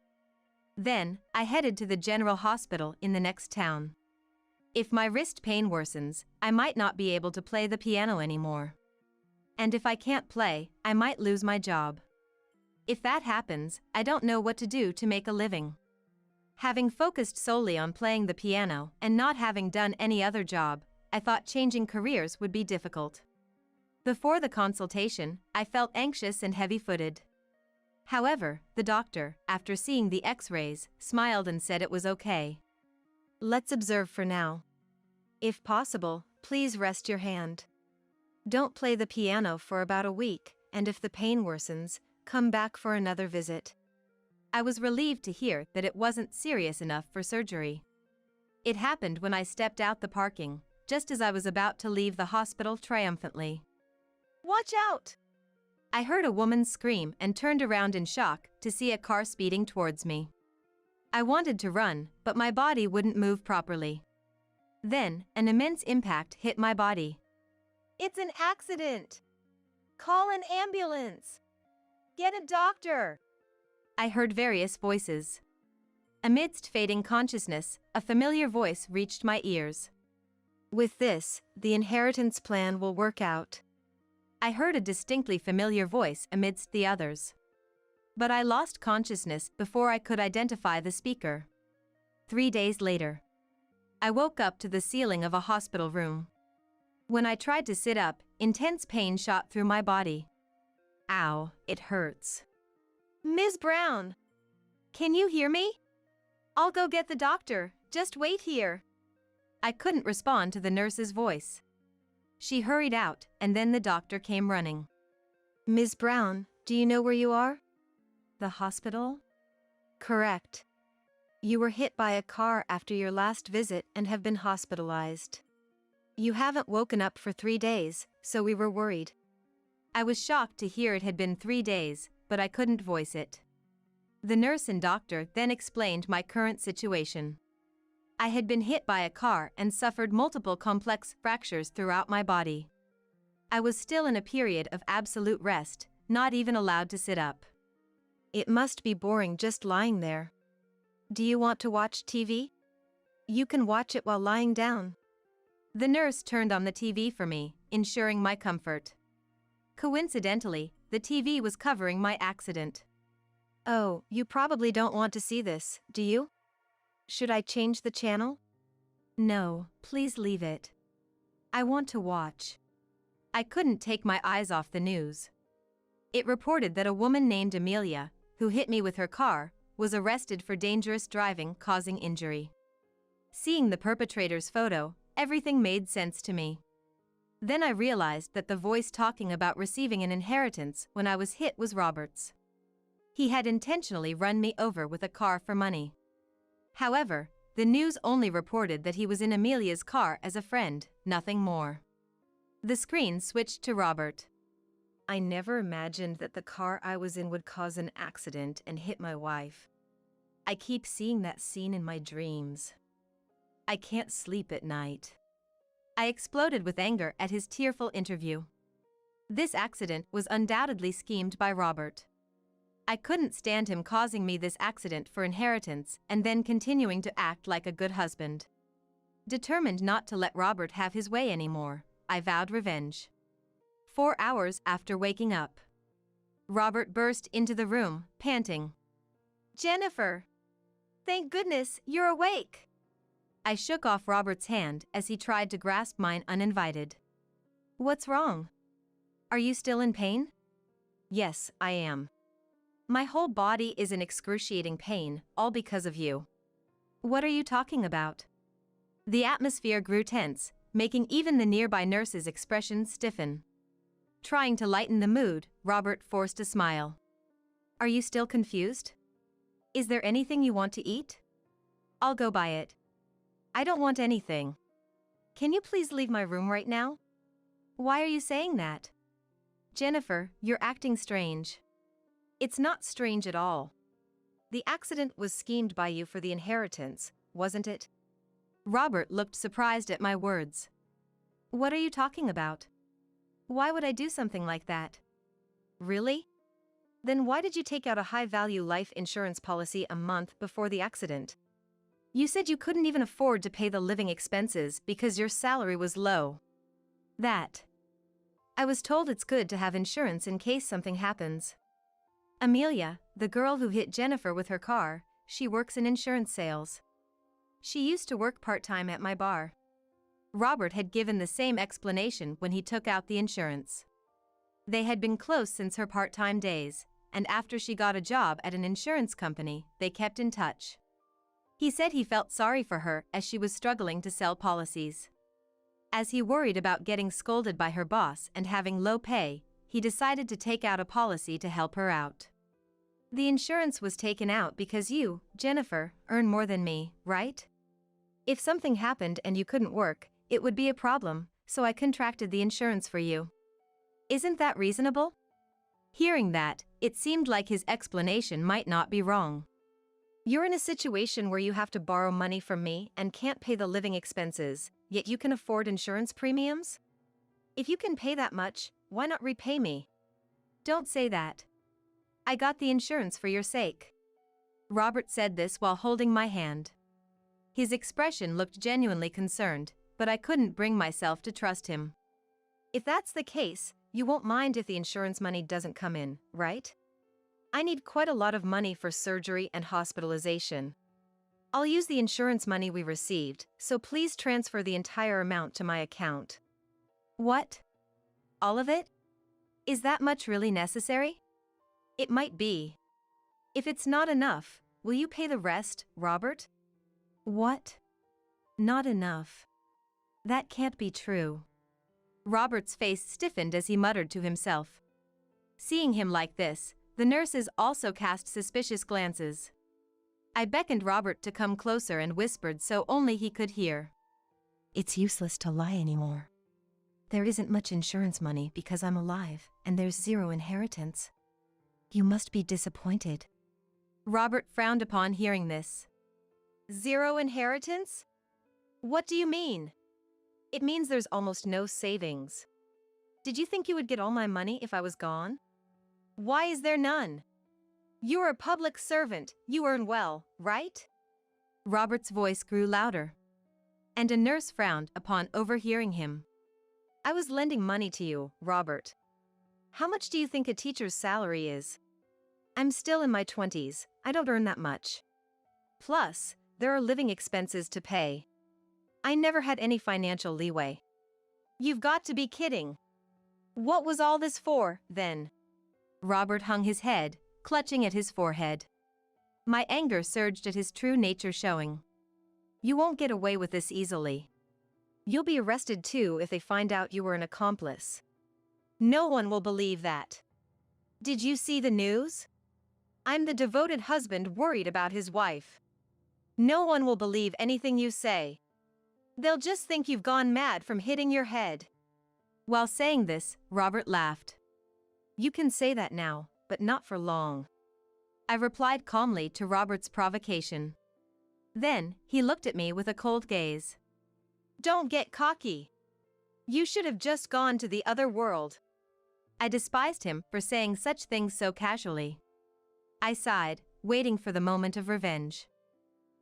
Then, I headed to the general hospital in the next town. If my wrist pain worsens, I might not be able to play the piano anymore. And if I can't play, I might lose my job. If that happens, I don't know what to do to make a living. Having focused solely on playing the piano and not having done any other job, I thought changing careers would be difficult. Before the consultation, I felt anxious and heavy-footed. However, the doctor, after seeing the X-rays, smiled and said it was okay. Let's observe for now. If possible, please rest your hand. Don't play the piano for about a week, and if the pain worsens, come back for another visit. I was relieved to hear that it wasn't serious enough for surgery. It happened when I stepped out the parking, just as I was about to leave the hospital triumphantly. Watch out! I heard a woman scream and turned around in shock to see a car speeding towards me. I wanted to run, but my body wouldn't move properly. Then, an immense impact hit my body. It's an accident! Call an ambulance! Get a doctor! I heard various voices. Amidst fading consciousness, a familiar voice reached my ears. With this, the inheritance plan will work out. I heard a distinctly familiar voice amidst the others. But I lost consciousness before I could identify the speaker. 3 days later, I woke up to the ceiling of a hospital room. When I tried to sit up, intense pain shot through my body. Ow, it hurts. Ms. Brown! Can you hear me? I'll go get the doctor, just wait here. I couldn't respond to the nurse's voice. She hurried out, and then the doctor came running. Ms. Brown, do you know where you are? The hospital? Correct. You were hit by a car after your last visit and have been hospitalized. You haven't woken up for 3 days, so we were worried. I was shocked to hear it had been 3 days, but I couldn't voice it. The nurse and doctor then explained my current situation. I had been hit by a car and suffered multiple complex fractures throughout my body. I was still in a period of absolute rest, not even allowed to sit up. It must be boring just lying there. Do you want to watch TV? You can watch it while lying down. The nurse turned on the TV for me, ensuring my comfort. Coincidentally, the TV was covering my accident. Oh, you probably don't want to see this, do you? Should I change the channel? No, please leave it. I want to watch. I couldn't take my eyes off the news. It reported that a woman named Amelia, who hit me with her car, was arrested for dangerous driving causing injury. Seeing the perpetrator's photo, everything made sense to me. Then I realized that the voice talking about receiving an inheritance when I was hit was Robert's. He had intentionally run me over with a car for money. However, the news only reported that he was in Amelia's car as a friend, nothing more. The screen switched to Robert. I never imagined that the car I was in would cause an accident and hit my wife. I keep seeing that scene in my dreams. I can't sleep at night. I exploded with anger at his tearful interview. This accident was undoubtedly schemed by Robert. I couldn't stand him causing me this accident for inheritance and then continuing to act like a good husband. Determined not to let Robert have his way anymore, I vowed revenge. 4 hours after waking up, Robert burst into the room, panting. Jennifer! Thank goodness you're awake! I shook off Robert's hand as he tried to grasp mine uninvited. What's wrong? Are you still in pain? Yes, I am. My whole body is in excruciating pain, all because of you. What are you talking about? The atmosphere grew tense, making even the nearby nurse's expressions stiffen. Trying to lighten the mood, Robert forced a smile. Are you still confused? Is there anything you want to eat? I'll go buy it. I don't want anything. Can you please leave my room right now? Why are you saying that? Jennifer, you're acting strange. It's not strange at all. The accident was schemed by you for the inheritance, wasn't it? Robert looked surprised at my words. What are you talking about? Why would I do something like that? Really? Then why did you take out a high-value life insurance policy a month before the accident? You said you couldn't even afford to pay the living expenses because your salary was low. I was told it's good to have insurance in case something happens. Amelia, the girl who hit Jennifer with her car, she works in insurance sales. She used to work part-time at my bar. Robert had given the same explanation when he took out the insurance. They had been close since her part-time days, and after she got a job at an insurance company, they kept in touch. He said he felt sorry for her as she was struggling to sell policies. As he worried about getting scolded by her boss and having low pay, he decided to take out a policy to help her out. The insurance was taken out because you, Jennifer, earn more than me, right? If something happened and you couldn't work, it would be a problem, so I contracted the insurance for you. Isn't that reasonable? Hearing that, it seemed like his explanation might not be wrong. You're in a situation where you have to borrow money from me and can't pay the living expenses, yet you can afford insurance premiums? If you can pay that much, why not repay me? Don't say that. I got the insurance for your sake. Robert said this while holding my hand. His expression looked genuinely concerned, but I couldn't bring myself to trust him. If that's the case, you won't mind if the insurance money doesn't come in, right? I need quite a lot of money for surgery and hospitalization. I'll use the insurance money we received, so please transfer the entire amount to my account. What? All of it? Is that much really necessary? It might be. If it's not enough, will you pay the rest, Robert? What? Not enough. That can't be true. Robert's face stiffened as he muttered to himself. Seeing him like this, the nurses also cast suspicious glances. I beckoned Robert to come closer and whispered so only he could hear. It's useless to lie anymore. There isn't much insurance money because I'm alive, and there's zero inheritance. You must be disappointed. Robert frowned upon hearing this. Zero inheritance? What do you mean? It means there's almost no savings. Did you think you would get all my money if I was gone? Why is there none? You're a public servant, you earn well, right? Robert's voice grew louder. And a nurse frowned upon overhearing him. I was lending money to you, Robert. How much do you think a teacher's salary is? I'm still in my 20s, I don't earn that much. Plus, there are living expenses to pay. I never had any financial leeway. You've got to be kidding. What was all this for, then? Robert hung his head, clutching at his forehead. My anger surged at his true nature showing. You won't get away with this easily. You'll be arrested too if they find out you were an accomplice. No one will believe that. Did you see the news? I'm the devoted husband worried about his wife. No one will believe anything you say. They'll just think you've gone mad from hitting your head. While saying this, Robert laughed. You can say that now, but not for long. I replied calmly to Robert's provocation. Then, he looked at me with a cold gaze. Don't get cocky. You should have just gone to the other world. I despised him for saying such things so casually. I sighed, waiting for the moment of revenge.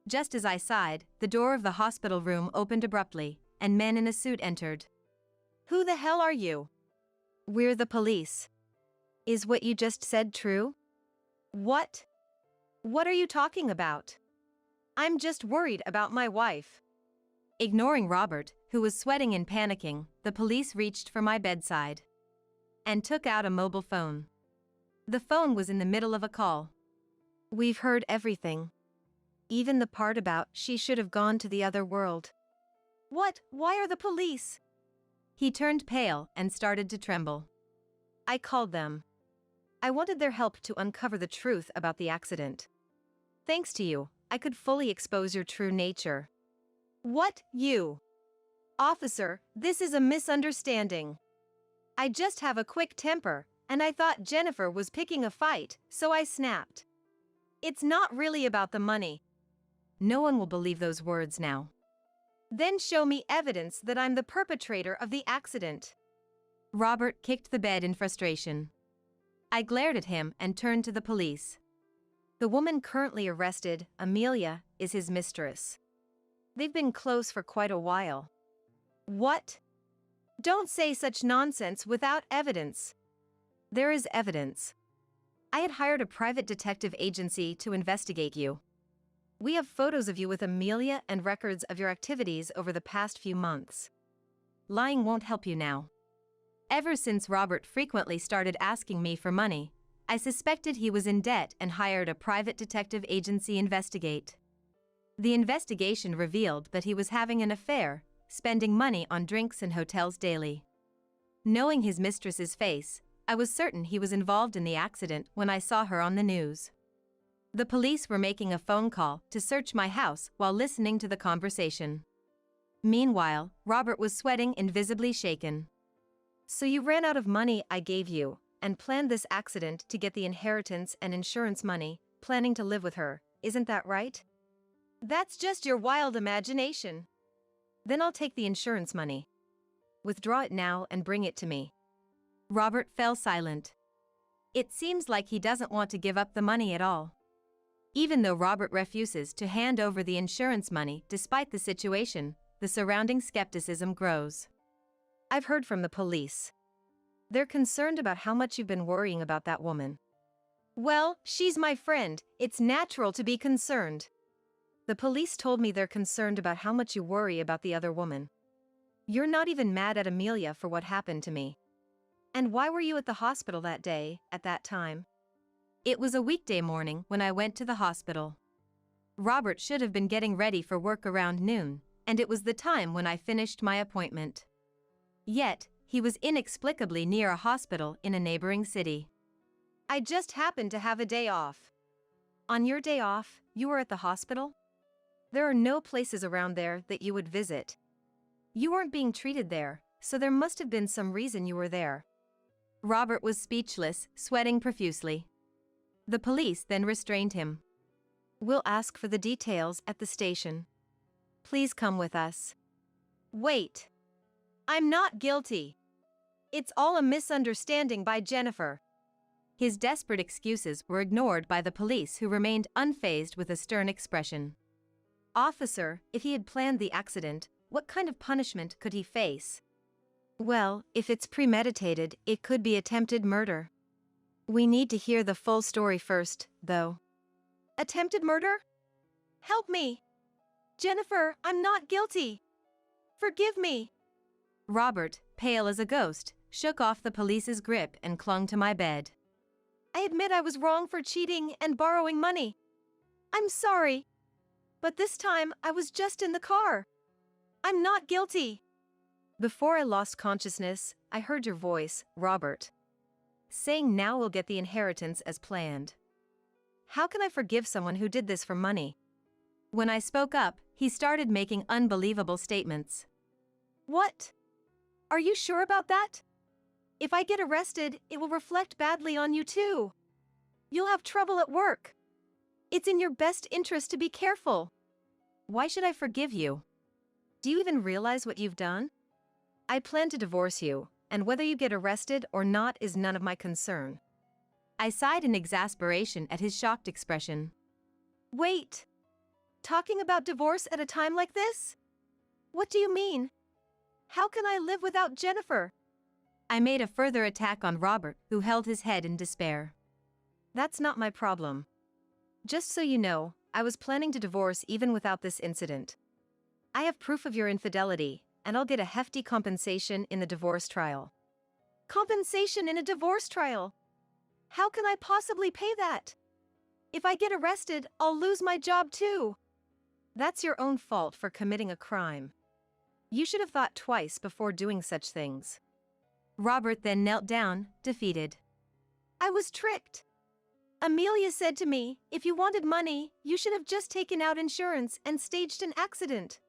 Just as I sighed, the door of the hospital room opened abruptly, and men in a suit entered. Who the hell are you? We're the police. Is what you just said true? What? What are you talking about? I'm just worried about my wife. Ignoring Robert, who was sweating and panicking, the police reached for my bedside and took out a mobile phone. The phone was in the middle of a call. We've heard everything. Even the part about she should have gone to the other world. What? Why are the police? He turned pale and started to tremble. I called them. I wanted their help to uncover the truth about the accident. Thanks to you, I could fully expose your true nature. What, you? Officer, this is a misunderstanding. I just have a quick temper, and I thought Jennifer was picking a fight, so I snapped. It's not really about the money. No one will believe those words now. Then show me evidence that I'm the perpetrator of the accident. Robert kicked the bed in frustration. I glared at him and turned to the police. The woman currently arrested, Amelia, is his mistress. They've been close for quite a while. What? Don't say such nonsense without evidence. There is evidence. I had hired a private detective agency to investigate you. We have photos of you with Amelia and records of your activities over the past few months. Lying won't help you now. Ever since Robert frequently started asking me for money, I suspected he was in debt and hired a private detective agency investigate. The investigation revealed that he was having an affair, spending money on drinks and hotels daily. Knowing his mistress's face, I was certain he was involved in the accident when I saw her on the news. The police were making a phone call to search my house while listening to the conversation. Meanwhile, Robert was sweating and visibly shaken. So you ran out of money I gave you, and planned this accident to get the inheritance and insurance money, planning to live with her, isn't that right? That's just your wild imagination. Then I'll take the insurance money. Withdraw it now and bring it to me. Robert fell silent. It seems like he doesn't want to give up the money at all. Even though Robert refuses to hand over the insurance money despite the situation, the surrounding skepticism grows. I've heard from the police. They're concerned about how much you've been worrying about that woman. Well, she's my friend, it's natural to be concerned. The police told me they're concerned about how much you worry about the other woman. You're not even mad at Amelia for what happened to me. And why were you at the hospital that day, at that time? It was a weekday morning when I went to the hospital. Robert should have been getting ready for work around noon, and it was the time when I finished my appointment. Yet, he was inexplicably near a hospital in a neighboring city. I just happened to have a day off. On your day off, you were at the hospital? There are no places around there that you would visit. You weren't being treated there, so there must have been some reason you were there. Robert was speechless, sweating profusely. The police then restrained him. We'll ask for the details at the station. Please come with us. Wait. I'm not guilty. It's all a misunderstanding by Jennifer. His desperate excuses were ignored by the police, who remained unfazed with a stern expression. Officer, if he had planned the accident, what kind of punishment could he face? Well, if it's premeditated, it could be attempted murder. We need to hear the full story first, though. Attempted murder? Help me! Jennifer, I'm not guilty! Forgive me! Robert, pale as a ghost, shook off the police's grip and clung to my bed. I admit I was wrong for cheating and borrowing money. I'm sorry. But this time, I was just in the car. I'm not guilty. Before I lost consciousness, I heard your voice, Robert, saying now we'll get the inheritance as planned. How can I forgive someone who did this for money? When I spoke up, he started making unbelievable statements. What? Are you sure about that? If I get arrested, it will reflect badly on you too. You'll have trouble at work. It's in your best interest to be careful. Why should I forgive you? Do you even realize what you've done? I plan to divorce you, and whether you get arrested or not is none of my concern. I sighed in exasperation at his shocked expression. Wait! Talking about divorce at a time like this? What do you mean? How can I live without Jennifer? I made a further attack on Robert, who held his head in despair. That's not my problem. Just so you know, I was planning to divorce even without this incident. I have proof of your infidelity, and I'll get a hefty compensation in the divorce trial. Compensation in a divorce trial? How can I possibly pay that? If I get arrested, I'll lose my job too. That's your own fault for committing a crime. You should have thought twice before doing such things. Robert then knelt down, defeated. I was tricked. Amelia said to me, if you wanted money, you should have just taken out insurance and staged an accident.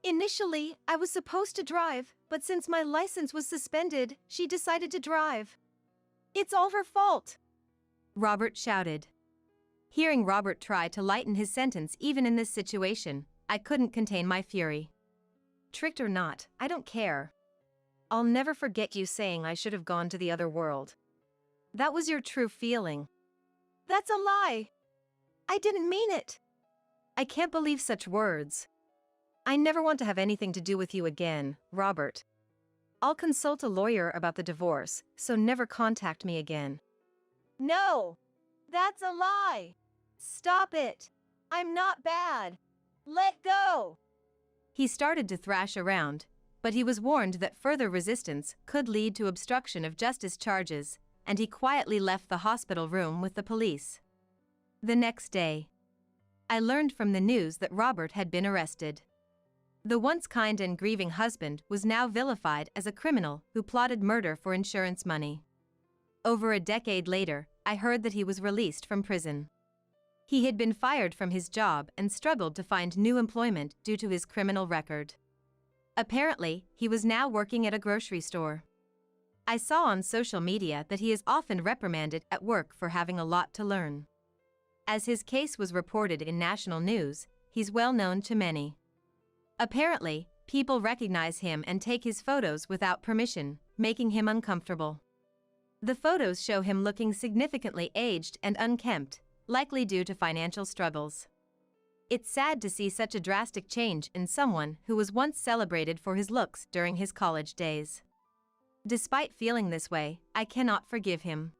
Initially, I was supposed to drive, but since my license was suspended, she decided to drive. It's all her fault, Robert shouted. Hearing Robert try to lighten his sentence even in this situation, I couldn't contain my fury. Tricked or not, I don't care. I'll never forget you saying I should have gone to the other world. That was your true feeling. That's a lie. I didn't mean it. I can't believe such words. I never want to have anything to do with you again, Robert. I'll consult a lawyer about the divorce, so never contact me again. No! That's a lie! Stop it! I'm not bad! Let go! He started to thrash around, but he was warned that further resistance could lead to obstruction of justice charges, and he quietly left the hospital room with the police. The next day, I learned from the news that Robert had been arrested. The once kind and grieving husband was now vilified as a criminal who plotted murder for insurance money. Over a decade later, I heard that he was released from prison. He had been fired from his job and struggled to find new employment due to his criminal record. Apparently, he was now working at a grocery store. I saw on social media that he is often reprimanded at work for having a lot to learn. As his case was reported in national news, he's well known to many. Apparently, people recognize him and take his photos without permission, making him uncomfortable. The photos show him looking significantly aged and unkempt, likely due to financial struggles. It's sad to see such a drastic change in someone who was once celebrated for his looks during his college days. Despite feeling this way, I cannot forgive him.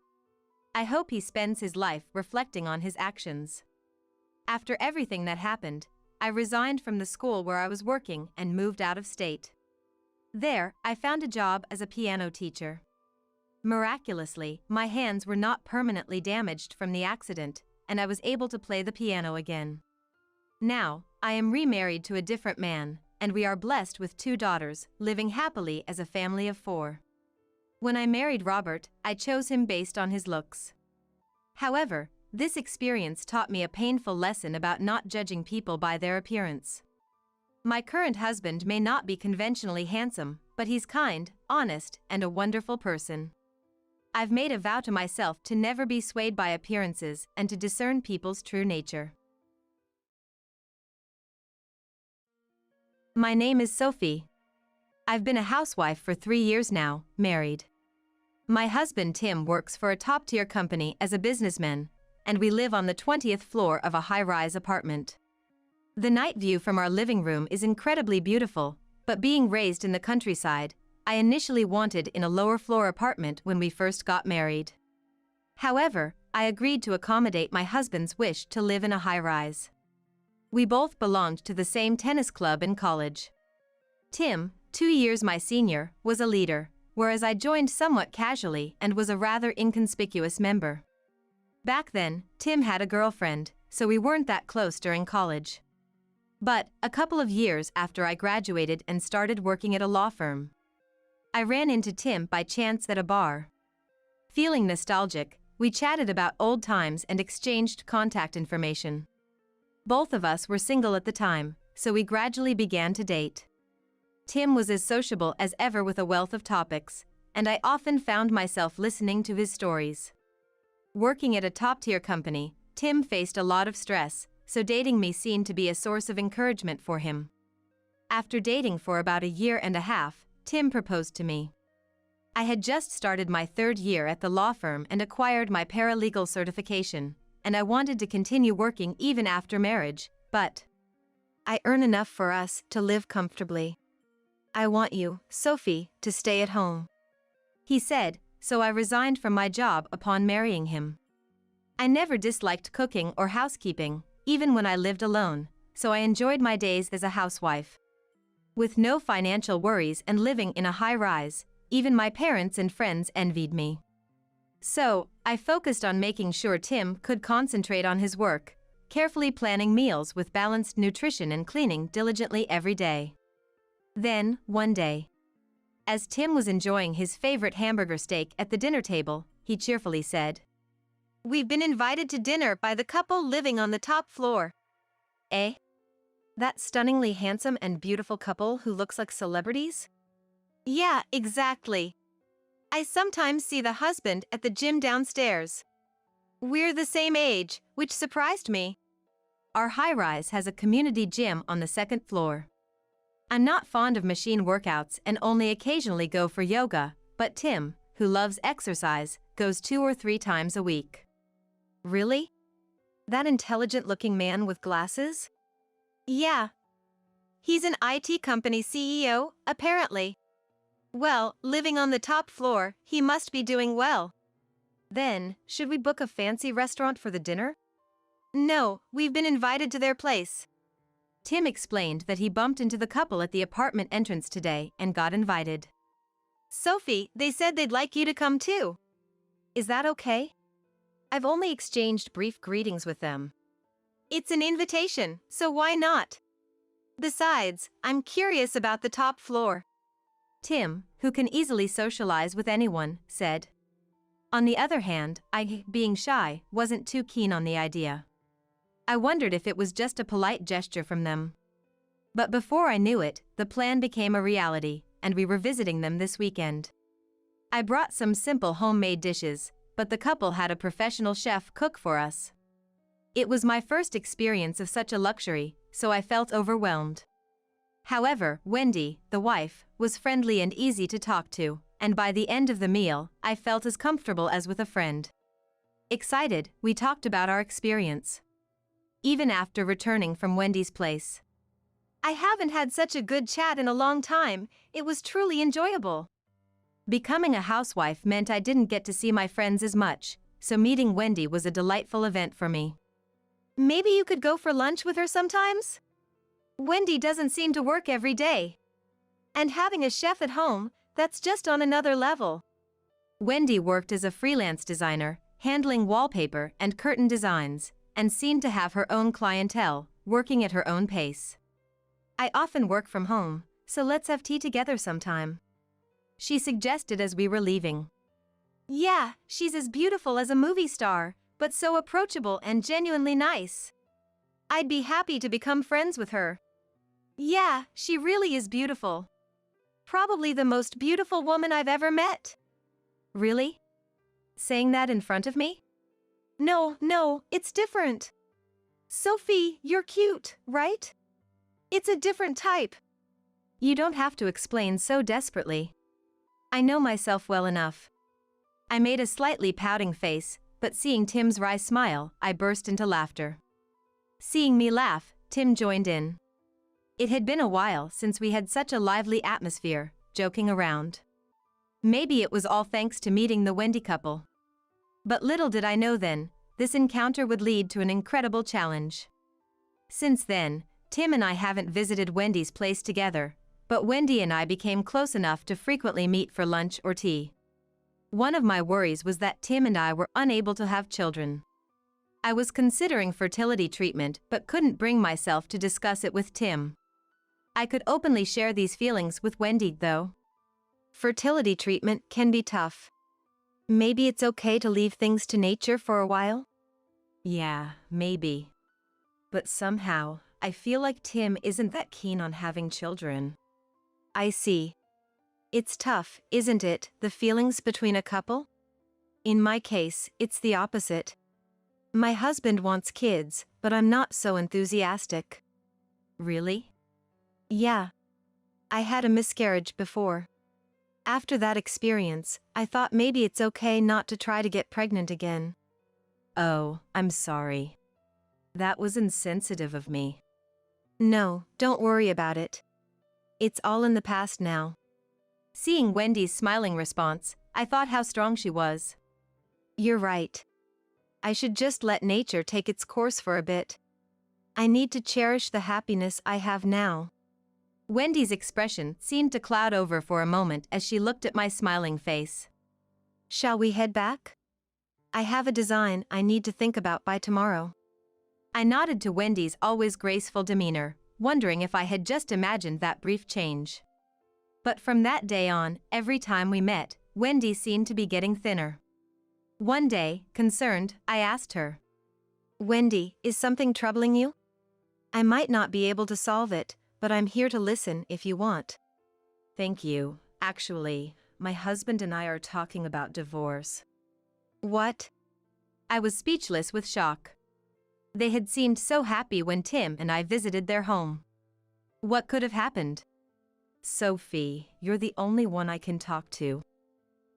I hope he spends his life reflecting on his actions. After everything that happened, I resigned from the school where I was working and moved out of state. There, I found a job as a piano teacher. Miraculously, my hands were not permanently damaged from the accident, and I was able to play the piano again. Now, I am remarried to a different man, and we are blessed with 2 daughters, living happily as a family of 4. When I married Robert, I chose him based on his looks. However, this experience taught me a painful lesson about not judging people by their appearance. My current husband may not be conventionally handsome, but he's kind, honest, and a wonderful person. I've made a vow to myself to never be swayed by appearances and to discern people's true nature. My name is Sophie. I've been a housewife for 3 years now, married. My husband Tim works for a top-tier company as a businessman, and we live on the 20th floor of a high-rise apartment. The night view from our living room is incredibly beautiful, but being raised in the countryside, I initially wanted in a lower-floor apartment when we first got married. However, I agreed to accommodate my husband's wish to live in a high-rise. We both belonged to the same tennis club in college. Tim, 2 years my senior, was a leader, whereas I joined somewhat casually and was a rather inconspicuous member. Back then, Tim had a girlfriend, so we weren't that close during college. But, a couple of years after I graduated and started working at a law firm, I ran into Tim by chance at a bar. Feeling nostalgic, we chatted about old times and exchanged contact information. Both of us were single at the time, so we gradually began to date. Tim was as sociable as ever with a wealth of topics, and I often found myself listening to his stories. Working at a top-tier company, Tim faced a lot of stress, so dating me seemed to be a source of encouragement for him. After dating for about 1.5 years, Tim proposed to me. I had just started my 3rd year at the law firm and acquired my paralegal certification, and I wanted to continue working even after marriage, but I earn enough for us to live comfortably. I want you, Sophie, to stay at home, he said, so I resigned from my job upon marrying him. I never disliked cooking or housekeeping, even when I lived alone, so I enjoyed my days as a housewife. With no financial worries and living in a high-rise, even my parents and friends envied me. So, I focused on making sure Tim could concentrate on his work, carefully planning meals with balanced nutrition and cleaning diligently every day. Then, one day, as Tim was enjoying his favorite hamburger steak at the dinner table, he cheerfully said, "We've been invited to dinner by the couple living on the top floor." Eh? That stunningly handsome and beautiful couple who looks like celebrities? Yeah, exactly. I sometimes see the husband at the gym downstairs. We're the same age, which surprised me. Our high-rise has a community gym on the 2nd floor. I'm not fond of machine workouts and only occasionally go for yoga, but Tim, who loves exercise, goes 2 or 3 times a week. Really? That intelligent-looking man with glasses? Yeah. He's an IT company CEO, apparently. Well, living on the top floor, he must be doing well. Then, should we book a fancy restaurant for the dinner? No, we've been invited to their place. Tim explained that he bumped into the couple at the apartment entrance today and got invited. Sophie, they said they'd like you to come too. Is that okay? I've only exchanged brief greetings with them. It's an invitation, so why not? Besides, I'm curious about the top floor. Tim, who can easily socialize with anyone, said. On the other hand, I, being shy, wasn't too keen on the idea. I wondered if it was just a polite gesture from them. But before I knew it, the plan became a reality, and we were visiting them this weekend. I brought some simple homemade dishes, but the couple had a professional chef cook for us. It was my first experience of such a luxury, so I felt overwhelmed. However, Wendy, the wife, was friendly and easy to talk to, and by the end of the meal, I felt as comfortable as with a friend. Excited, we talked about our experience. Even after returning from Wendy's place. I haven't had such a good chat in a long time, it was truly enjoyable. Becoming a housewife meant I didn't get to see my friends as much, so meeting Wendy was a delightful event for me. Maybe you could go for lunch with her sometimes? Wendy doesn't seem to work every day. And having a chef at home, that's just on another level. Wendy worked as a freelance designer, handling wallpaper and curtain designs, and seemed to have her own clientele, working at her own pace. I often work from home, so let's have tea together sometime, she suggested as we were leaving. Yeah, she's as beautiful as a movie star, but so approachable and genuinely nice. I'd be happy to become friends with her. Yeah, she really is beautiful. Probably the most beautiful woman I've ever met. Really? Saying that in front of me? No, it's different. Sophie, you're cute, right? It's a different type. You don't have to explain so desperately. I know myself well enough. I made a slightly pouting face, but seeing Tim's wry smile, I burst into laughter. Seeing me laugh, Tim joined in. It had been a while since we had such a lively atmosphere, joking around. Maybe it was all thanks to meeting the Wendy couple. But little did I know then, this encounter would lead to an incredible challenge. Since then, Tim and I haven't visited Wendy's place together, but Wendy and I became close enough to frequently meet for lunch or tea. One of my worries was that Tim and I were unable to have children. I was considering fertility treatment but couldn't bring myself to discuss it with Tim. I could openly share these feelings with Wendy, though. Fertility treatment can be tough. Maybe it's okay to leave things to nature for a while? Yeah, maybe. But somehow, I feel like Tim isn't that keen on having children. I see. It's tough, isn't it, the feelings between a couple? In my case, it's the opposite. My husband wants kids, but I'm not so enthusiastic. Really? Yeah. I had a miscarriage before. After that experience, I thought maybe it's okay not to try to get pregnant again. Oh, I'm sorry. That was insensitive of me. No, don't worry about it. It's all in the past now. Seeing Wendy's smiling response, I thought how strong she was. You're right. I should just let nature take its course for a bit. I need to cherish the happiness I have now. Wendy's expression seemed to cloud over for a moment as she looked at my smiling face. Shall we head back? I have a design I need to think about by tomorrow. I nodded to Wendy's always graceful demeanor, wondering if I had just imagined that brief change. But from that day on, every time we met, Wendy seemed to be getting thinner. One day, concerned, I asked her, Wendy, is something troubling you? I might not be able to solve it, but I'm here to listen if you want. Thank you. Actually, my husband and I are talking about divorce. What? I was speechless with shock. They had seemed so happy when Tim and I visited their home. What could have happened? Sophie, you're the only one I can talk to.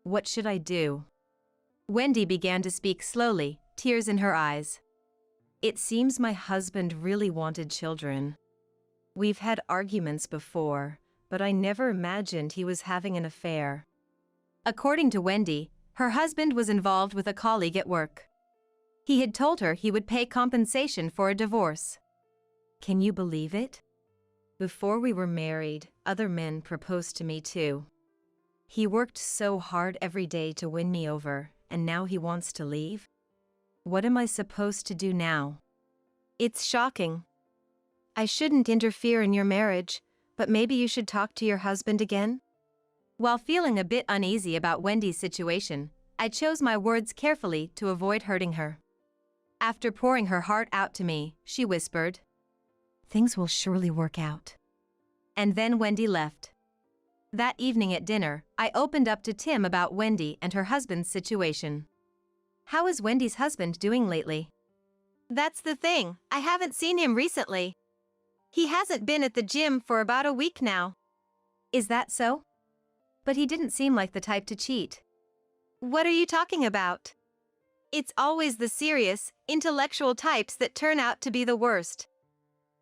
What should I do? Wendy began to speak slowly, tears in her eyes. It seems my husband really wanted children. We've had arguments before, but I never imagined he was having an affair. According to Wendy, her husband was involved with a colleague at work. He had told her he would pay compensation for a divorce. Can you believe it? Before we were married, other men proposed to me too. He worked so hard every day to win me over, and now he wants to leave? What am I supposed to do now? It's shocking. I shouldn't interfere in your marriage, but maybe you should talk to your husband again? While feeling a bit uneasy about Wendy's situation, I chose my words carefully to avoid hurting her. After pouring her heart out to me, she whispered, "Things will surely work out." And then Wendy left. That evening at dinner, I opened up to Tim about Wendy and her husband's situation. How is Wendy's husband doing lately? That's the thing, I haven't seen him recently. He hasn't been at the gym for about a week now. Is that so? But he didn't seem like the type to cheat. What are you talking about? It's always the serious, intellectual types that turn out to be the worst.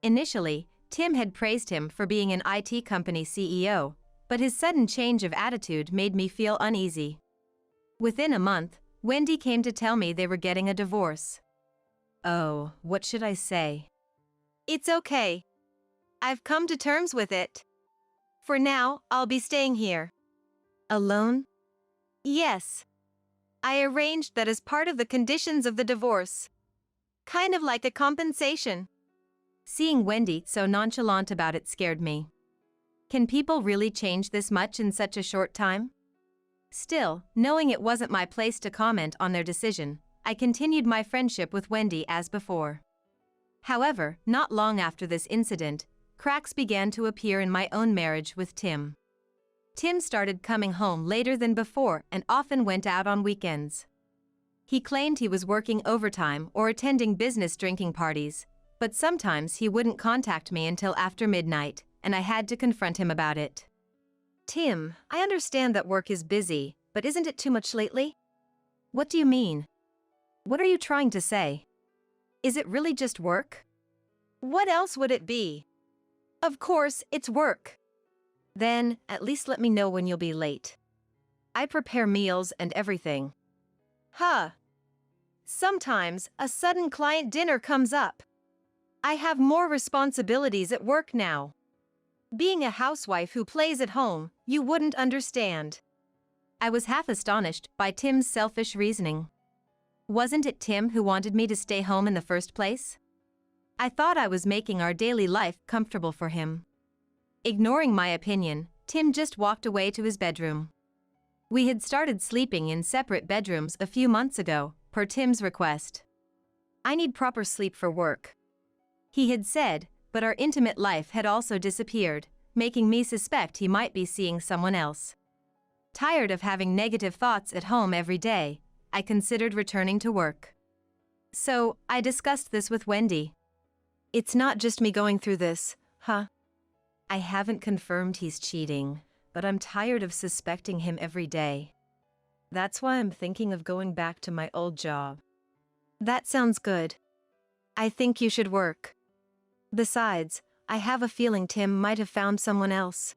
Initially, Tim had praised him for being an IT company CEO, but his sudden change of attitude made me feel uneasy. Within a month, Wendy came to tell me they were getting a divorce. Oh, what should I say? It's okay. I've come to terms with it. For now, I'll be staying here. Alone? Yes. I arranged that as part of the conditions of the divorce. Kind of like a compensation. Seeing Wendy so nonchalant about it scared me. Can people really change this much in such a short time? Still, knowing it wasn't my place to comment on their decision, I continued my friendship with Wendy as before. However, not long after this incident, cracks began to appear in my own marriage with Tim. Tim started coming home later than before and often went out on weekends. He claimed he was working overtime or attending business drinking parties, but sometimes he wouldn't contact me until after midnight, and I had to confront him about it. Tim, I understand that work is busy, but isn't it too much lately? What do you mean? What are you trying to say? Is it really just work? What else would it be? Of course, it's work. Then, at least let me know when you'll be late. I prepare meals and everything. Huh. Sometimes, a sudden client dinner comes up. I have more responsibilities at work now. Being a housewife who plays at home, you wouldn't understand. I was half astonished by Tim's selfish reasoning. Wasn't it Tim who wanted me to stay home in the first place? I thought I was making our daily life comfortable for him. Ignoring my opinion, Tim just walked away to his bedroom. We had started sleeping in separate bedrooms a few months ago, per Tim's request. I need proper sleep for work, he had said, but our intimate life had also disappeared, making me suspect he might be seeing someone else. Tired of having negative thoughts at home every day, I considered returning to work. So, I discussed this with Wendy. It's not just me going through this, huh? I haven't confirmed he's cheating, but I'm tired of suspecting him every day. That's why I'm thinking of going back to my old job. That sounds good. I think you should work. Besides, I have a feeling Tim might have found someone else.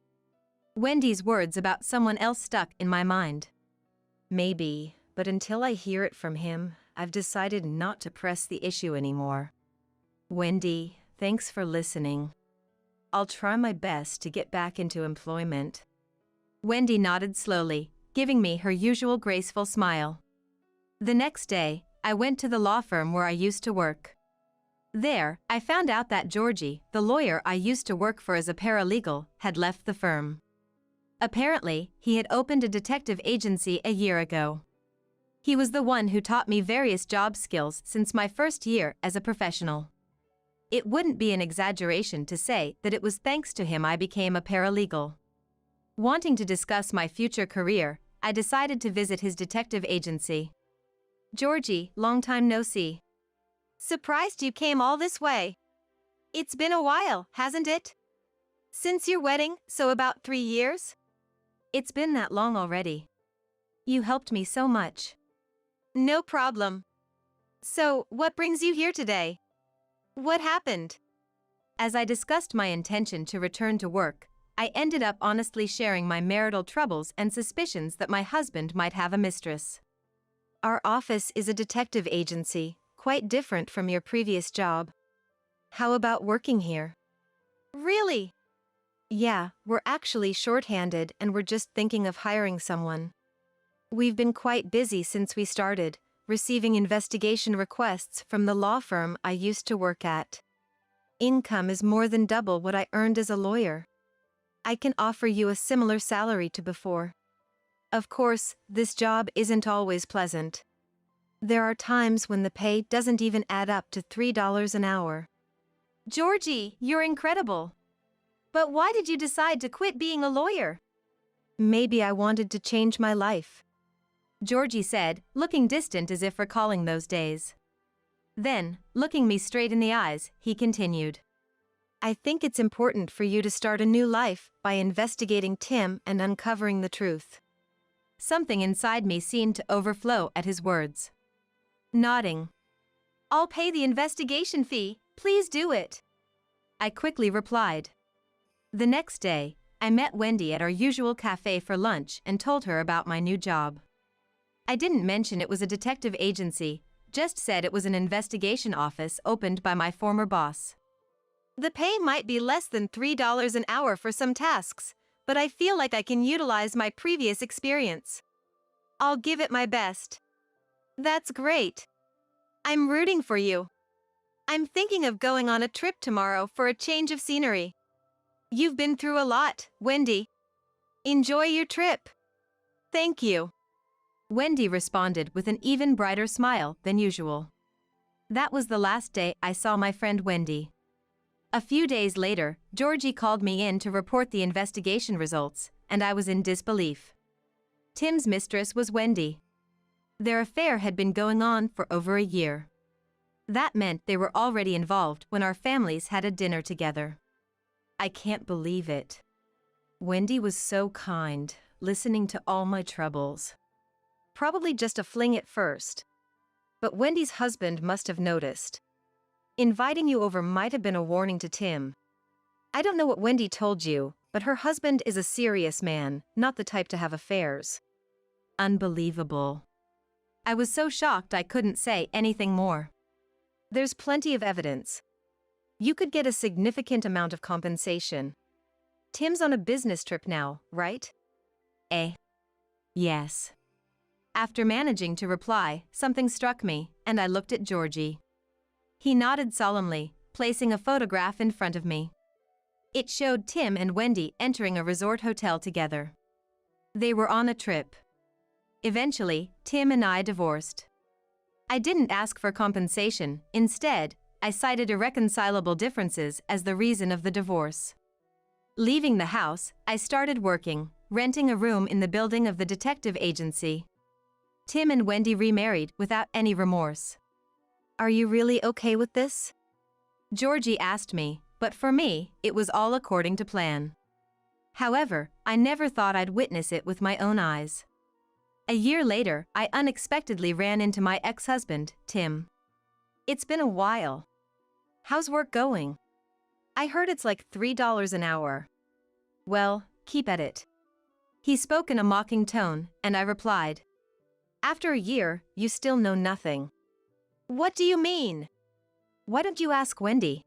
Wendy's words about someone else stuck in my mind. Maybe, but until I hear it from him, I've decided not to press the issue anymore. Wendy, thanks for listening. I'll try my best to get back into employment. Wendy nodded slowly, giving me her usual graceful smile. The next day, I went to the law firm where I used to work. There, I found out that Georgie, the lawyer I used to work for as a paralegal, had left the firm. Apparently, he had opened a detective agency a year ago. He was the one who taught me various job skills since my first year as a professional. It wouldn't be an exaggeration to say that it was thanks to him I became a paralegal. Wanting to discuss my future career, I decided to visit his detective agency. Georgie, long time no see. Surprised you came all this way. It's been a while, hasn't it? Since your wedding, so about 3 years? It's been that long already. You helped me so much. No problem. So, what brings you here today? What happened? As I discussed my intention to return to work, I ended up honestly sharing my marital troubles and suspicions that my husband might have a mistress. Our office is a detective agency, quite different from your previous job. How about working here? Really? Yeah, we're actually short-handed and we're just thinking of hiring someone. We've been quite busy since we started, receiving investigation requests from the law firm I used to work at. Income is more than double what I earned as a lawyer. I can offer you a similar salary to before. Of course, this job isn't always pleasant. There are times when the pay doesn't even add up to $3 an hour. Georgie, you're incredible. But why did you decide to quit being a lawyer? Maybe I wanted to change my life, Georgie said, looking distant as if recalling those days. Then, looking me straight in the eyes, he continued. I think it's important for you to start a new life by investigating Tim and uncovering the truth. Something inside me seemed to overflow at his words. Nodding. I'll pay the investigation fee, please do it, I quickly replied. The next day, I met Wendy at our usual cafe for lunch and told her about my new job. I didn't mention it was a detective agency, just said it was an investigation office opened by my former boss. The pay might be less than $3 an hour for some tasks, but I feel like I can utilize my previous experience. I'll give it my best. That's great. I'm rooting for you. I'm thinking of going on a trip tomorrow for a change of scenery. You've been through a lot, Wendy. Enjoy your trip. Thank you. Wendy responded with an even brighter smile than usual. That was the last day I saw my friend Wendy. A few days later, Georgie called me in to report the investigation results, and I was in disbelief. Tim's mistress was Wendy. Their affair had been going on for over a year. That meant they were already involved when our families had a dinner together. I can't believe it. Wendy was so kind, listening to all my troubles. Probably just a fling at first. But Wendy's husband must have noticed. Inviting you over might have been a warning to Tim. I don't know what Wendy told you, but her husband is a serious man, not the type to have affairs. Unbelievable. I was so shocked I couldn't say anything more. There's plenty of evidence. You could get a significant amount of compensation. Tim's on a business trip now, right? Yes. After managing to reply, something struck me, and I looked at Georgie. He nodded solemnly, placing a photograph in front of me. It showed Tim and Wendy entering a resort hotel together. They were on a trip. Eventually, Tim and I divorced. I didn't ask for compensation. Instead, I cited irreconcilable differences as the reason of the divorce. Leaving the house, I started working, renting a room in the building of the detective agency. Tim and Wendy remarried without any remorse. Are you really okay with this? Georgie asked me, but for me, it was all according to plan. However, I never thought I'd witness it with my own eyes. A year later, I unexpectedly ran into my ex-husband, Tim. It's been a while. How's work going? I heard it's like $3 an hour. Well, keep at it. He spoke in a mocking tone, and I replied, After a year, you still know nothing. What do you mean? Why don't you ask Wendy?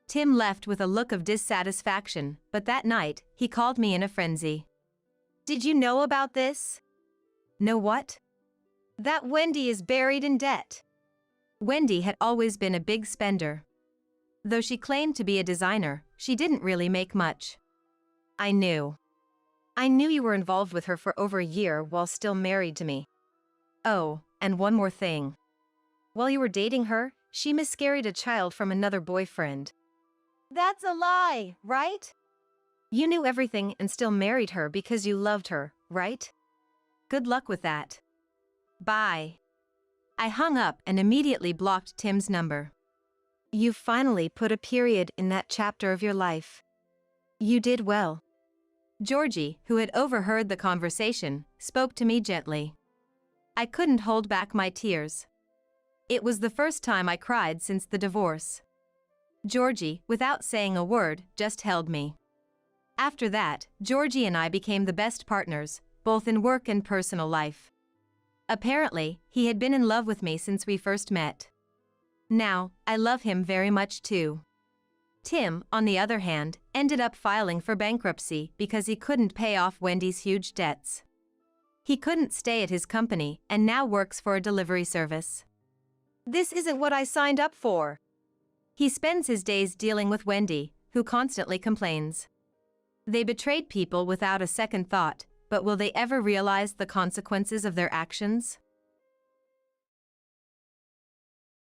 Tim left with a look of dissatisfaction, but that night, he called me in a frenzy. Did you know about this? Know what? That Wendy is buried in debt. Wendy had always been a big spender. Though she claimed to be a designer, she didn't really make much. I knew. I knew you were involved with her for over a year while still married to me. Oh, and one more thing. While you were dating her, she miscarried a child from another boyfriend. That's a lie, right? You knew everything and still married her because you loved her, right? Good luck with that. Bye. I hung up and immediately blocked Tim's number. You finally put a period in that chapter of your life. You did well. Georgie, who had overheard the conversation, spoke to me gently. I couldn't hold back my tears. It was the first time I cried since the divorce. Georgie, without saying a word, just held me. After that, Georgie and I became the best partners, both in work and personal life. Apparently, he had been in love with me since we first met. Now, I love him very much too. Tim, on the other hand, ended up filing for bankruptcy because he couldn't pay off Wendy's huge debts. He couldn't stay at his company and now works for a delivery service. This isn't what I signed up for. He spends his days dealing with Wendy, who constantly complains. They betrayed people without a second thought, but will they ever realize the consequences of their actions?